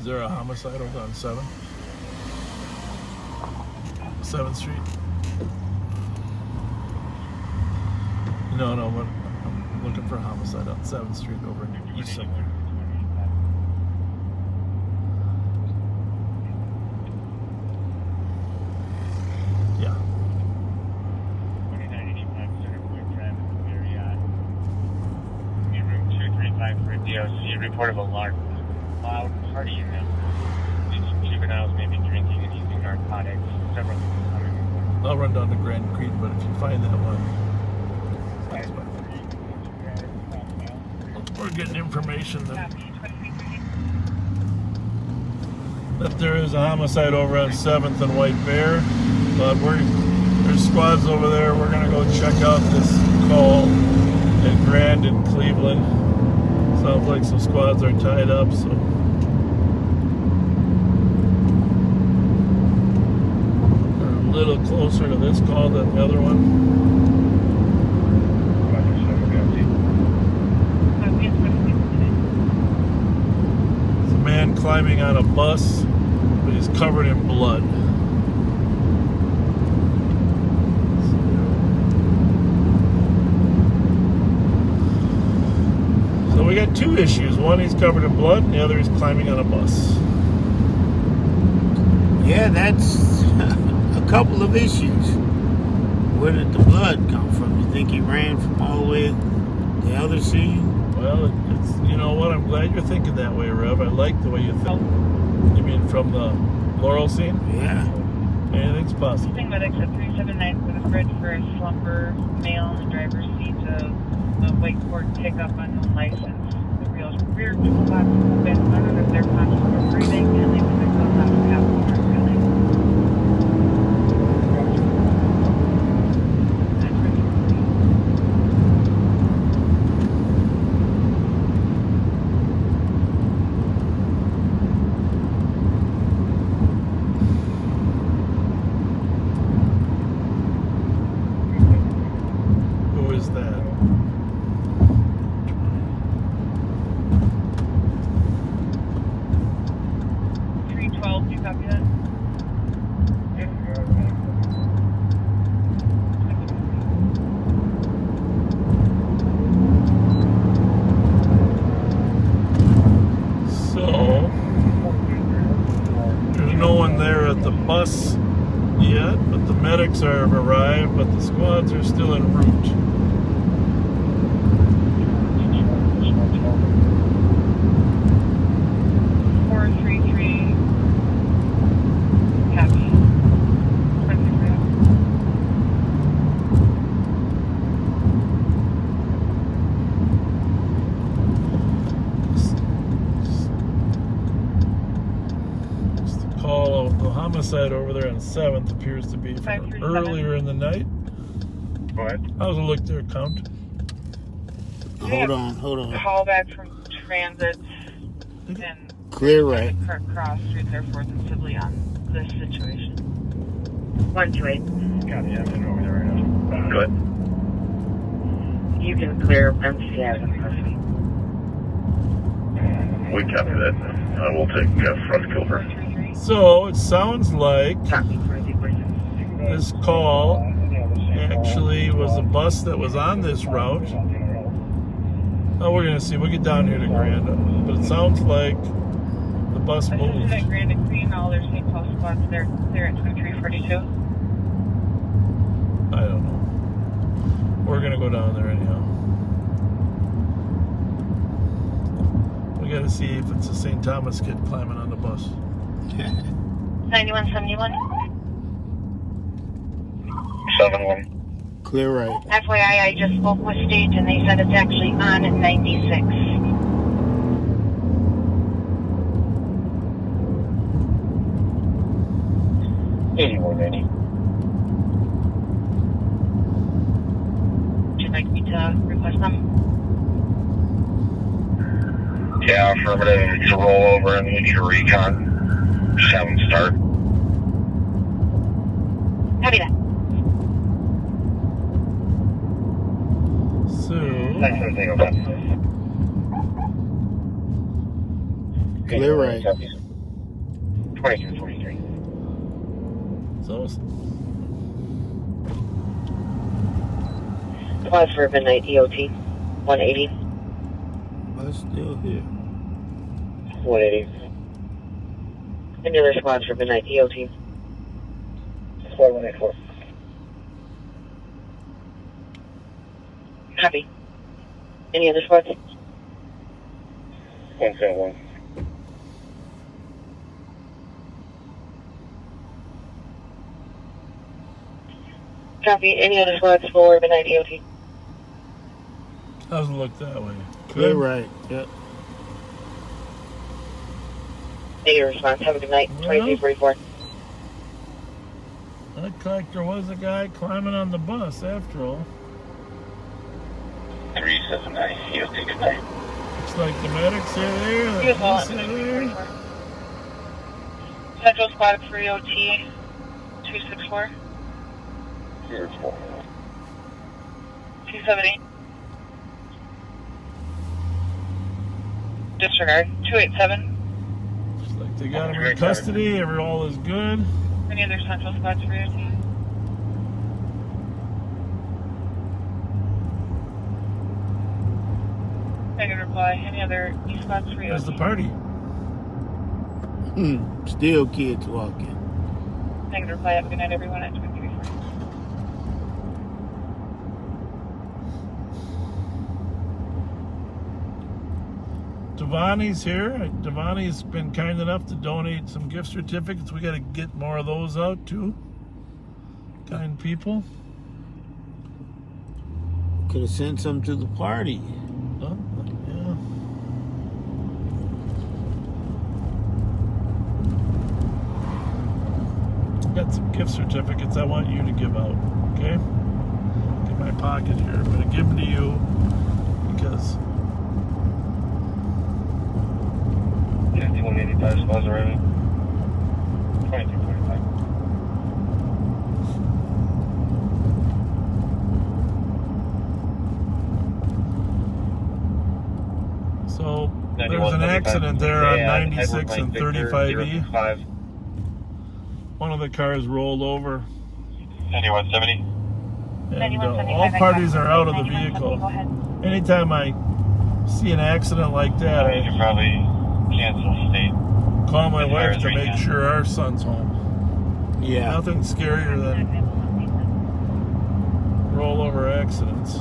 Is there a homicide over on 7th? 7th Street? No, but I'm looking for a homicide on 7th Street over in East somewhere. Yeah. 2985 Center Point Drive, Marriott. Room 235 for a DOC. Report of a loud party in there. These juveniles may be drinking and using narcotics. Several people coming. I'll run down to Grand Creek, but if you find that one, that's fine. We're getting information that there is a homicide over on 7th and White Bear, but there's squads over there. We're gonna go check out this call at Grand in Cleveland. Sounds like some squads are tied up, so we're a little closer to this call than the other one. There's a man climbing on a bus, but he's covered in blood. So we got two issues. One, he's covered in blood, and the other, he's climbing on a bus. Yeah, that's a couple of issues. Where did the blood come from? You think he ran from all the way the other scene? Well, it's, you know what? I'm glad you're thinking that way, Rev. I like the way you think. You mean from the Laurel scene? Yeah. Anything's possible. Medics at 379 for the bridge for a slumber male in the driver's seat of the white Ford pickup unknown license. The rear toolbox open, none of their conscious were breathing, and they took themselves out of the passenger railing. Who is that? Do you copy that? So, there's no one there at the bus yet, but the medics have arrived, but the squads are still en route. Homicide over there on 7th appears to be from earlier in the night. What? How's it look there, Count? Hold on. Call back from transit and Clear right. Cross Street, therefore, and Sibley on this situation. 128. Got the engine over there right now. Good. You can clear MC as a person. We copy that. I will take front Kilburn. So it sounds like this call actually was a bus that was on this route. Oh, we're gonna see. We'll get down here to Grand, but it sounds like the bus moved. At Grand and Queen, all their St. Paul spots there at 2342. I don't know. We're gonna go down there anyhow. We gotta see if it's a St. Thomas kid climbing on the bus. 9171. 71. Clear right. FYI, I just spoke with State and they said it's actually on at 96. Would you like me to request them? Yeah, affirmative. It's a rollover and need your recon. Just have them start. Copy that. So, Clear right. 2243. So, Pause for midnight EOT. 180. I'm still here. 180. Any other squads for midnight EOT? Squad 184. Copy. Any other squads? 171. Copy. Any other squads for midnight EOT? doesn't look that way. You're right. Yep. Negative response. Have a good night. 2344. Looked like there was a guy climbing on the bus after all. 379. EOT, good night. Looks like the medics are there. The police are there. Central Squad for EOT 264. Here's 4. 278. Disregard 287. Looks like they got him in custody. All is good. Any other Central Squads for EOT? Negative reply. Any other East Squads for EOT? There's the party. Still kids walking. Negative reply. Have a good night, everyone, at 2340. Devani's here. Devani's been kind enough to donate some gift certificates. We got to get more of those out too. Kind people. Could have sent some to the party. Oh, yeah. Got some gift certificates I want you to give out. Okay? In my pocket here. I'm going to give them to you because. 5185 squads arriving. 2245. So there's an accident there on 96 and 35E. One of the cars rolled over. 9170. And all parties are out of the vehicle. Anytime I see an accident like that, You should probably cancel state. call my wife to make sure our son's home. Yeah. Nothing scarier than rollover accidents.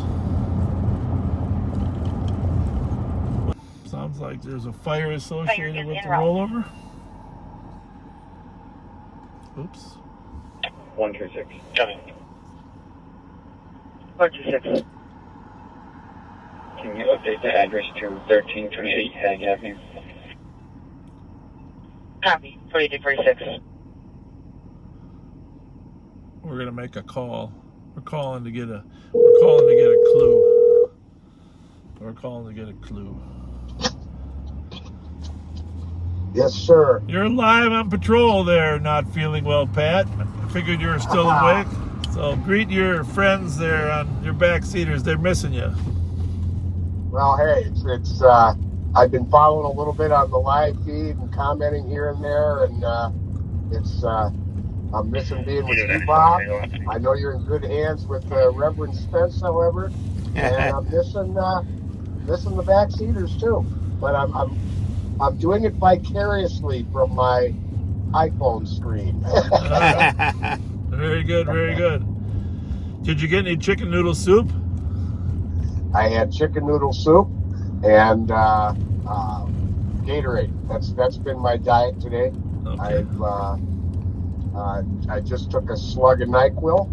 Sounds like there's a fire associated with the rollover. Oops. 126. Coming. 126. Can you update the address to 1328 Hag Avenue? Copy. 2246. We're gonna make a call. We're calling to get a clue. We're calling to get a clue. Yes, sir. You're live on patrol there, not feeling well, Pat. I figured you were still awake. So greet your friends there on your backseaters. They're missing you. Well, hey, it's I've been following a little bit on the live feed and commenting here and there, and I'm missing being with you, Bob. I know you're in good hands with Reverend Spence, however, and I'm missing the backseaters too. But I'm doing it vicariously from my iPhone screen. Very good, very good. Did you get any chicken noodle soup? I had chicken noodle soup and Gatorade. That's been my diet today. Okay. I just took a slug of NyQuil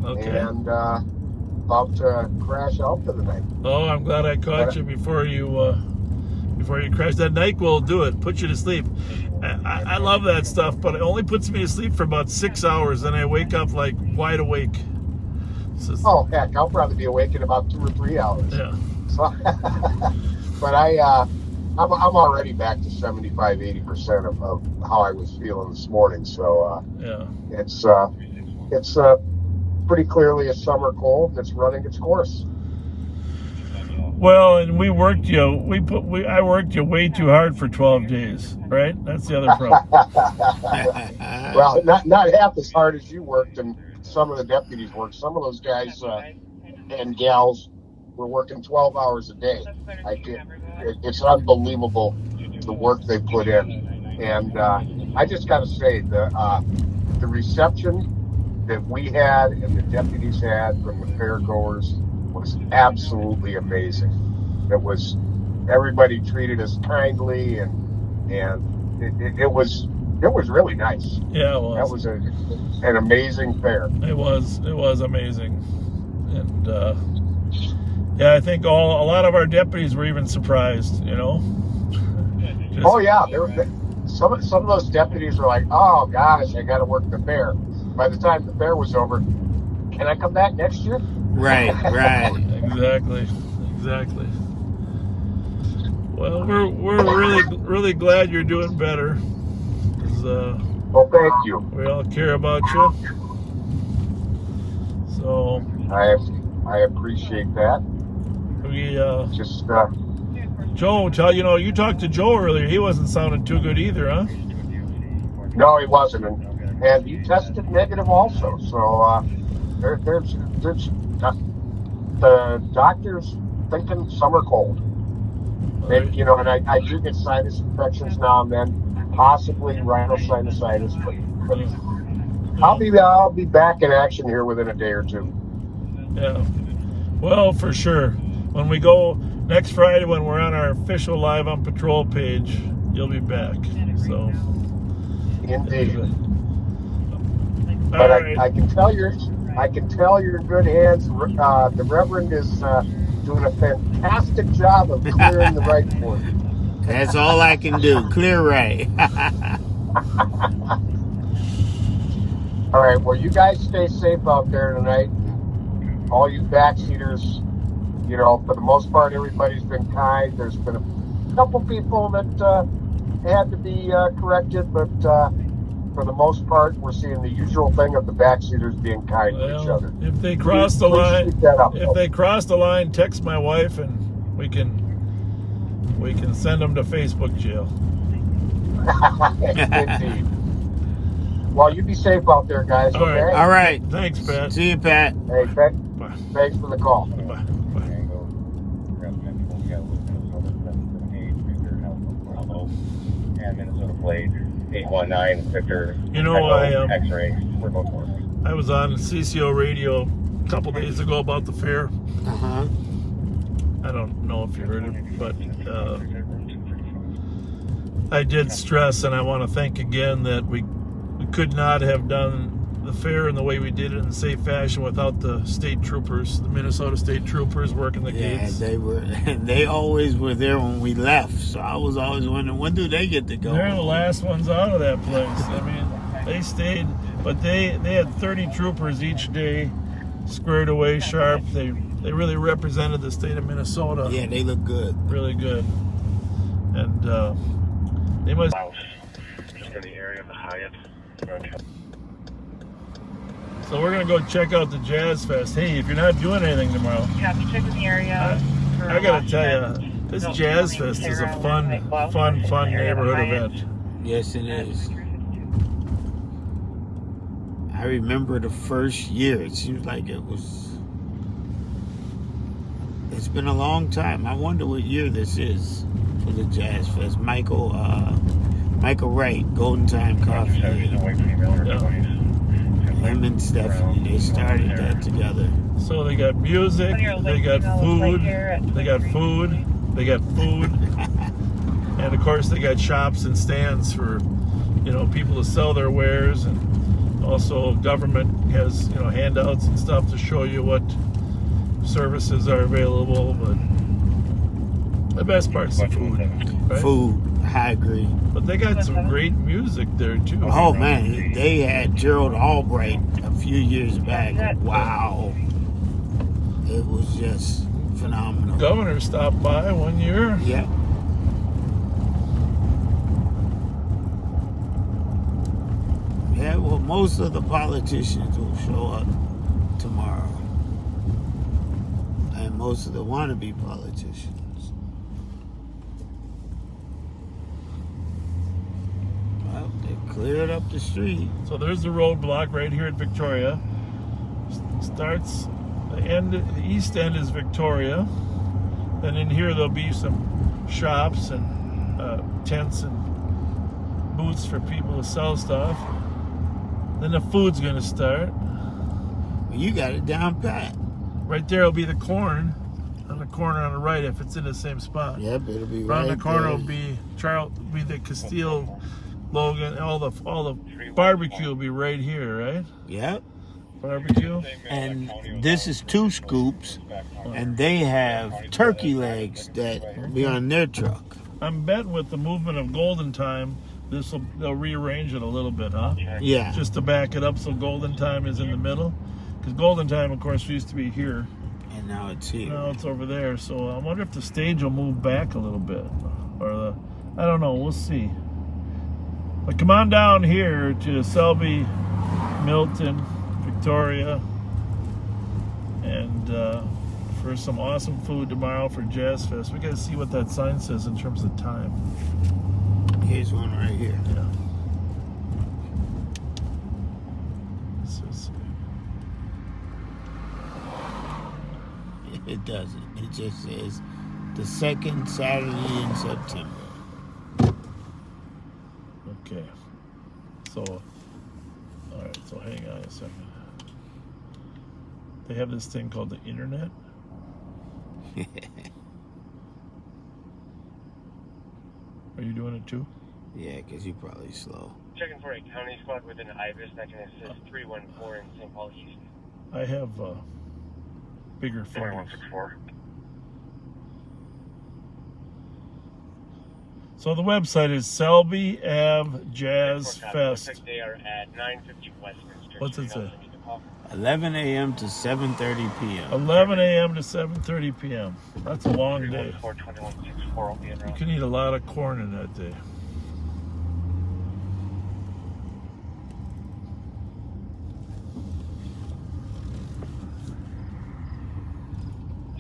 Okay. and about to crash out for the night. Oh, I'm glad I caught you before you crash. That NyQuil will do it. Put you to sleep. I love that stuff, but it only puts me to sleep for about 6 hours, and I wake up like wide awake. Oh heck, I'll probably be awake in about 2 or 3 hours. Yeah. So, but I'm already back to 75-80% of how I was feeling this morning. So yeah, it's pretty clearly a summer cold, and it's running its course. Well, and we worked you. I worked you way too hard for 12 days, right? That's the other problem. Well, not half as hard as you worked, and some of the deputies worked. Some of those guys and gals were working 12 hours a day. It's unbelievable the work they put in, and I just got to say the reception that we had and the deputies had from the fairgoers was absolutely amazing. Everybody treated us kindly, and it was really nice. Yeah, it was. That was an amazing fair. It was amazing, and yeah, I think a lot of our deputies were even surprised. Oh yeah, some of those deputies were like, "Oh gosh, I got to work the fair." By the time the fair was over, can I come back next year? Right. Exactly. Well, we're really glad you're doing better. Well, thank you. We all care about you. So I appreciate that. We just Joe, you talked to Joe earlier. He wasn't sounding too good either, huh? No, he wasn't, and he tested negative also. So there's the doctor's thinking summer cold. Maybe, and I do get sinus infections now and then, possibly rhinosinusitis, but I'll be back in action here within a day or two. Yeah. Well, for sure. When we go next Friday, when we're on our official Live on Patrol page, you'll be back. So. Indeed. But right. I can tell you're in good hands. The Reverend is doing a fantastic job of clearing the right for you. That's all I can do. Clear right. All right. Well, you guys stay safe out there tonight. All you backseaters, for the most part, everybody's been kind. There's been a couple people that had to be corrected, but for the most part, we're seeing the usual thing of the backseaters being kind to each other. If they cross the line, text my wife, and we can send them to Facebook jail. Indeed. Well, you be safe out there, guys. All okay? right. All right. Thanks, Pat. See you, Pat. Hey, thanks for the call. Bye. And Minnesota plate 819 Victor. X-ray. I was on CCO radio a couple days ago about the fair. Uh-huh. I don't know if you heard it, but I did stress, and I want to thank again that we could not have done the fair in the way we did it in a safe fashion without the state troopers, the Minnesota state troopers working the gates. Yeah, they always were there when we left, so I was always wondering, when do they get to go? They're the last ones out of that place. I mean, they stayed, but they had 30 troopers each day, squared away, sharp. They really represented the state of Minnesota. Yeah, they look good. Really good. And they must... Just in the area of the Hyatt. So we're going to go check out the Jazz Fest. Hey, if you're not doing anything tomorrow... Yeah, we checked in the area. I got to tell you, this Jazz Fest is a fun neighborhood event. Yes, it is. I remember the first year. It seems like it's been a long time. I wonder what year this is for the Jazz Fest. Michael Wright, Golden Time Coffee. Him and Stephanie, they started that together. So they got music, they got food, and of course they got shops and stands for, people to sell their wares, and also government has, handouts and stuff to show you what services are available, but the best part's the food, right? Food, I agree. But they got some great music there too. Oh man, they had Gerald Albright a few years back. Wow. It was just phenomenal. Governor stopped by one year. Yeah. Yeah, well, most of the politicians will show up tomorrow. And most of the wannabe politicians. Well, they cleared up the street. So there's the roadblock right here at Victoria. Starts the east end is Victoria. Then in here there'll be some shops and tents and booths for people to sell stuff. Then the food's gonna start. Well, you got it down pat. Right there will be the corn on the corner on the right if it's in the same spot. Yep, it'll be Around right the corner there. will be the Castile Logan. All the barbecue will be right here, right? Yep. Barbecue. And this is 2 scoops, and they have turkey legs that be on their truck. I'm betting with the movement of Golden Time, they'll rearrange it a little bit, huh? Yeah. Just to back it up so Golden Time is in the middle. Because Golden Time, of course, used to be here. And now it's here. Now it's over there. So I wonder if the stage will move back a little bit. Or I don't know. We'll see. But come on down here to Selby, Milton, Victoria. And for some awesome food tomorrow for Jazz Fest. We got to see what that sign says in terms of time. Here's one right here. Yeah. It doesn't. It just says the 2nd Saturday in September. Okay. So, all right. So hang on a second. They have this thing called the internet. Are you doing it too? Yeah, because you're probably slow. Checking for a county squad within IBIS that can assist 314 in St. Paul East. I have bigger fingers. 2164. So the website is Selby Ave Jazz Looks Fest. like they are at 950 Westminster. What's it say? 11 a.m. to 7:30 p.m. 11 a.m. to 7:30 p.m. That's a long day. 2164 will be in You can eat a lot of corn in that day.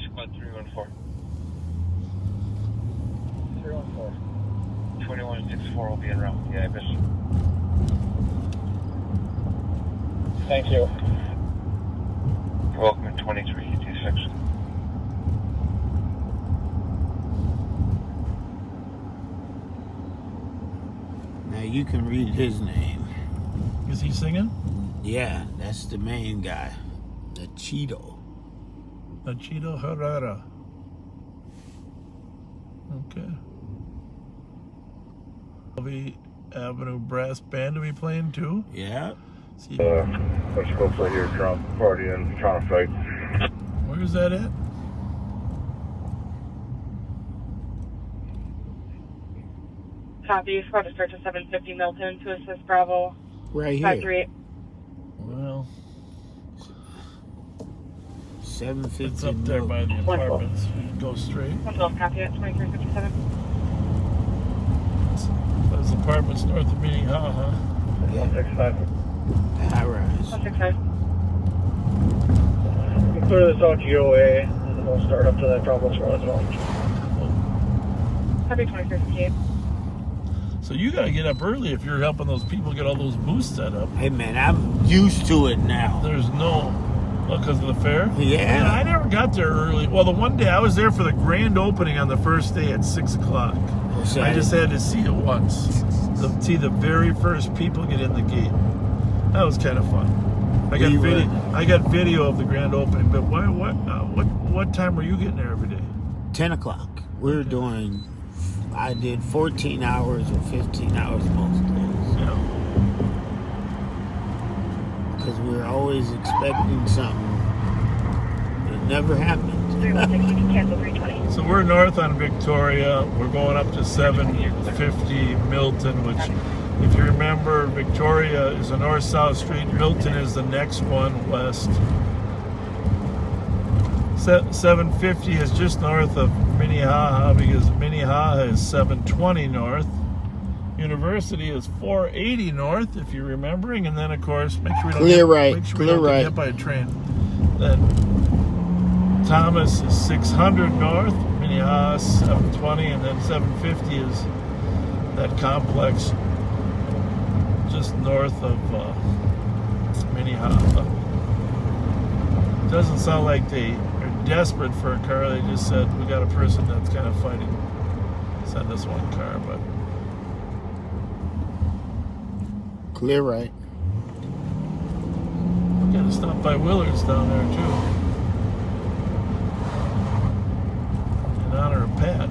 Squad 314. 2164 will be en route. Yeah, IBIS. Thank you. Welcome in 2326. Now you can read his name. Is he singing? Yeah, that's the main guy. The Cheeto. Nachito Herrera. Okay. Selby Avenue Brass Band to be playing too? Yeah. See, Let's go play here, Trump party and trying to fight. where's that at? Copy. Squad to start to 750 Milton to assist Bravo. Right here. 538. Well, 750. it's up there by the apartments. We can go straight. 112 copy at 2357. Those apartments north of Minnehaha, huh? 165. High rise. 165. We'll clear this out GOA, and then we'll start up to that Bravo squad as well. Copy 2358. So you got to get up early if you're helping those people get all those booths set up. Hey man, I'm used to it now. There's no, because of the fair? Yeah. Man, I never got there early. Well, the one day I was there for the grand opening on the first day at 6 o'clock. I just had to see it once. To see the very first people get in the gate. That was kind of fun. I got video of the grand opening. But what time were you getting there every day? 10 o'clock. We were doing. I did 14 hours or 15 hours most days. Yeah. Because we were always expecting something. It never happened. 3160, cancel 320. So we're north on Victoria. We're going up to 750 Milton, which, if you remember, Victoria is a north-south street. Milton is the next one west. 750 is just north of Minnehaha because Minnehaha is 720 north. University is 480 north, if you're remembering, and then of course make sure we don't Clear get, right. make sure we Clear don't get right. hit by a train. Then Thomas is 600 north, Minnehaha 720, and then 750 is that complex just north of Minnehaha. Doesn't sound like they are desperate for a car. They just said, we got a person that's kind of fighting. Send us one car, but clear right. We gotta stop by Willard's down there too. In honor of Pat.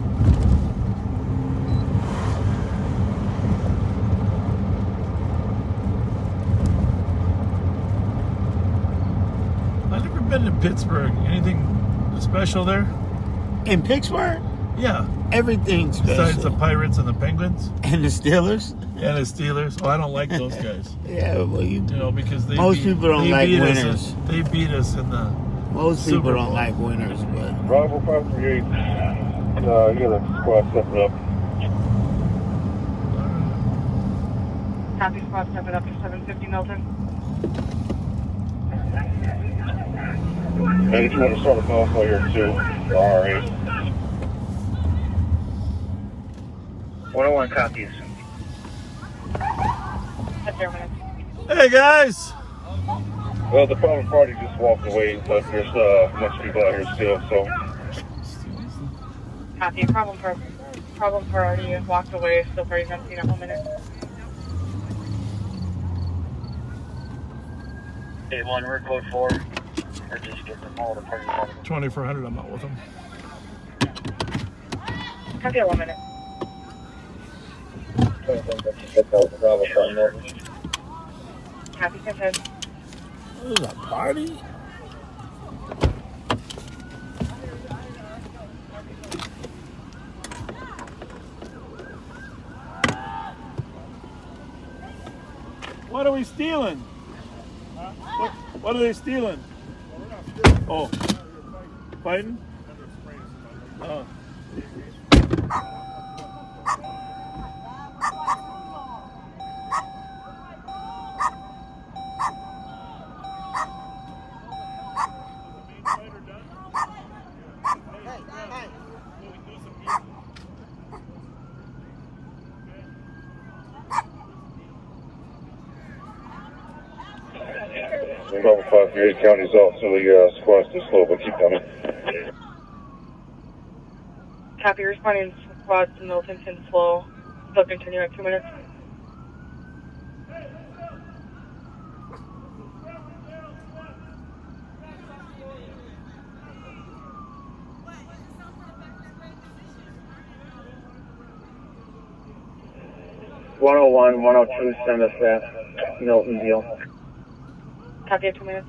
I've never been to Pittsburgh. Anything special there? In Pittsburgh? Yeah. Everything's special. Besides the Pirates and the Penguins? And the Steelers? And the Steelers. Well, I don't like those guys. Yeah, well, you know, because most people don't like winners. They beat us in the most Super people don't Bowl. like winners, but Bravo 538. You got a squad stepping up. Copy, squad stepping up to 750 Milton. And if you want to start a call here too, alright. 101 copies. Hey guys! Well, the problem party just walked away, but there's a bunch of people out here still, so. Copy, problem party walked away, still pretty empty in a whole minute. 81, we're code 4. Or just get them all the party. 2400, I'm out with them. Copy, 1 minute. Copy, 10. it was a party. What are we stealing? What are they stealing? Oh, fighting? Oh. 538 county's off, so the squad's too slow, but keep coming. Copy, responding squad to Milton slow. They'll continue at 2 minutes. $101, 102, send us that Milton deal. Copy at 2 minutes.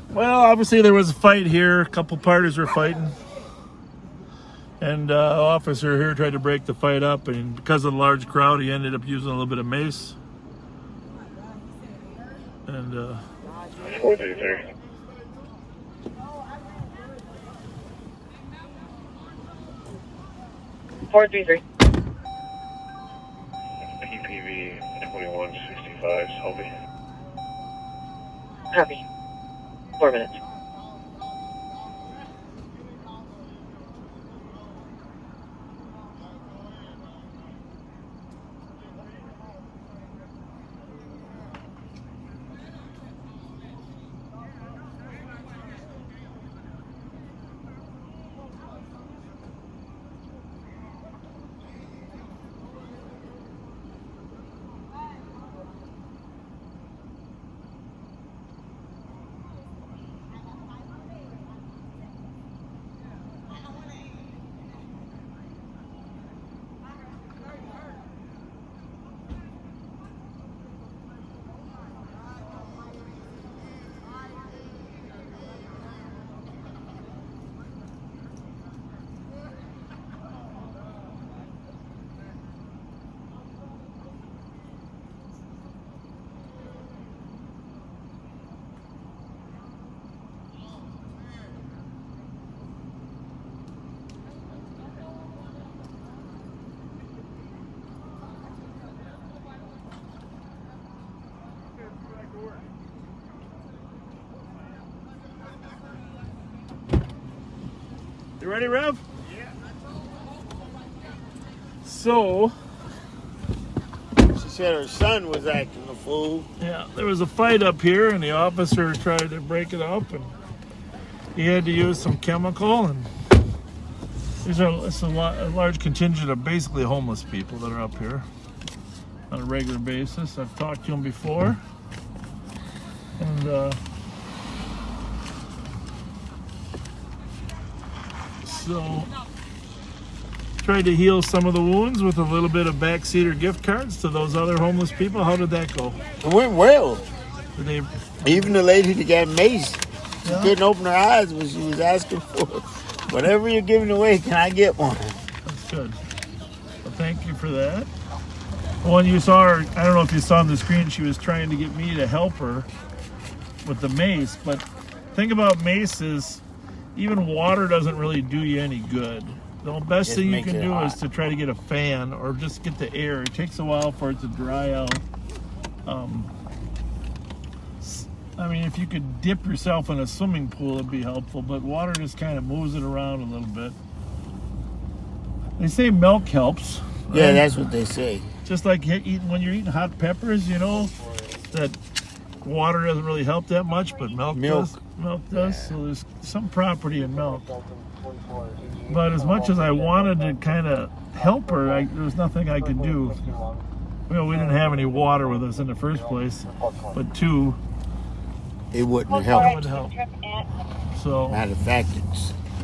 Well, obviously there was a fight here. A couple parties were fighting. And officer here tried to break the fight up, and because of the large crowd, he ended up using a little bit of mace. And 433. Four, 3, 3. EPV 21. 45, Selby. Copy. 4 minutes. You ready, Rev? Yeah. So, she said her son was acting a fool. Yeah, there was a fight up here, and the officer tried to break it up, and he had to use some chemical. And it's a large contingent of basically homeless people that are up here on a regular basis. I've talked to them before, and so tried to heal some of the wounds with a little bit of backseater gift cards to those other homeless people. How did that go? It went well. Did they, even the lady that got maced, she Yeah. couldn't open her eyes when she was asking for whatever you're giving away. Can I get one? That's good. Well, thank you for that. When you saw her, I don't know if you saw on the screen, she was trying to get me to help her with the mace. But the thing about mace is, even water doesn't really do you any good. The best Just thing you makes can it do hot. is to try to get a fan or just get the air. It takes a while for it to dry out. I mean, if you could dip yourself in a swimming pool, it'd be helpful, but water just kind of moves it around a little bit. They say milk helps. Yeah, right? that's what they say. Just like when you're eating hot peppers, you know, that water doesn't really help that much, but milk does. Milk does. Yeah. So there's some property in milk. But as much as I wanted to kind of help her, there was nothing I could do. Well, we didn't have any water with us in the first place, but two, it wouldn't help. It would help. So, matter of fact,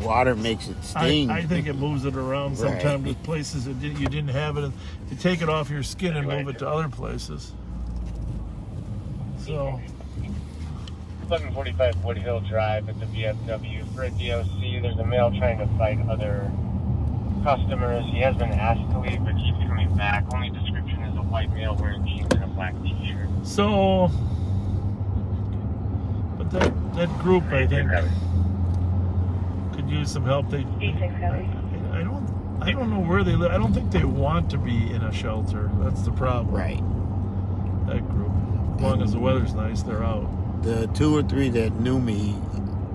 water makes it sting. I think it moves it around sometimes to places that you didn't have it. You take it off your skin and move it to other places. So, 1145 Woodhill Drive at the VFW for a DOC. There's a male trying to fight other customers. He has been asked to leave, but keeps coming back. Only description is a white male wearing jeans and a black t-shirt. So, but that group, I think, could use some help. I don't know where they live. I don't think they want to be in a shelter. That's the problem. Right. That group. As long as the weather's nice, they're out. The 2 or 3 that knew me,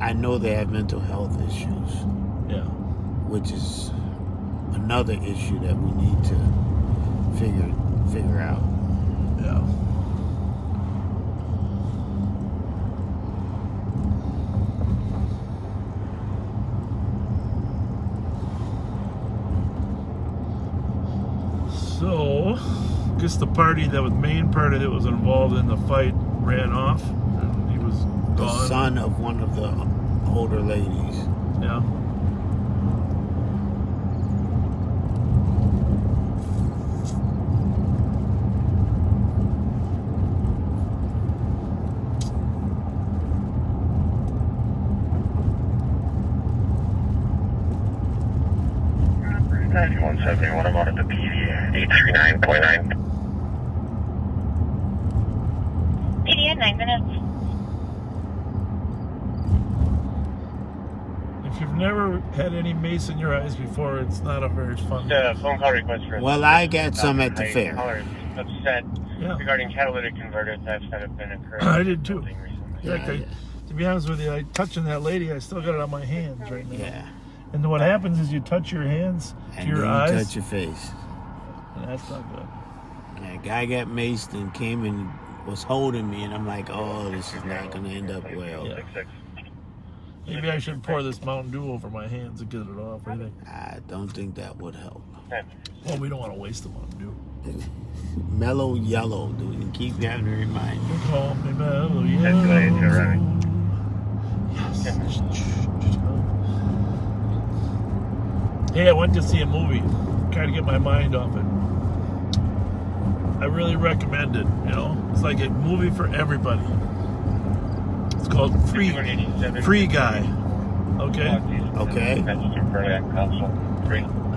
I know they have mental health issues. Yeah. Which is another issue that we need to figure out. Yeah. So, I guess the main party that was involved in the fight ran off, and he was gone. The son of one of the older ladies. Yeah. I'm out at the PD 839.9. PD at 9 minutes. If you've never had any mace in your eyes before, it's not a very fun. Phone call request for. Well, I got some at the fair. Caller is upset Yeah. Regarding catalytic converters, I've said have been occurring. I did too. recently. To be honest with you, touching that lady, I still got it on my hands right now. Yeah. And then what happens is you touch your hands to And your then eyes. you touch your face. And that's not good. Yeah, a guy got maced and came and was holding me, and I'm like, oh, this is not going to end up well. Yeah. Maybe I should pour this Mountain Dew over my hands and get it off. What do you think? I don't think that would help. Well, we don't want to waste the Mountain Dew. Mellow yellow, dude. And keep having to remind you. Call me mellow yellow. Yes. Hey, I went to see a movie. Trying to get my mind off it. I really recommend it. You know, it's like a movie for everybody. It's called Free Guy. Okay. Okay.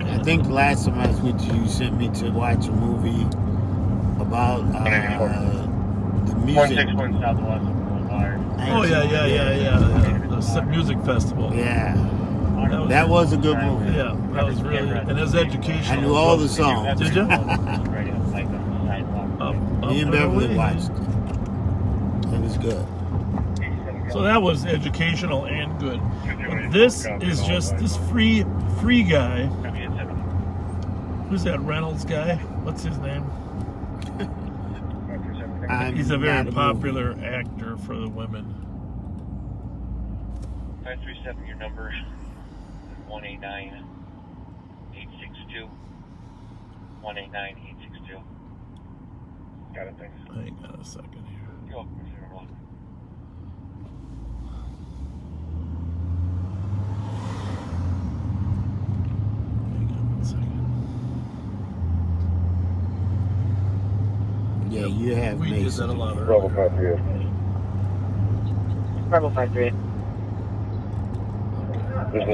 I think the last time I was with you, you sent me to watch a movie about the music. 161 Southwest Boulevard. Oh yeah. The music festival. Yeah. That was a good movie. Yeah, that was really, and it was educational. I knew all the songs. Did you? Me and Beverly watched it. It was good. So that was educational and good. But this is just this free guy. Who's that Reynolds guy? What's his name? He's a very popular actor for the women. 537, your number 189 862. 189 862. Got it, thanks. Hang on a second here. You're welcome, Mr. Rock. Yeah, you have we Mason. did that a lot earlier. Bravo 53. Bravo 53. There's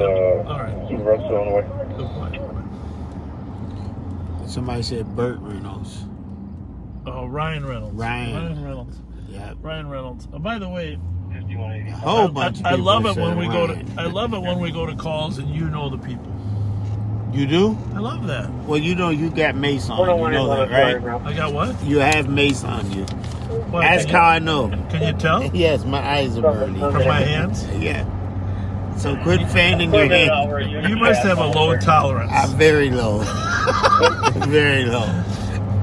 some rest on the way. Good point. Somebody said Burt Reynolds. Oh, Ryan Reynolds. Ryan Reynolds. Yeah. Ryan Reynolds. Oh, by the way, a whole bunch of I people love it said when we go to. Ryan. I love it when we go to calls and you know the people. You do? I love that. Well, you know you got Mace on. You know that, right? I got what? You have Mace on you. What, Ask how I know. Can you tell? Yes, my eyes are burning. From my hands? Yeah. So quit fanning your hand. You must have a low tolerance. I'm very low. Very low.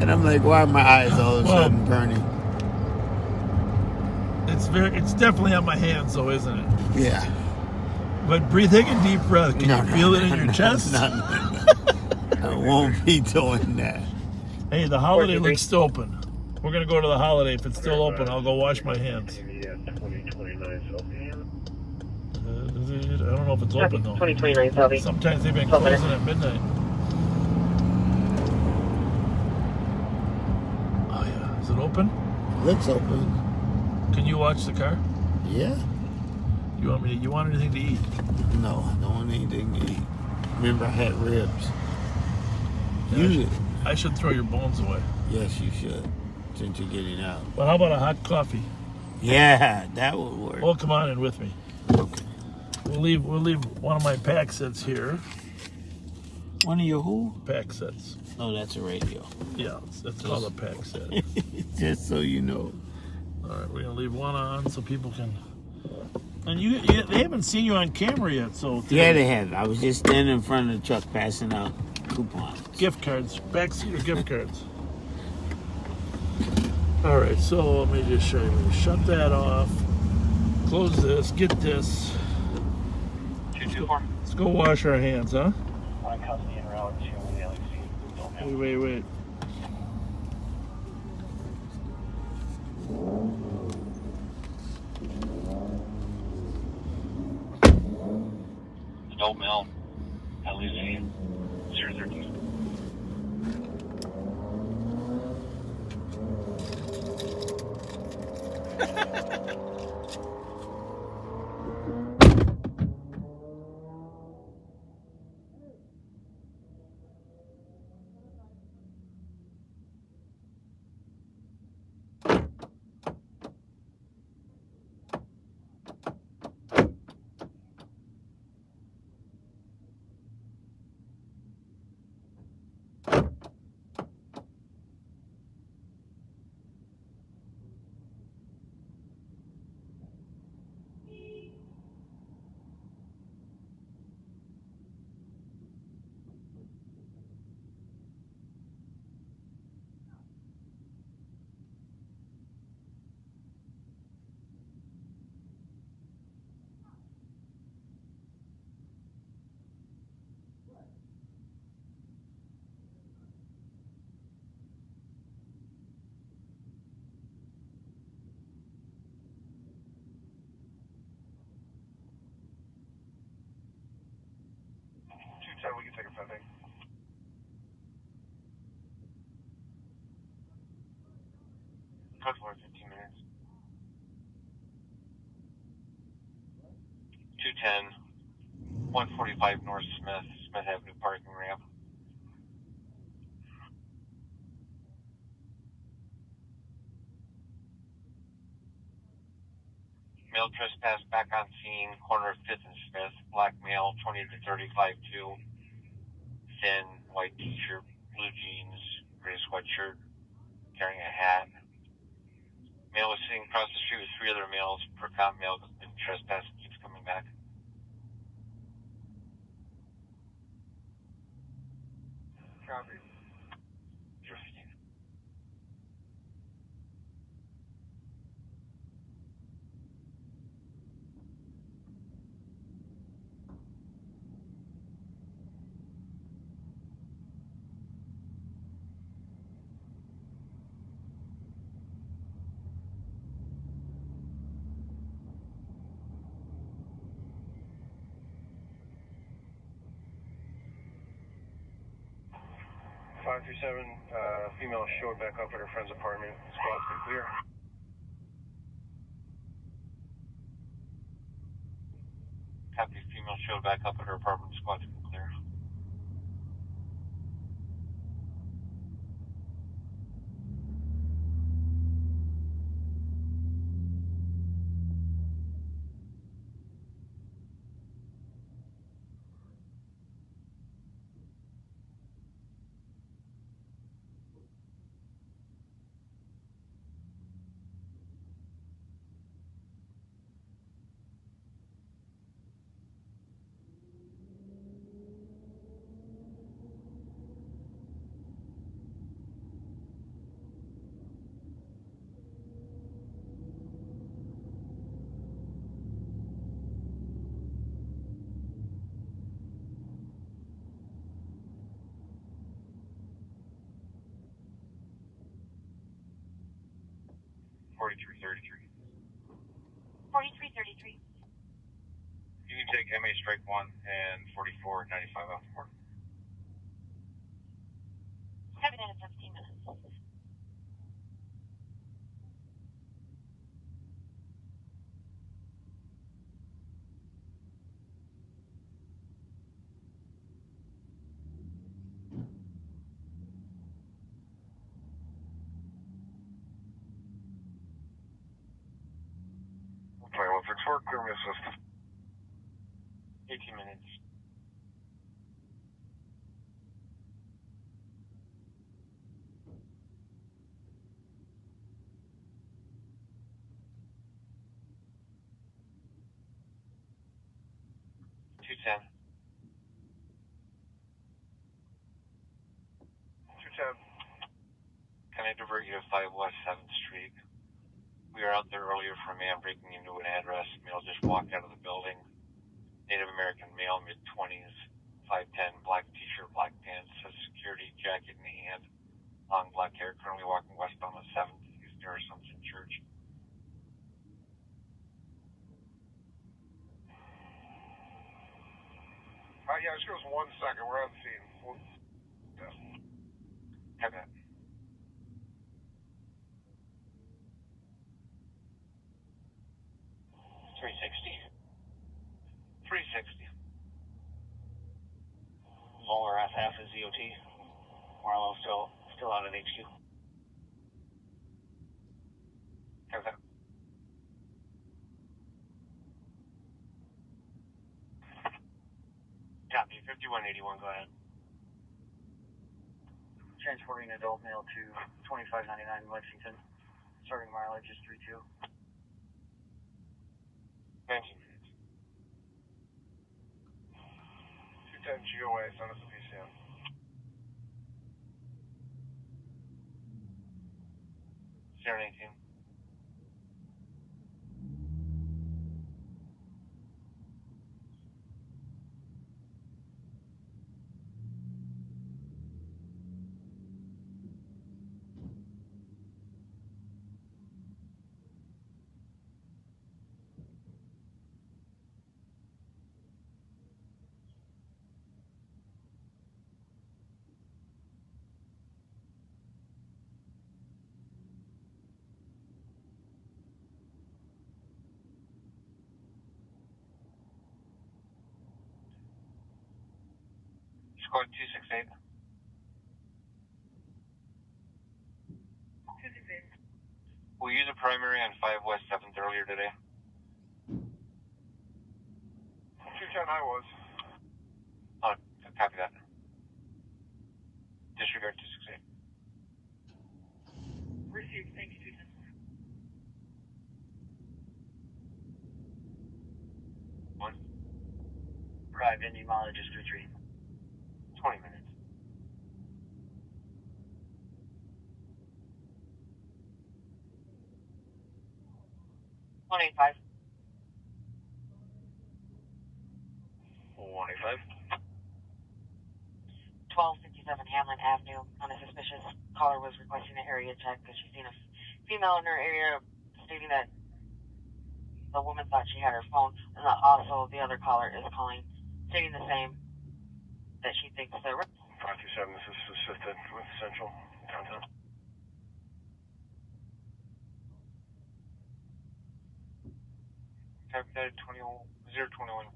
And I'm like, why are my eyes all of a sudden burning? It's definitely on my hands, though, isn't it? Yeah. But take a deep breath. Can you feel it in your chest? I won't be doing that. Hey, the holiday looks still open. We're going to go to the holiday. If it's still open, I'll go wash my hands. I don't know if it's open, though. 2029 Selby. Sometimes they've been closing at midnight. Oh, yeah. Is it open? Looks open. Can you watch the car? Yeah. You want anything to eat? No, I don't want anything to eat. Remember, I had ribs. Yeah, I should throw your bones away. Yes, you should, since you're getting out. But how about a hot coffee? Yeah, that would work. Well, come on in with me. Okay. We'll leave one of my pack sets here. One of your who? Pack sets. Oh, that's a radio. Yeah, that's called a pack set. Just so you know. All right, we're gonna leave one on so people can. And they haven't seen you on camera yet, so. Yeah, they have. I was just standing in front of the truck passing out coupons. Gift cards, backseat or gift cards. All right, so let me just show you. Shut that off. Close this. Get this. 224. Let's go wash our hands, huh? Wait. Adult male, LEC 013. Code for 15 minutes. 210, 145 North Smith Avenue parking ramp. Male trespass back on scene, corner of 5th and Smith. Black male, 20 to 35'2". Thin, white t-shirt, blue jeans, gray sweatshirt, carrying a hat. Male was sitting across the street with 3 other males. Per cop male and trespass keeps coming back. Copy. 015. 537, female showed back up at her friend's apartment. Squad's been clear. Copy, female showed back up at her apartment. Squad's been clear. Forty-three 4333. You can take MA strike 1 and 4495 off the board. 7 minutes, 15 minutes. Okay, 164, clear me assist. 18 minutes. Two 210. 210. Can I divert you to 5 West 7th Street? We were out there earlier for a man breaking into an address. Male just walked out of the building. Native American male, mid-20s, 5'10", black t-shirt, black pants, has security jacket in hand, long black hair, currently walking westbound on 7th. He's near Assumption Church. Yeah, just give us 1 second. We're on the scene. Have that. 360. Lower FF is EOT. Marlowe still out of HQ. Have that. Copy, 5181, go ahead. Transporting adult male to 2599 Lexington. Starting mileage is 32. 19 minutes. 210 GOA, send us a PCM. Zero 19. Squad 268. We used a primary on 5 West 7th earlier today. 210 I was. Copy that. Disregard 268. Received. Thank you, 210. One. Drive Indy mileage is 23. 20 minutes. $185. 185. 1257 Hamlin Avenue. On a suspicious caller was requesting an area check because she's seen a female in her area stating that the woman thought she had her phone. And also the other caller is calling stating the same, that she thinks that 527, this is assisted with Central downtown. Copy that 021.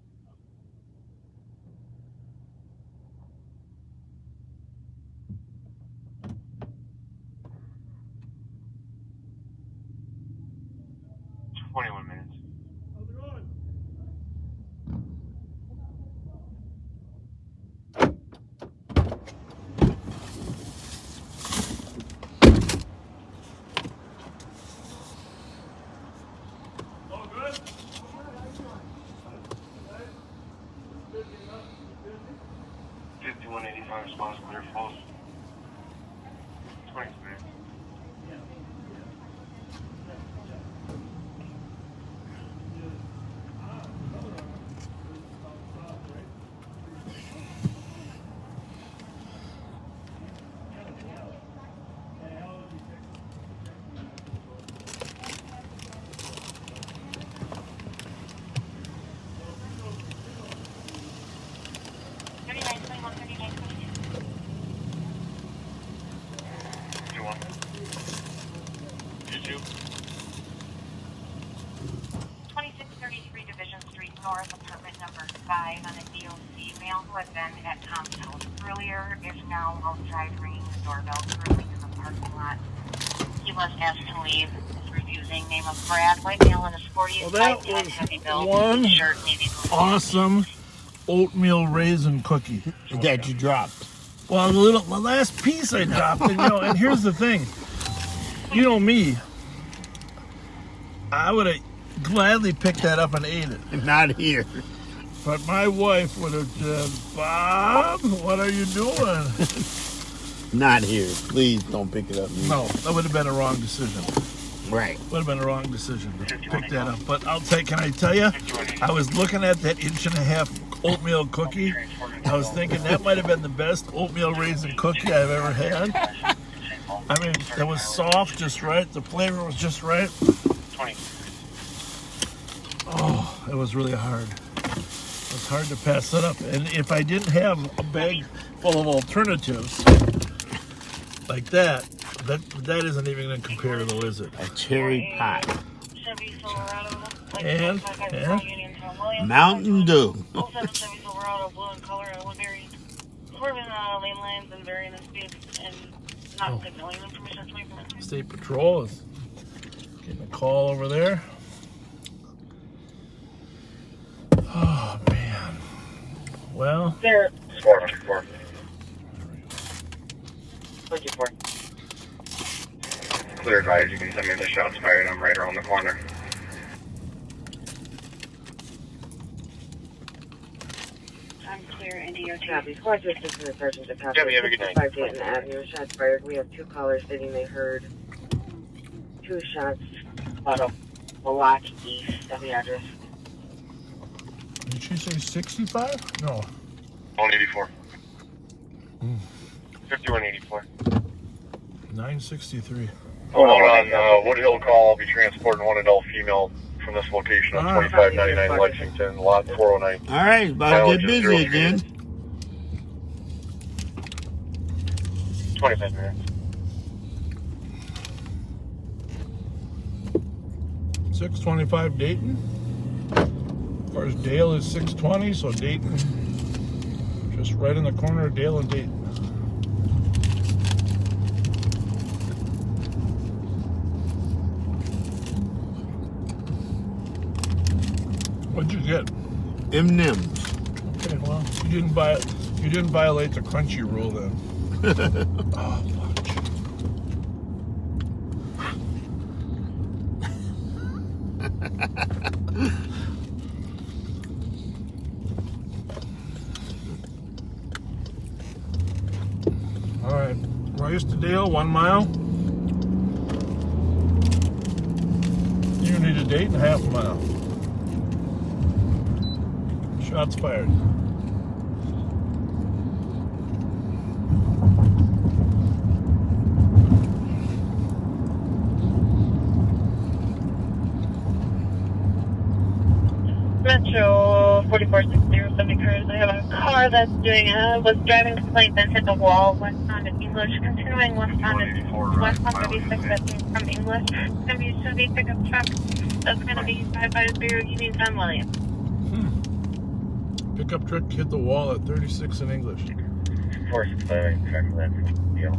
Minutes. How's it going? All good? 5185 response clear false. 20 minutes. North, apartment number 5 on a DOC. Male who had been at Tom's house earlier is now outside ringing the doorbell currently in the parking lot. He was asked to leave. Is refusing. Name of Brad, white male in a sporty Well, that was heavy build, one shirt, navy blue. awesome oatmeal raisin cookie that you dropped. Well, the last piece I dropped, and and here's the thing. You know me, I would have gladly picked that up and ate it. Not here. But my wife would have said, Bob, what are you doing? Not here. Please don't pick it up. No, that would have been a wrong decision. Right. Would have been a wrong decision to pick that up. But can I tell you, I was looking at that 1.5-inch oatmeal cookie. I was thinking that might have been the best oatmeal raisin cookie I've ever had. I mean, it was soft just right. The flavor was just right. 20. Oh, it was really hard. It was hard to pass it up. And if I didn't have a bag full of alternatives like that isn't even going to compare, though, is it? A cherry pie. Chevy Silverado, And Mountain Dew. 07 Chevy Silverado, blue in color, Woodbury. Swerving lane lines and varying the speeds and not signaling information. 24 minutes. State Patrol is getting a call over there. Oh, man. Well. There. Squad 24. 24. Clear advise, you can send me the shots fired. I'm right around the corner. I'm clear, NDOT. Copy. Squad 56 and the sergeant to copy. Debbie, have a good night. 5 Dayton Avenue, shots fired. We have 2 callers stating they heard 2 shots about a block east of the address. Did she say 65? No. 184. 5184. 963. Hold on, Woodhill call. I'll be transporting one adult female from this location on 2599 Lexington, lot 409. All right, about to get busy again. 25 minutes. 625 Dayton. Of course, Dale is 620, so Dayton Just right in the corner of Dale and Dayton. What'd you get? M&M's. Okay, well, you didn't violate the crunchy rule then. Oh, fudge. All right, Rice to Dale, 1 mile. You need a date and a half mile. Shots fired. Metro 4460 cruise. I have a car that's was driving to St. Vincent the Wall, westbound in English, continuing westbound on 36 from English. It's going to be a Chevy pickup truck. That's going to be 550 Union John Williams. Pickup truck hit the wall at 36 in English. 465, track left, deal.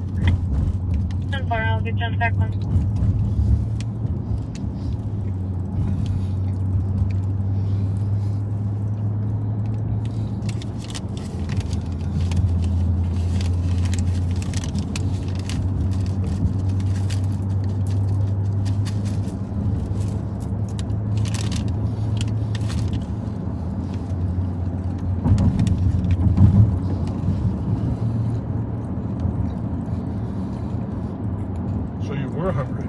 10-4, I'll get you on track 1. Hungry.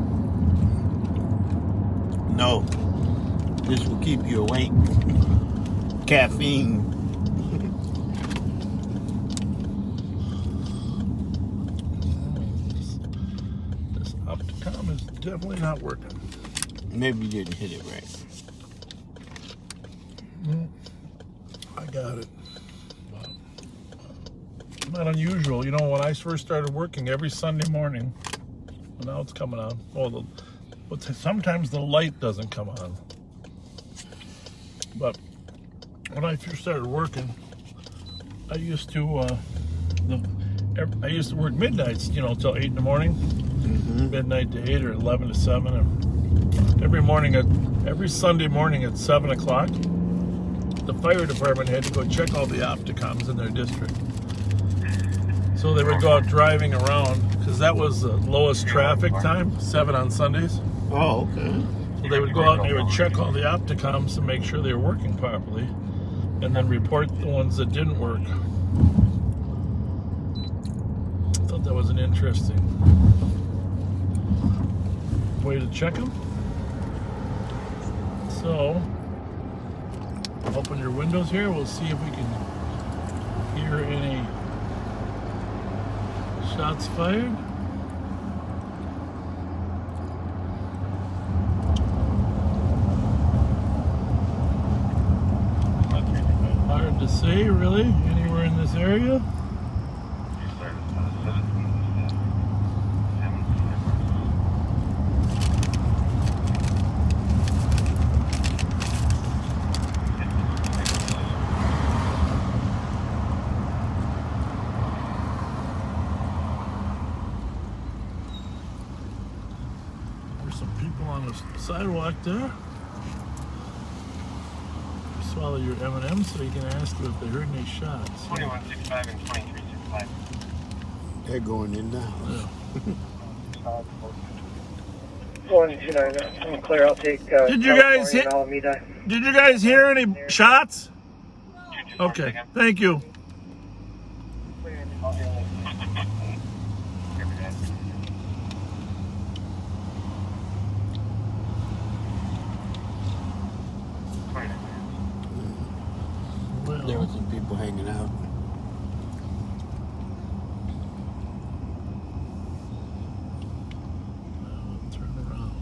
No. This will keep you awake. Caffeine. This Opticom is definitely not working. Maybe you didn't hit it right. Well, I got it. Not unusual. You know, when I first started working every Sunday morning, now it's coming on. Well, sometimes the light doesn't come on. But when I first started working, I used to work midnights, you know, till 8 in the morning, midnight to 8 or 11 to 7. And every Sunday morning at 7 o'clock, the fire department had to go check all the Opticoms in their district. So they would go out driving around, because that was the lowest traffic time, 7 on Sundays. Oh, okay. So they would go out and they would check all the Opticoms to make sure they were working properly, and then report the ones that didn't work. I thought that was an interesting way to check them. So, open your windows here. We'll see if we can hear any shots fired. Hard to say, really, anywhere in this area. On the sidewalk there. Swallow your M&M so you can ask them if they heard any shots. 2165 and 2365. They're going in now. Yeah. 129, I'm clear. I'll take. Did you guys hear any shots? Okay, thank you. There were some people hanging out. Turn around.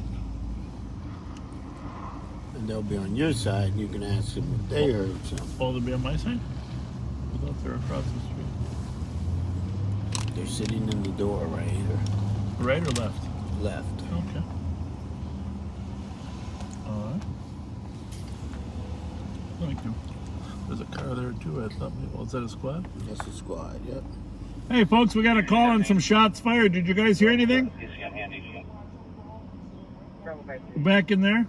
And they'll be on your side, and you can ask them if they heard something. Oh, they'll be on my side? I thought they were across the street. They're sitting in the door right here. Right or left? Left. Okay. All right. Thank you. There's a car there too, I thought. Well, is that a squad? That's a squad, yep. Hey folks, we got a call on some shots fired. Did you guys hear anything? Back in there?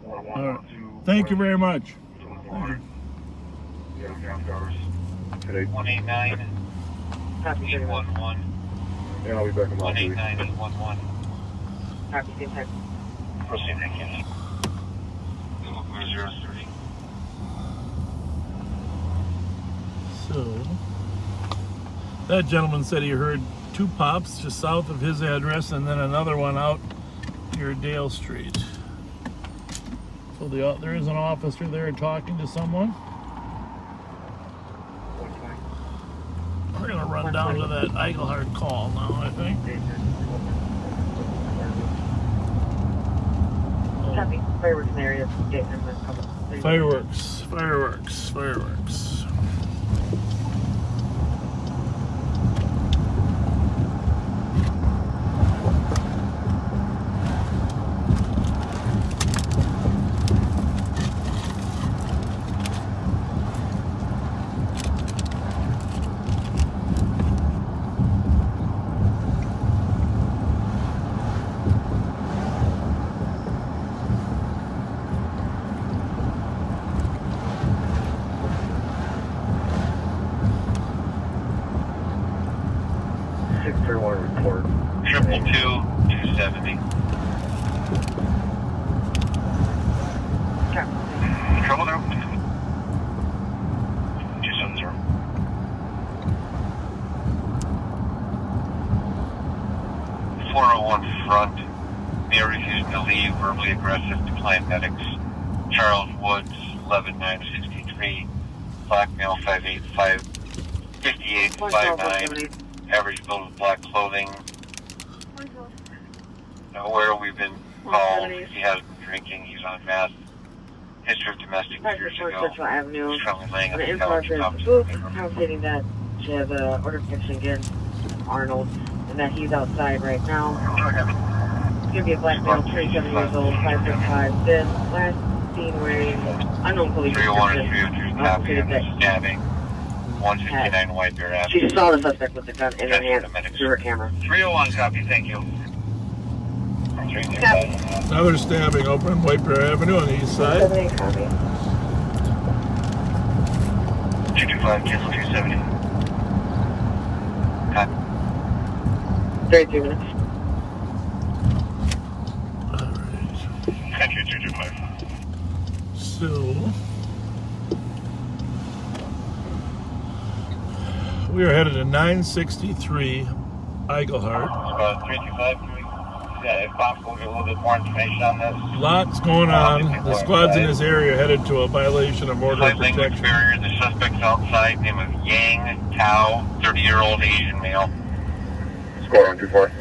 All right. Thank you very much. Thank you. 189 811. Yeah, I'll be back in my 189 811. Copy, same time. Proceed, thank you. 030. So, that gentleman said he heard 2 pops just south of his address and then another one out near Dale Street. So there is an officer there talking to someone. We're going to run down to that Eichelhard call now, I think. Copy. Fireworks in the area. Fireworks, fireworks, fireworks. Report. 222-270. Trouble there? 270. 401 front. Mayor refused to leave, verbally aggressive, declined medics. Charles Woods, 11963. Blackmail 5859. Average build with black clothing. Nowhere we've been called. He has been drinking. He's on meth. History of domestic years ago. Central Avenue. He's currently laying on The the influence couch. is book stating that she has a order protection against Arnold and that he's outside right now. It's going to be a black male, 27 years old, 5'5". This last seen wearing unknown police 301 and description. 302 copy of the stabbing. 169 White Bear Avenue. She saw the suspect with the gun in her hand through her camera. 301 copy, thank you. Another stabbing open White Bear Avenue on the east side. 225, cancel 270. Copy. 32 minutes. Alright. Country 225. So, we are headed to 963 Eichelhard. 325, can we, if possible, get a little bit more information on this? Lots going on. The squad's in this area headed to a violation of order of Slight language protection. barrier. The suspect's outside. Name of Yang Tao, 30-year-old Asian male. Squad 124. At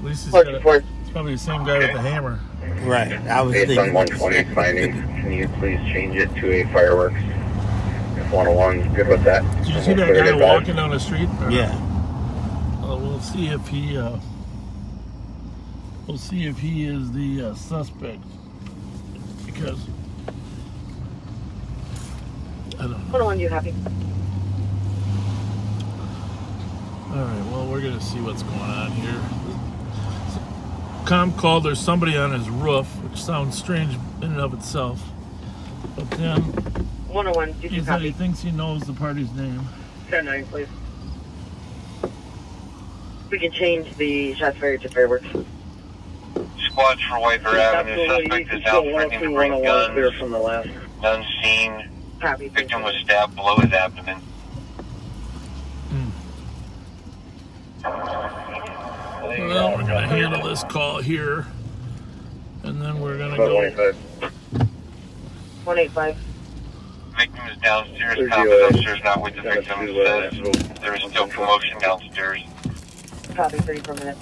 least he's got it's probably the same guy with the hammer. Right. I was Based thinking. on 120 finding, can you please change it to a fireworks? If 101's good with that. Did you see that guy walking down the street? Or, Yeah. We'll see if he. We'll see if he is the suspect. Because I don't know. 101, you happy? All right. Well, we're gonna see what's going on here. Com called. There's somebody on his roof, which sounds strange in and of itself. But then 101, did he you said copy? he thinks he knows the party's name. 10-9, please. We can change the shots fired to fireworks. Squads for White Bear Avenue. Suspect is out threatening to bring guns. Clear from the left. None seen. Copy. Victim was stabbed below his abdomen. Well, we're gonna handle this call here, and then we're gonna go. 185. Victim is downstairs. Cop is upstairs, not with the victim. Says there is still commotion downstairs. Copy, 34 minutes.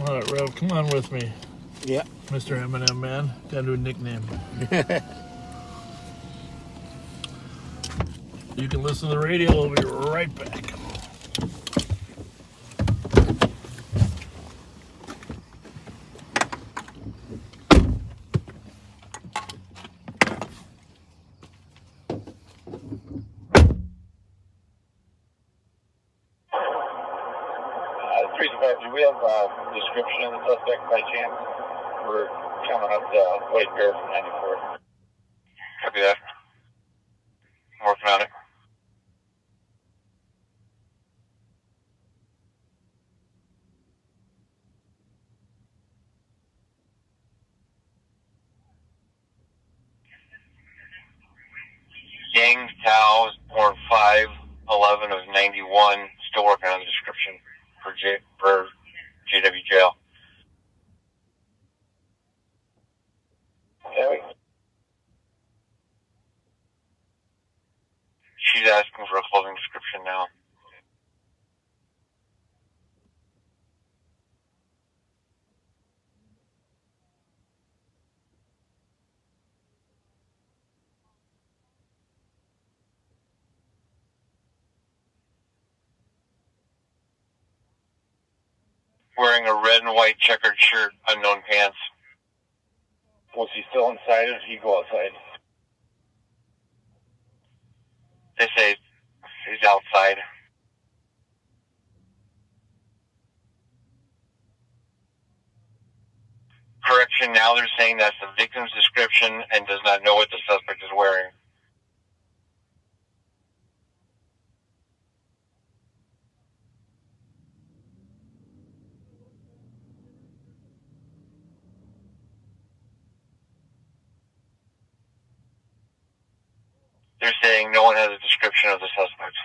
All right, Rev, come on with me. Yeah. Mr. M&M man, got a new nickname. You can listen to the radio. We'll be right back. do we have a description of the suspect by chance? We're coming up the White Bear from 94. Copy that. I'm working on it. Yang Tao, born 5/11 of 91. Still working on the description for JW jail. Okay. She's asking for a clothing description now. Wearing a red and white checkered shirt, unknown pants. Was he still inside or did he go outside? They say he's outside. Correction, now they're saying that's the victim's description and does not know what the suspect is wearing. They're saying no one has a description of the suspect.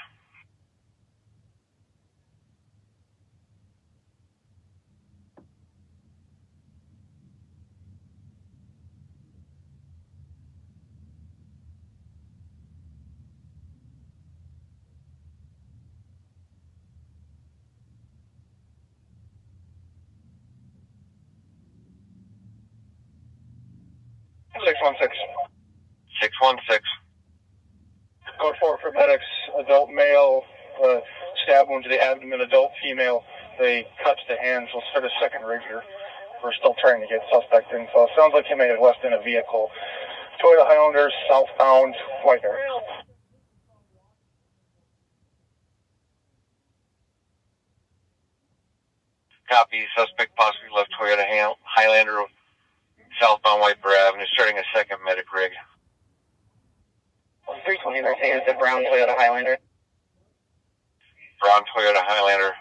Six 616. Code 4 for medics. Adult male, stab wound to the abdomen. Adult female, they cut to the hands. We'll start a second rigor. We're still trying to get suspect info. Sounds like he may have left in a vehicle. Toyota Highlander, southbound, White Bear. Copy. Suspect possibly left Toyota Highlander, southbound White Bear Avenue, starting a second medic rig. 329 is the brown Toyota Highlander. Brown Toyota Highlander.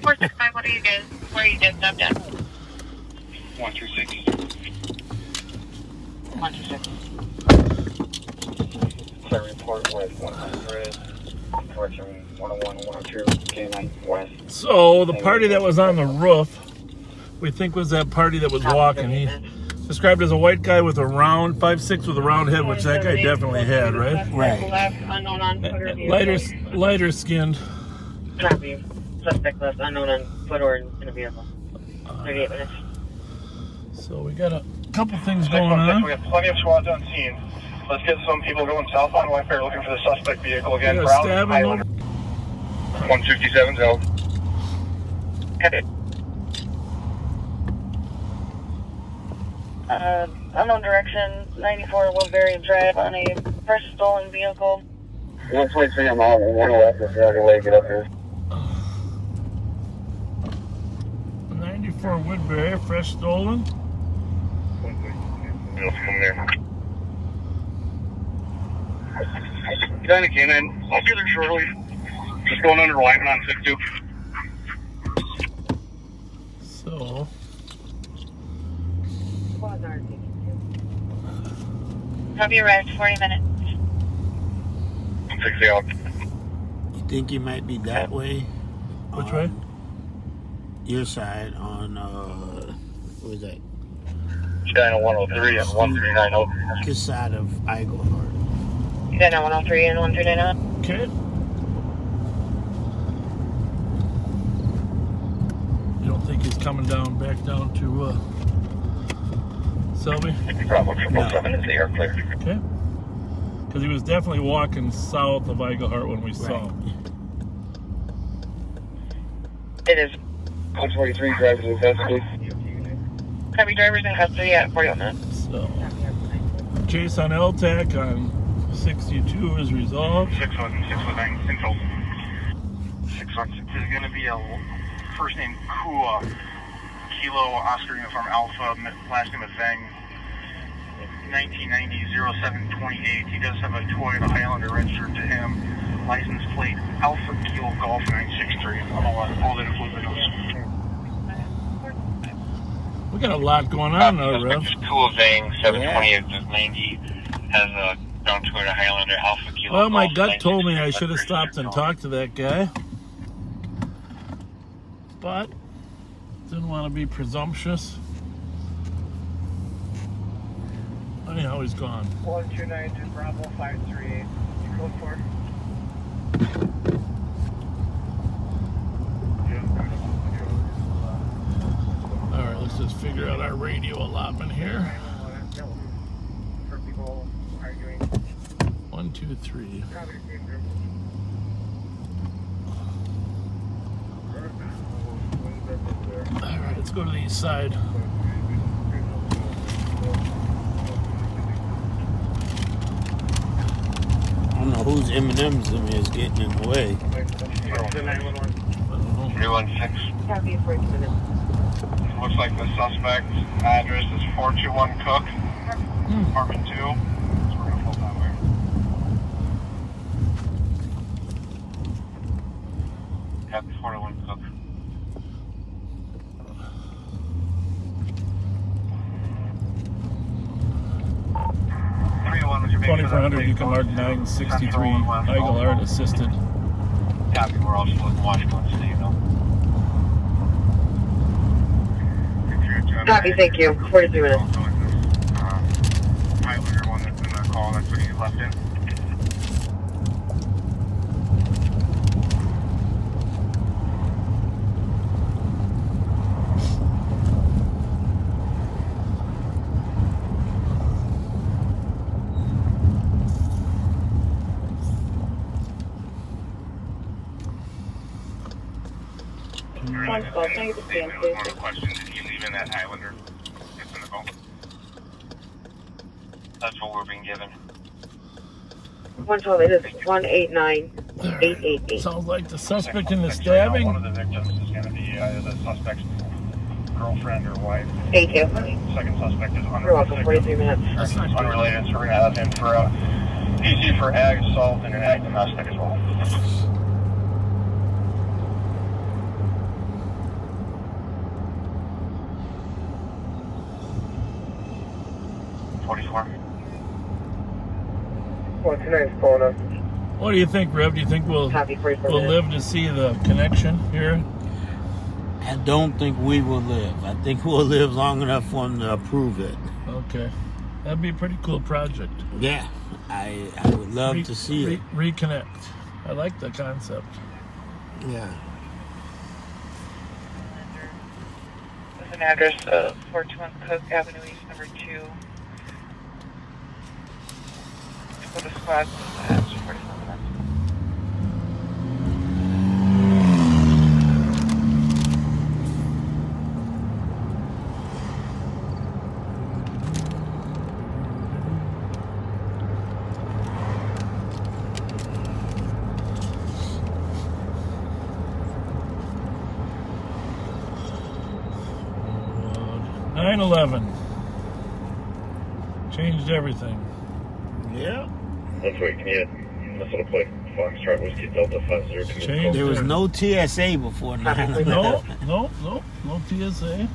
Four six five. What are you guys? Where are you guys stopped at? 126. 126. Clear report with 100. Fortune 101, 102, K9 West. So the party that was on the roof, we think was that party that was walking. He described as a white guy with a round 5'6" with a round head, which that guy definitely had, right? Right. Unknown on footer vehicle. Lighter skinned. Copy. Suspect left unknown on foot or in a vehicle. 38 minutes. So we got a couple things going on. We have plenty of squads on scene. Let's get some people going southbound White Bear looking for the suspect vehicle again. Yeah, Brown stabbing Highlander. 157's out. Unknown direction, 94 Woodbury Drive on a fresh stolen vehicle. 123, I'm out. 111, if you're on your way, get up here. 94 Woodbury, fresh stolen. Come there. Kinda came in. I'll be there shortly. Just going under alignment on 62. So. Have you arrived? 40 minutes. 60 out. You think you might be that way? Which way? Your side on, what was that? China 103 and 1390. This side of Eaglehart. China 103 and 1390. Okay. You don't think he's coming back down to, Selby? Bravo 777 is the air clear. Okay. Because he was definitely walking south of Eaglehart when we saw him. It is. 143 drives to investigate. Copy, driver's in custody at 41 minutes. So, chase on LTAC on 62 is resolved. 619 Central. 616 is going to be a first name Kua, Kilo Oscar Uniform Alpha, last name is Zhang. 1990-0728. He does have a Toyota Highlander registered to him. License plate Alpha Kilo Golf 963. I'm going to pull it in videos. We got a lot going on now, Rev. Kua Zhang, 728-90, has a brown Toyota Highlander Alpha Kilo. Well, my gut told me I should have stopped and talked to that guy, but didn't want to be presumptuous. Anyhow, he's gone. 129 Bravo 538. Code 4. All right, let's just figure out our radio allotment here. For people arguing. 1, 2, 3. All right, let's go to the east side. I don't know whose M&M's is getting in the way. 316. Copy, 40 minutes. Looks like the suspect's address is 421 Cook, apartment 2. So we're going to pull that way. Copy 421 Cook. 2400, you can mark 963 Eagle Art assisted. Copy, we're also looking Washington State, though. Copy, thank you. 43 minutes. Highlander one that's in the call, that's what he left in. One call, can I get the stand, please? One question, did he leave in that Highlander that's in the call? That's what we're being given. 112, it is 189-888. Sounds like the suspect in the stabbing. One of the victims is going to be the suspect's girlfriend or wife. Thank you. Second suspect is You're welcome, 43 minutes. unrelated, so we're going to have him for a PC for ag assault and an ag domestic as well. What do you think, Rev? Do you think we'll live to see the connection here? I don't think we will live. I think we'll live long enough for them to approve it. Okay. That'd be a pretty cool project. Yeah. I would love to see it. Reconnect. I like the concept. Yeah. There's an address of 421 Cook Avenue East, number 2. For the squad, that's 47 minutes. Uh, 9/11 changed everything. Yeah. That's right, can you Minnesota plate Foxtrot Whiskey Delta 50? There was no TSA before 9/11. No TSA.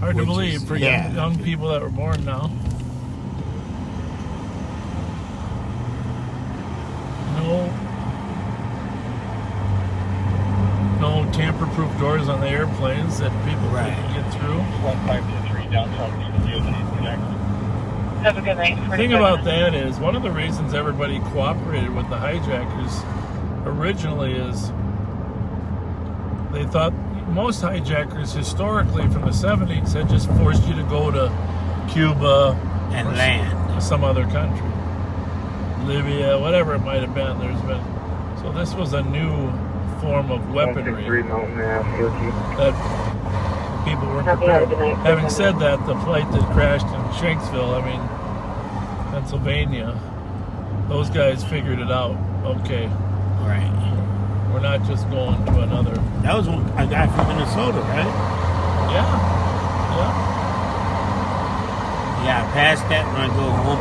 Hard to believe for young people that were born now. No tamper-proof doors on the airplanes that people couldn't get through. 1523 downtown connect. Have a good night. The thing about that is, one of the reasons everybody cooperated with the hijackers originally is they thought most hijackers historically from the 70s had just forced you to go to Cuba and land some other country, Libya, whatever it might have been. So this was a new form of weaponry that people weren't prepared. Having said that, the flight that crashed in Shanksville, I mean, Pennsylvania, those guys figured it out. Okay. Right. We're not just going to another. That was a guy from Minnesota, right? Yeah. Yeah, I pass that when I go home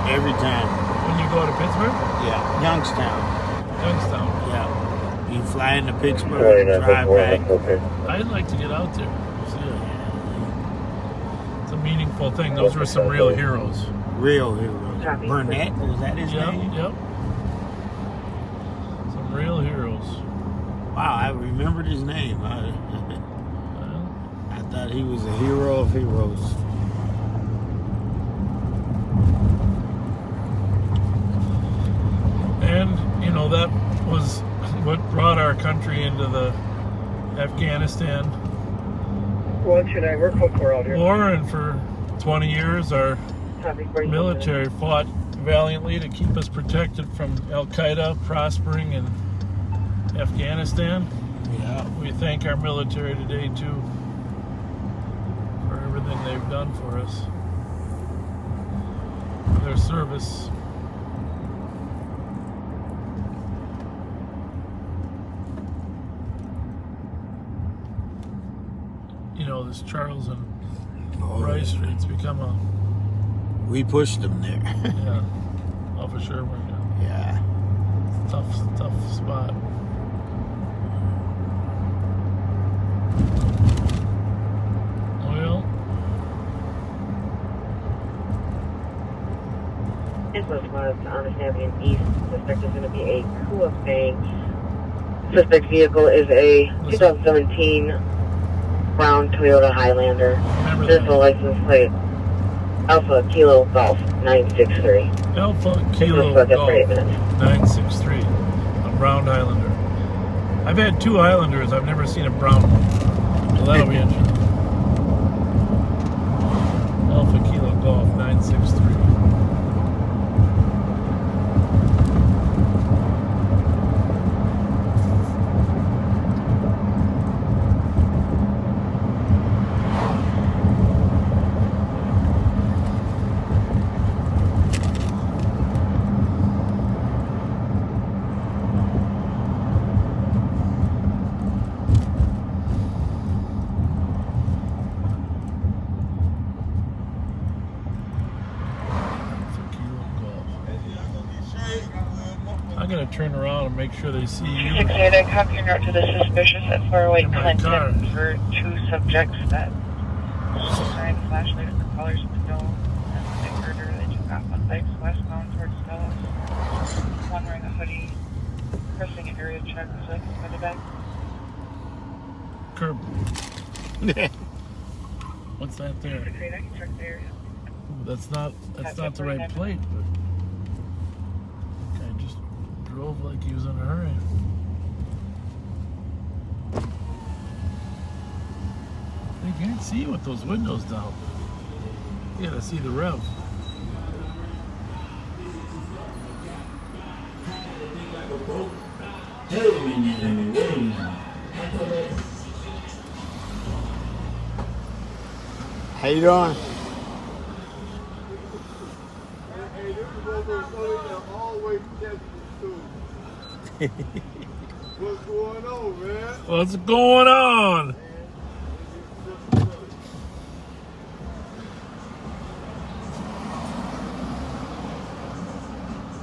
every time. When you go to Pittsburgh? Yeah, Youngstown. Yeah. You fly into Pittsburgh, drive back. I'd like to get out there. See it. It's a meaningful thing. Those were some real heroes. Real heroes. Burnett, was that his name? Yep. Some real heroes. Wow, I remembered his name. I thought he was a hero of heroes. And, you know, that was what brought our country into the Afghanistan war, and for 20 years our military fought valiantly to keep us protected from Al-Qaeda prospering in Afghanistan. Yeah. We thank our military today too for everything they've done for us, for their service. You know, this Charles and Rice Street's become a... We pushed them there. Yeah, off of Sherman. Yeah. Tough spot. Well, Influence was on Avenue East. Suspect is going to be a Kuafang. Suspect vehicle is a 2017 brown Toyota Highlander. Physical license plate Alpha Kilo Golf 963. Alpha Kilo Golf 963. A brown Highlander. I've had two Highlanders. I've never seen a brown one. So that'll be interesting. Alpha Kilo Golf 963. I'm going to turn around and make sure they see you. 6-8, I copy your note to the suspicious at 408 Clinton for two subjects that shine flashlights in the caller's window. And when they heard her, they took off on bikes westbound towards Dallas. One wearing a hoodie, pressing an area check so I can put it back. Curb. What's that there? 6-8, I can check the area. Ooh, that's not the right plate, but I just drove like he was in a hurry. You can't see with those windows down. You gotta see the rev. How you doing? What's going on, man? What's going on?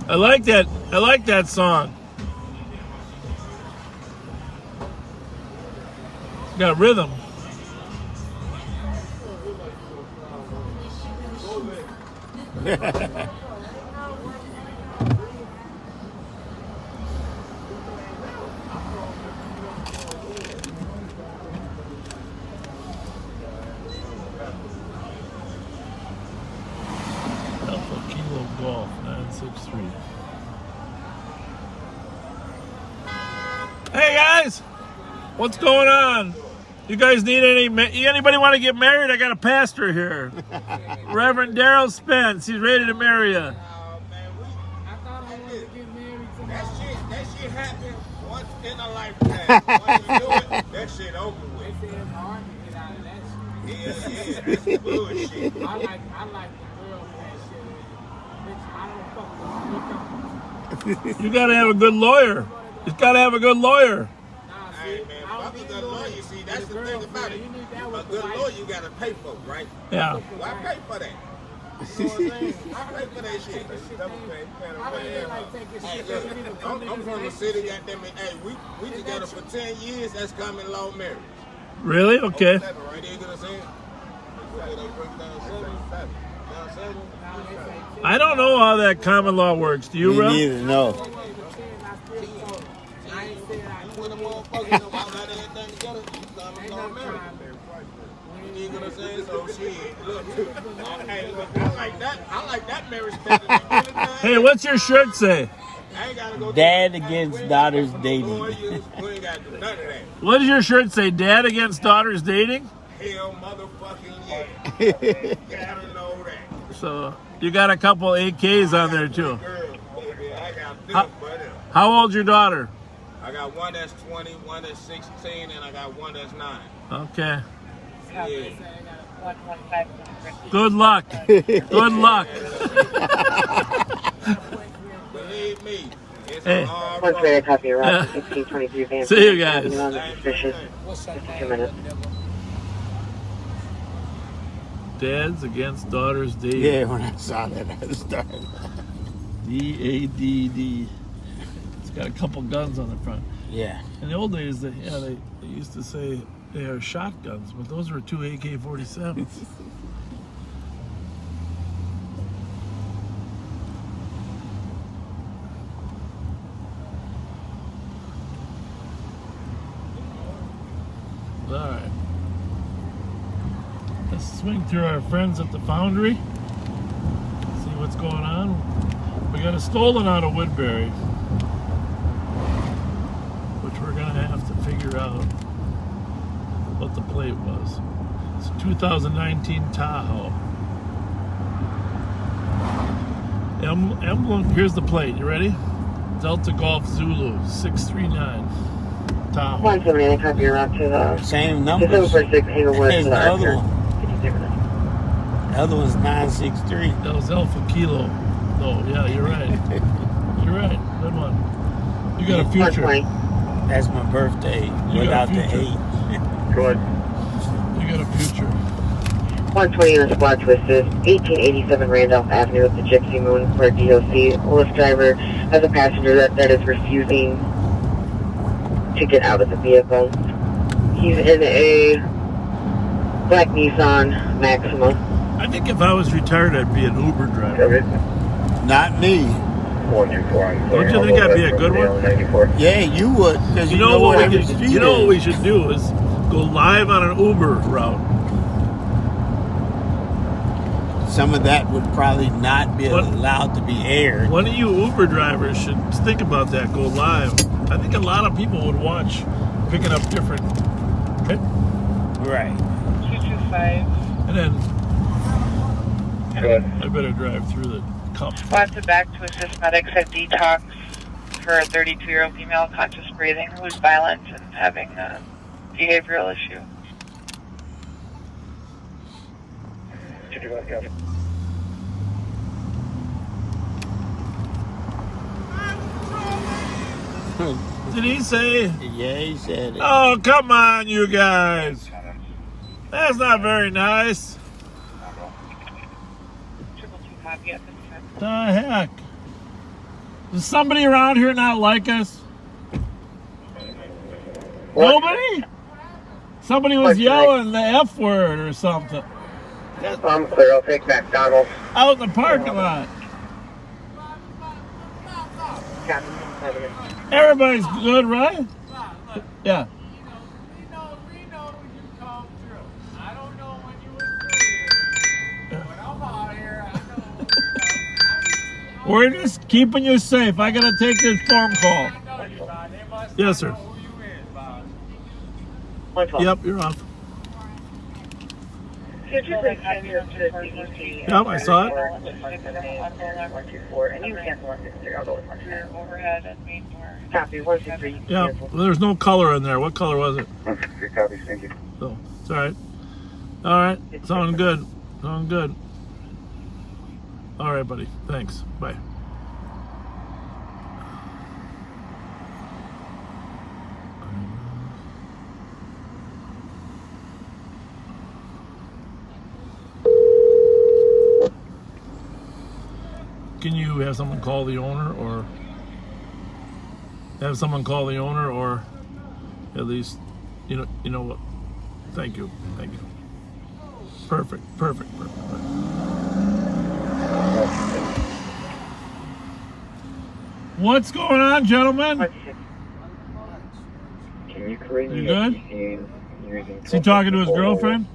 I like that song. It's got rhythm. Alpha Kilo Golf 963. Hey guys, what's going on? You guys need anybody want to get married? I got a pastor here, Reverend Daryl Spence. He's ready to marry you. That shit happens once in a lifetime. Once you do it, that shit over with. Yeah, that's bullshit. I like the girl that shit. Bitch, I don't fuck with you. You gotta have a good lawyer. You gotta have a good lawyer. Hey man, fuck a good lawyer. See, that's the thing about it. A good lawyer you gotta pay for, right? Yeah. Well, I pay for that. You know what I'm saying? I pay for that shit. Hey, look, I'm from the city, goddamn it. Hey, we together for 10 years. That's common law marriage. Really? Okay. Right there, you know what I'm saying? I don't know how that common law works. Do you, Me Rem? neither, no. You know what I'm saying? So shit, look, hey, look, I like that marriage better than anything. Hey, what's your shirt say? I ain't gotta go Dad against daughters dating. We ain't gotta do none of that. What does your shirt say? Dad against daughters dating? Hell motherfucking yeah. Gotta know that. So you got a couple AKs on there too. Girl, baby, I got them, buddy. How old's your daughter? I got one that's 20, one that's 16, and I got one that's 9. Okay. Yeah. Good luck. Good luck. Believe me. Hey. One trade copy around 1623 van. See you guys. Suspicious. Just a minute. Dads against daughters dating. Yeah, when I saw that, I started. DADD. It's got a couple guns on the front. Yeah. In the old days, they used to say they are shotguns, but those were 2 AK-47s. All right. Let's swing through our friends at the foundry. See what's going on. We got a stolen out of Woodbury, which we're gonna have to figure out what the plate was. It's a 2019 Tahoe. Emblem, here's the plate. You ready? Delta Golf Zulu 639 Tahoe. 178, copy around to the same number. Hey, the other one. The other one's 963. That was Alpha Kilo. Oh, yeah, you're right. You're right. Good one. You got a future. That's my birthday. Without the 8. Good. You got a future. 120 in the squad twisted, 1887 Randolph Avenue with the Gypsy Moon for a DOC. Lyft driver has a passenger that is refusing to get out of the vehicle. He's in a black Nissan Maxima. I think if I was retired, I'd be an Uber driver. Not me. 124. Don't you think I'd be a good one? Yeah, you would. Because you know what we should do is go live on an Uber route. Some of that would probably not be allowed to be aired. One of you Uber drivers should think about that. Go live. I think a lot of people would watch, picking up different. Okay? Right. 225. And then Good. I better drive through the company. Squad to back to assist medics at detox for a 32-year-old female conscious breathing who's violent and having a behavioral issue. Did he say? Yeah, he said it. Oh, come on, you guys. That's not very nice. The heck? Does somebody around here not like us? Nobody? Somebody was yelling the F word or something. I'm clear. I'll take McDonald's. Out in the parking lot. Everybody's good, right? Yeah. We're just keeping you safe. I gotta take this phone call. Yes, sir. Yep, you're off. Yep, I saw it. Copy, 163. Yeah, well, there's no color in there. What color was it? Copy, thank you. So, it's all right. All right. Sound good. Sound good. All right, buddy. Thanks. Bye. Can you have someone call the owner, or at least, you know what? Thank you. Perfect. What's going on, gentlemen? Can you create You me good? a scene using... Is he talking to his girlfriend?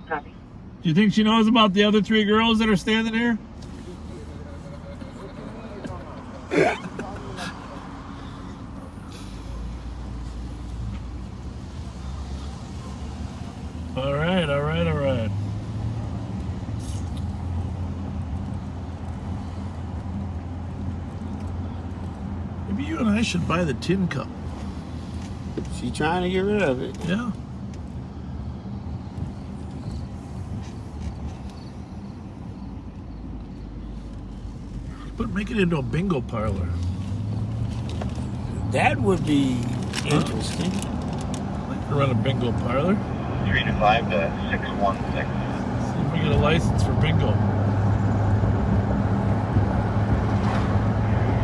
Copy. Do you think she knows about the other 3 girls that are standing here? All right. Maybe you and I should buy the tin cup. She trying to get rid of it. Yeah. But make it into a bingo parlor. That would be interesting. Like to run a bingo parlor. 325 to 616. See if we get a license for bingo.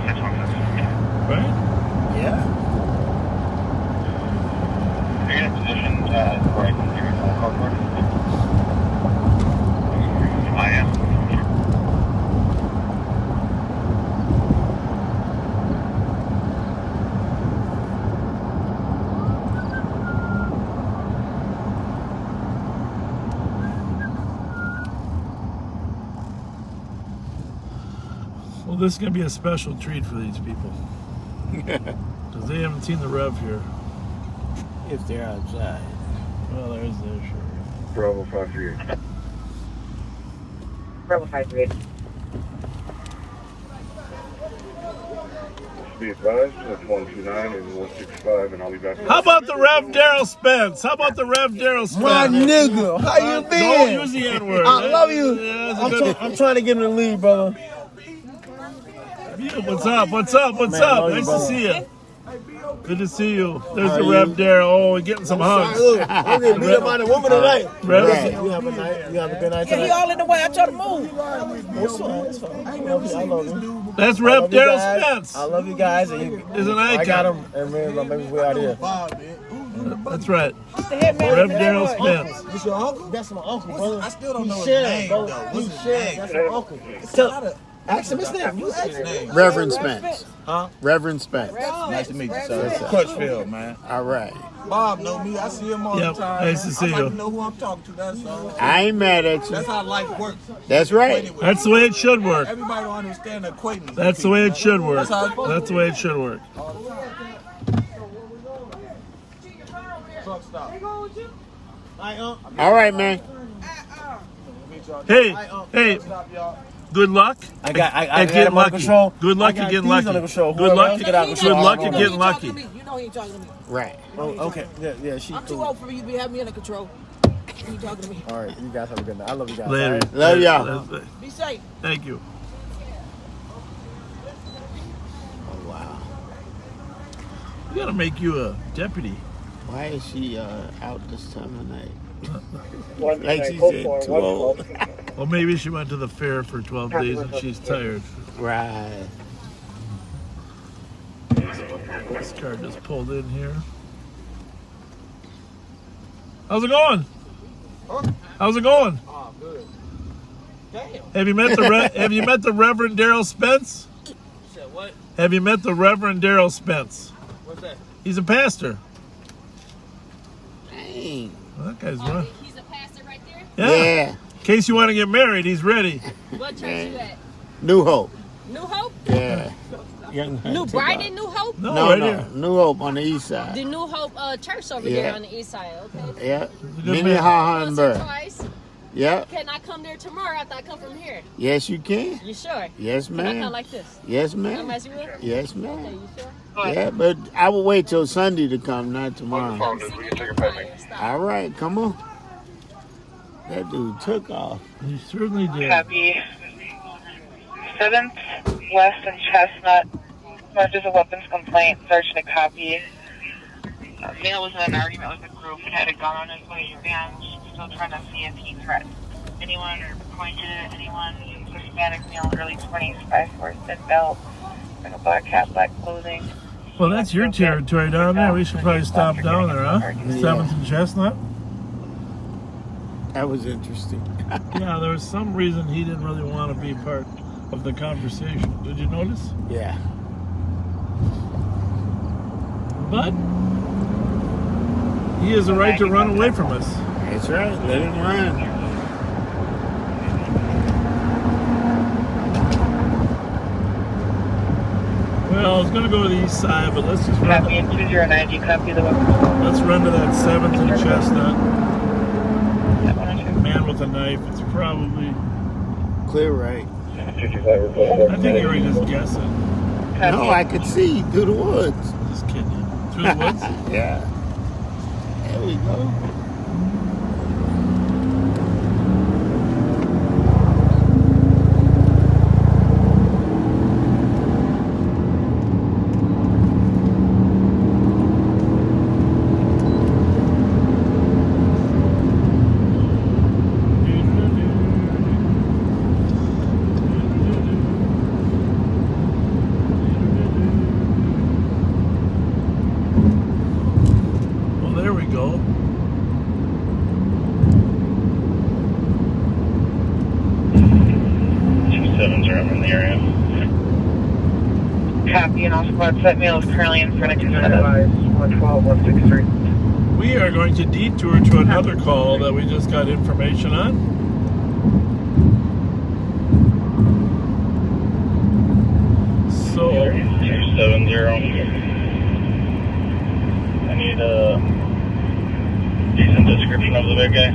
616. Right? Yeah. Are you in a position where I can give you a phone call for it? I am. Well, this is going to be a special treat for these people. Because they haven't seen the Rev here. If they're outside. Well, there's their shirt. Bravo 538. Bravo 538. Be advised, that's 129 and 165, and I'll be back. How about the Rev Daryl Spence? My nigga, how you been? Don't use the N-word. I love you. Yeah, I'm trying to get in the lead, brother. What's up? Nice to see you. Good to see you. There's the Rev Daryl. Oh, we're getting some hugs. Look, I'm getting beat up by the woman tonight. Rev. You have a good night Yeah, tonight. he all in the way. I try to move. It's fine. I love you. That's Rev Daryl Spence. I love you guys. And Is an icon. I got him, and man, maybe we're out here. That's right. Rev Daryl Spence. This your uncle? That's my uncle, brother. I still don't know his name, name, though. What's his name? That's my uncle. Ask him his name. You ask him. Reverend Spence. Huh? Reverend Spence. Nice to meet you, sir. Crutchfield, man. All right. Bob know me. I see him all the time. Nice to see you. I like to know who I'm talking to. That's all. I ain't mad at you. That's how life works. That's right. That's the way it should work. Everybody don't understand the acquaintance. That's the way it should work. That's how it's supposed That's the way it should work. Truck stop. All right, man. Hey. Good luck. I got getting him under lucky. control. Good luck I got at getting these lucky. under control. Good luck. Whoever else get out of Good control, luck I'll at go. getting lucky. You know he ain't talking to me. Right. Oh, okay. Yeah, she's I'm too cool. old for you to have me under control. You talking to me. All right, you guys have a good night. I love you guys. Later. All right? Love y'all. Be safe. Thank you. Oh, wow. We gotta make you a deputy. Why is she out this time of night? Like she said, too old. Well, maybe she went to the fair for 12 days and she's tired. Right. This car just pulled in here. How's it going? How's it going? Oh, good. Damn. Have you met the Reverend Daryl Spence? You said what? Have you met the Reverend Daryl Spence? What's that? He's a pastor. Dang. Well, that guy's right. He's a pastor right there? Yeah. In case you want to get married, he's ready. What church you at? New Hope. New Hope? Yeah. New Brighton, New Hope? No. New Hope on the east side. The New Hope church over Yeah. there on the east side, okay. Yeah. Good Minnie man. Hahenberg. Twice. Yeah. Can I come there tomorrow after I come from here? Yes, you can. You sure? Yes, Can I ma'am. come like this? Yes, ma'am. Come as you will? Yes, ma'am. Okay, you sure? Yeah, but I will wait till Sunday to come, not tomorrow. All right, come on. That dude took off. He certainly did. Copy. 7th West and Chestnut. Marked as a weapons complaint. Sergeant a copy. Male was in an argument with a group and had a gun on his way and still trying to see if he threatened anyone or pointed at anyone. Hispanic male, early 20s, 5'4", thin belt, and a black hat, black clothing. Well, that's your territory down there. We should probably stop down there, huh? 7th and Chestnut. That was interesting. Yeah, there was some reason he didn't really want to be part of the conversation. Did you notice? Yeah. But he has a right to run away from us. That's right. Let him run. Well, I was going to go to the east side, but let's just run. Copy 209. Do you copy the weapon? Let's run to that 7th and Chestnut. Man with a knife. It's probably clear right. I think you were just guessing. No, I could see through the woods. Just kidding. Through the woods? Yeah. There we go. That male is currently in front of 112, 163. We are going to detour to another call that we just got information on. So 270. I need a decent description of the big guy.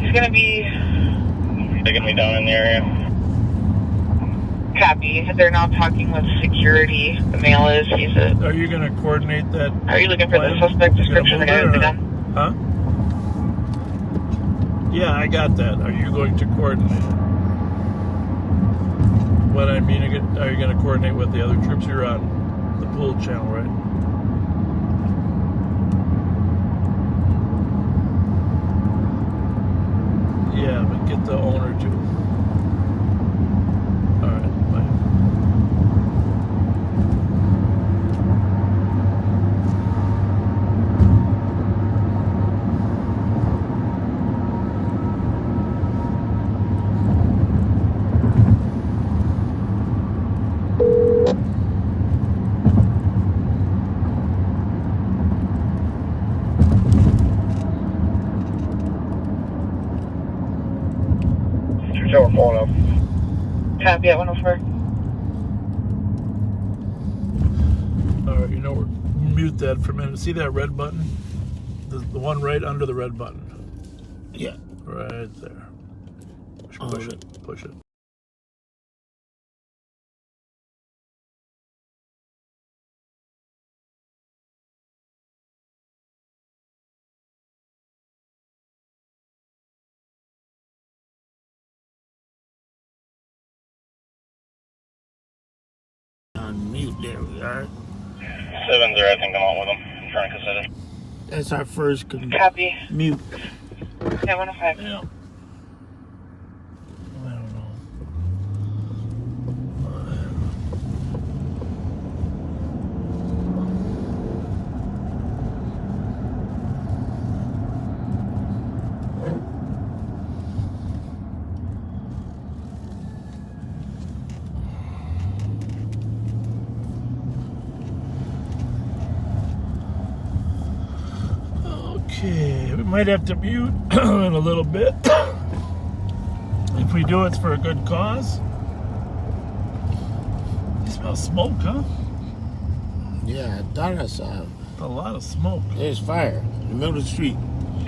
He's gonna be taking me down in the area. Copy. They're now talking with security. The male is. He's a. Are you going to coordinate that? Are you looking for the suspect description? The guy with the gun? Huh? Yeah, I got that. Are you going to coordinate? What I mean, are you going to coordinate with the other troops? You're on the pool channel, right? Yeah, but get the owner too. Copy at 104. Alright, you know what? Mute that for a minute. See that red button? The one right under the red button. Yeah. Right there. Push it. Push it. Mute, there we are. 7-0, I think I'm on with him. I'm trying to consider. That's our first copy. Mute. Yeah, 105. Yeah. I don't know. Okay, we might have to mute in a little bit. If we do, it's for a good cause. You smell smoke, huh? Yeah, I thought I saw a lot of smoke. There's fire in the middle of the street.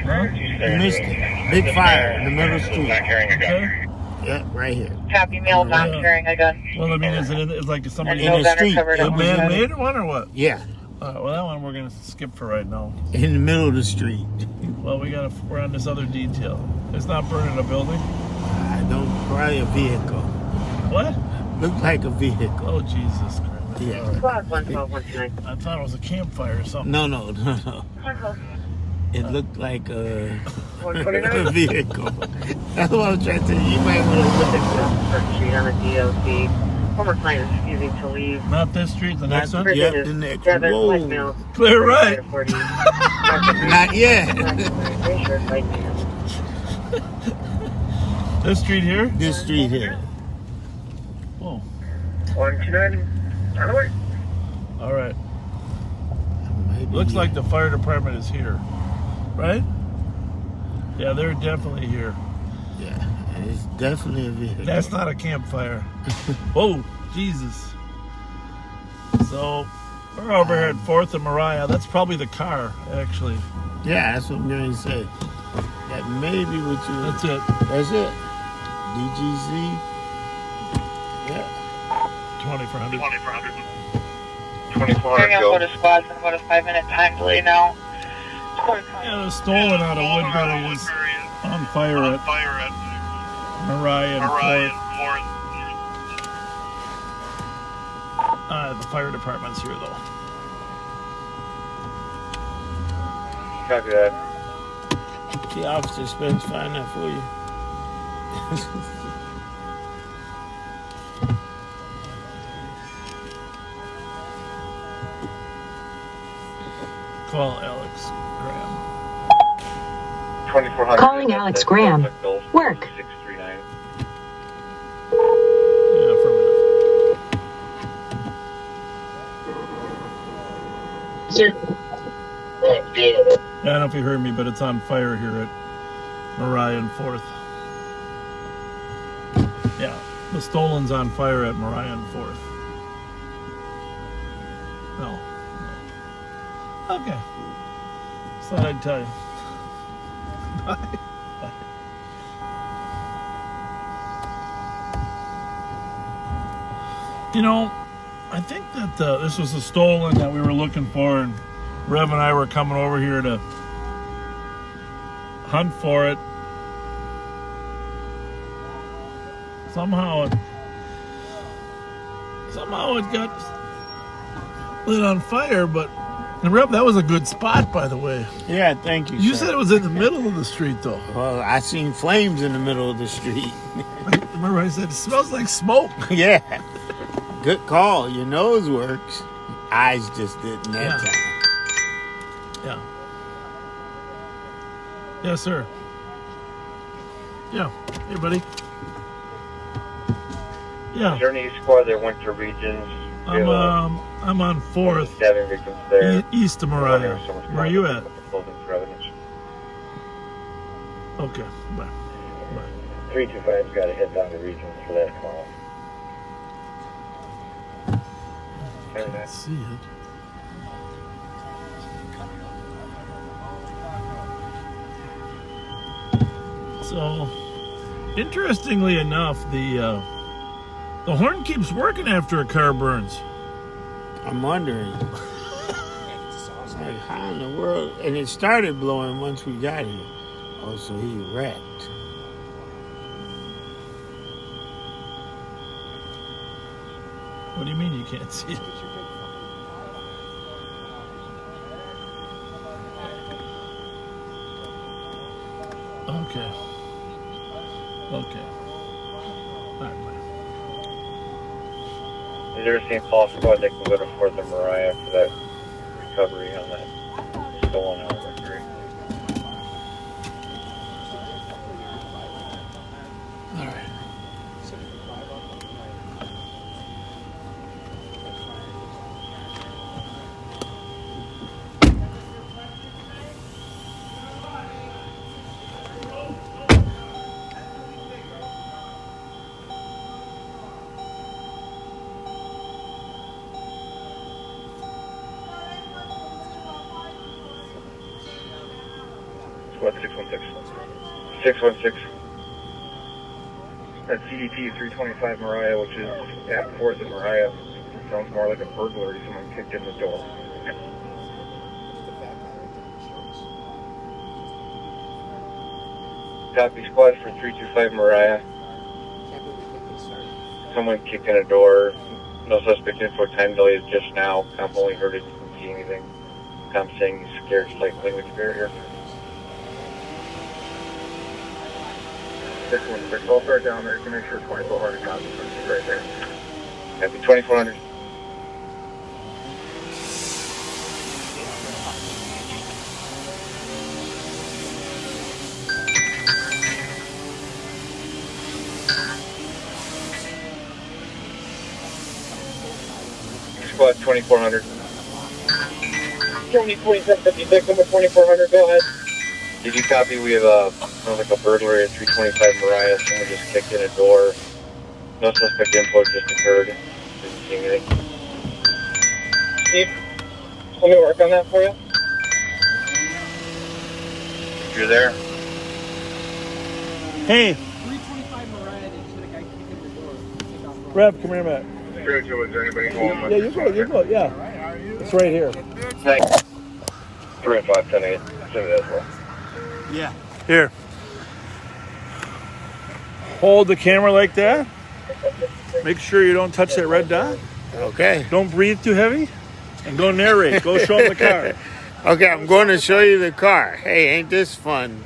Huh? You missed it. Big fire in the middle of the street. Not carrying a gun. Yeah, right here. Copy, male not carrying a gun. Well, I mean, is it it's like somebody in the street? A man-made one or what? Yeah. Well, that one we're gonna skip for right now. In the middle of the street. Well, we're on this other detail. It's not burning a building. I don't probably a vehicle. What? Looked like a vehicle. Oh Jesus Christ! Yeah. Squad 11219. I thought it was a campfire or something. No. It looked like a vehicle. That's what I was trying to tell you. You might want to look at Street on the DOC. Former client is refusing to leave. Not this street, the next one? Yep, the next Devin, one. Whitemail. Clear right. Not yet. This street here? This street here. Whoa. 129. On the way. All right. Looks like the fire department is here, right? Yeah, they're definitely here. Yeah, it's definitely a vehicle. That's not a campfire. Whoa, Jesus. So, we're over here at 4th and Mariah. That's probably the car, actually. Yeah, that's what I'm going to say. That may be what you... That's it. That's it. DGZ. Yeah. 20 for 100. 20 for 100. 2400 Carrying out photo squads in about a 5-minute time delay now. Yeah, it was stolen out of Woodbury. Is on fire at Mariah and 4th. The fire department's here, though. Copy that. The officer spends find that for you. Call Alex Graham. 2400. Calling Alex Graham. Work. 639. Yeah, I don't know if you heard me, but it's on fire here at Mariah and 4th. Yeah, the stolen's on fire at Mariah and 4th. No. Okay. Just thought I'd tell you. Bye. You know, I think that this was a stolen that we were looking for, and Rev and I were coming over here to hunt for it. Somehow it got lit on fire, but and Rev, that was a good spot, by the way. Yeah, thank you. You sir. said it was in the middle of the street, though. Well, I seen flames in the middle of the street. Remember I said it smells like smoke. Yeah. Good call. Your nose works. Eyes just didn't that time. Yeah. Yes, sir. Yeah. Hey, buddy. Yeah. Is there any squad that went to regions? I'm on 4th. Stabbing victims there. East of Mariah. Where are you at? Okay. Bye. 325's got to head down to regions for that call. Can't see it. So, interestingly enough, the horn keeps working after a car burns. I'm wondering. It's like, how in the world? And it started blowing once we got here. Oh, so he wrecked. What do you mean you can't see it? Okay. Okay. All right, bye. Is there a St. Paul squad that can go to 4th and Mariah for that recovery on that stolen out of Mercury? All right. Squad 616. 616. That's CDP 325 Mariah, which is at 4th and Mariah. Sounds more like a burglary. Someone kicked in the door. Copy squad for 325 Mariah. Someone kicked in a door. No suspect info. Time delayed just now. Comp only heard it. Didn't see anything. Comp saying he's scared. Slight language barrier. 616. I'll start down there to make sure 2400 copies are right there. Copy 2400. Squad 2400. County 2756, number 2400, go ahead. Did you copy? We have sounds like a burglary at 325 Mariah. Someone just kicked in a door. No suspect info just occurred. Didn't see anything. Steve, let me work on that for you. You're there? Hey, 325 Mariah, they just had a guy kick in the door. Rev, come here, Matt. Spiritual, is there anybody going with Yeah, you go, yeah. It's right here. Thanks. 3 and 5, 10 8. Send it as well. Yeah. Here. Hold the camera like that. Make sure you don't touch that red dot. Okay. Don't breathe too heavy. And go narrate. Go show them the car. Okay, I'm going to show you the car. Hey, ain't this fun?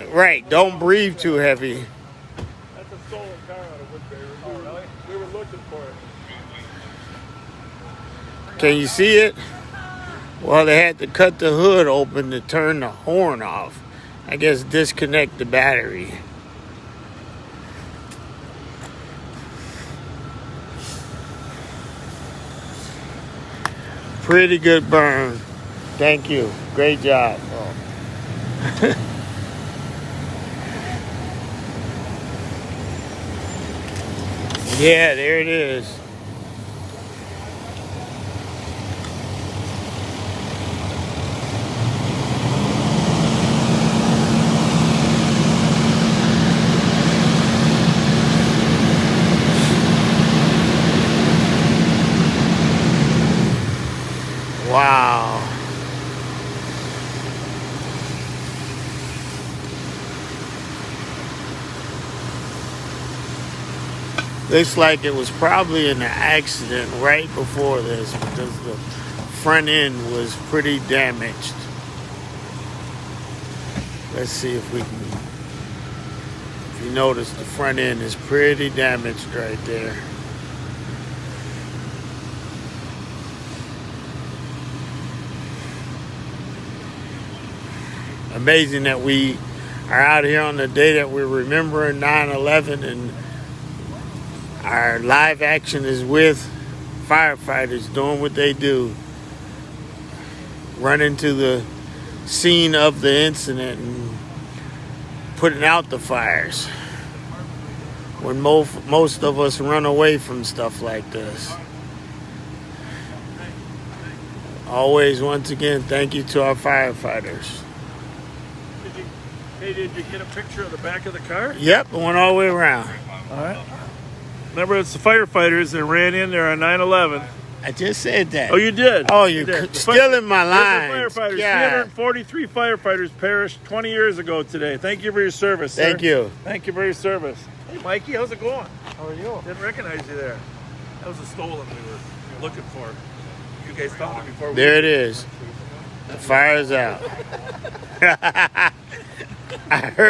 Right, don't breathe too heavy. That's a stolen car out of Woodbury. Oh, really? We were looking for it. Can you see it? Well, they had to cut the hood open to turn the horn off. I guess disconnect the battery. Pretty good burn. Thank you. Great job. Oh. Yeah, there it is. Wow. Looks like it was probably an accident right before this because the front end was pretty damaged. Let's see if we can. If you notice, the front end is pretty damaged right there. Amazing that we are out here on the day that we're remembering 9/11 and our live action is with firefighters doing what they do. Running to the scene of the incident and putting out the fires. When most of us run away from stuff like this. Always, once again, thank you to our firefighters. Hey, did you get a picture of the back of the car? Yep, it went all the way around. All right. Remember, it's the firefighters that ran in there on 9/11. I just said that. Oh, you did? Oh, you're stealing my line. Firefighters. Yeah. 343 firefighters perished 20 years ago today. Thank you for your service, sir. Thank you. Thank you for your service. Hey, Mikey, how's it going? How are you? Didn't recognize you there. That was a stolen we were looking for. You guys found it before we There it is. The fire's out. I heard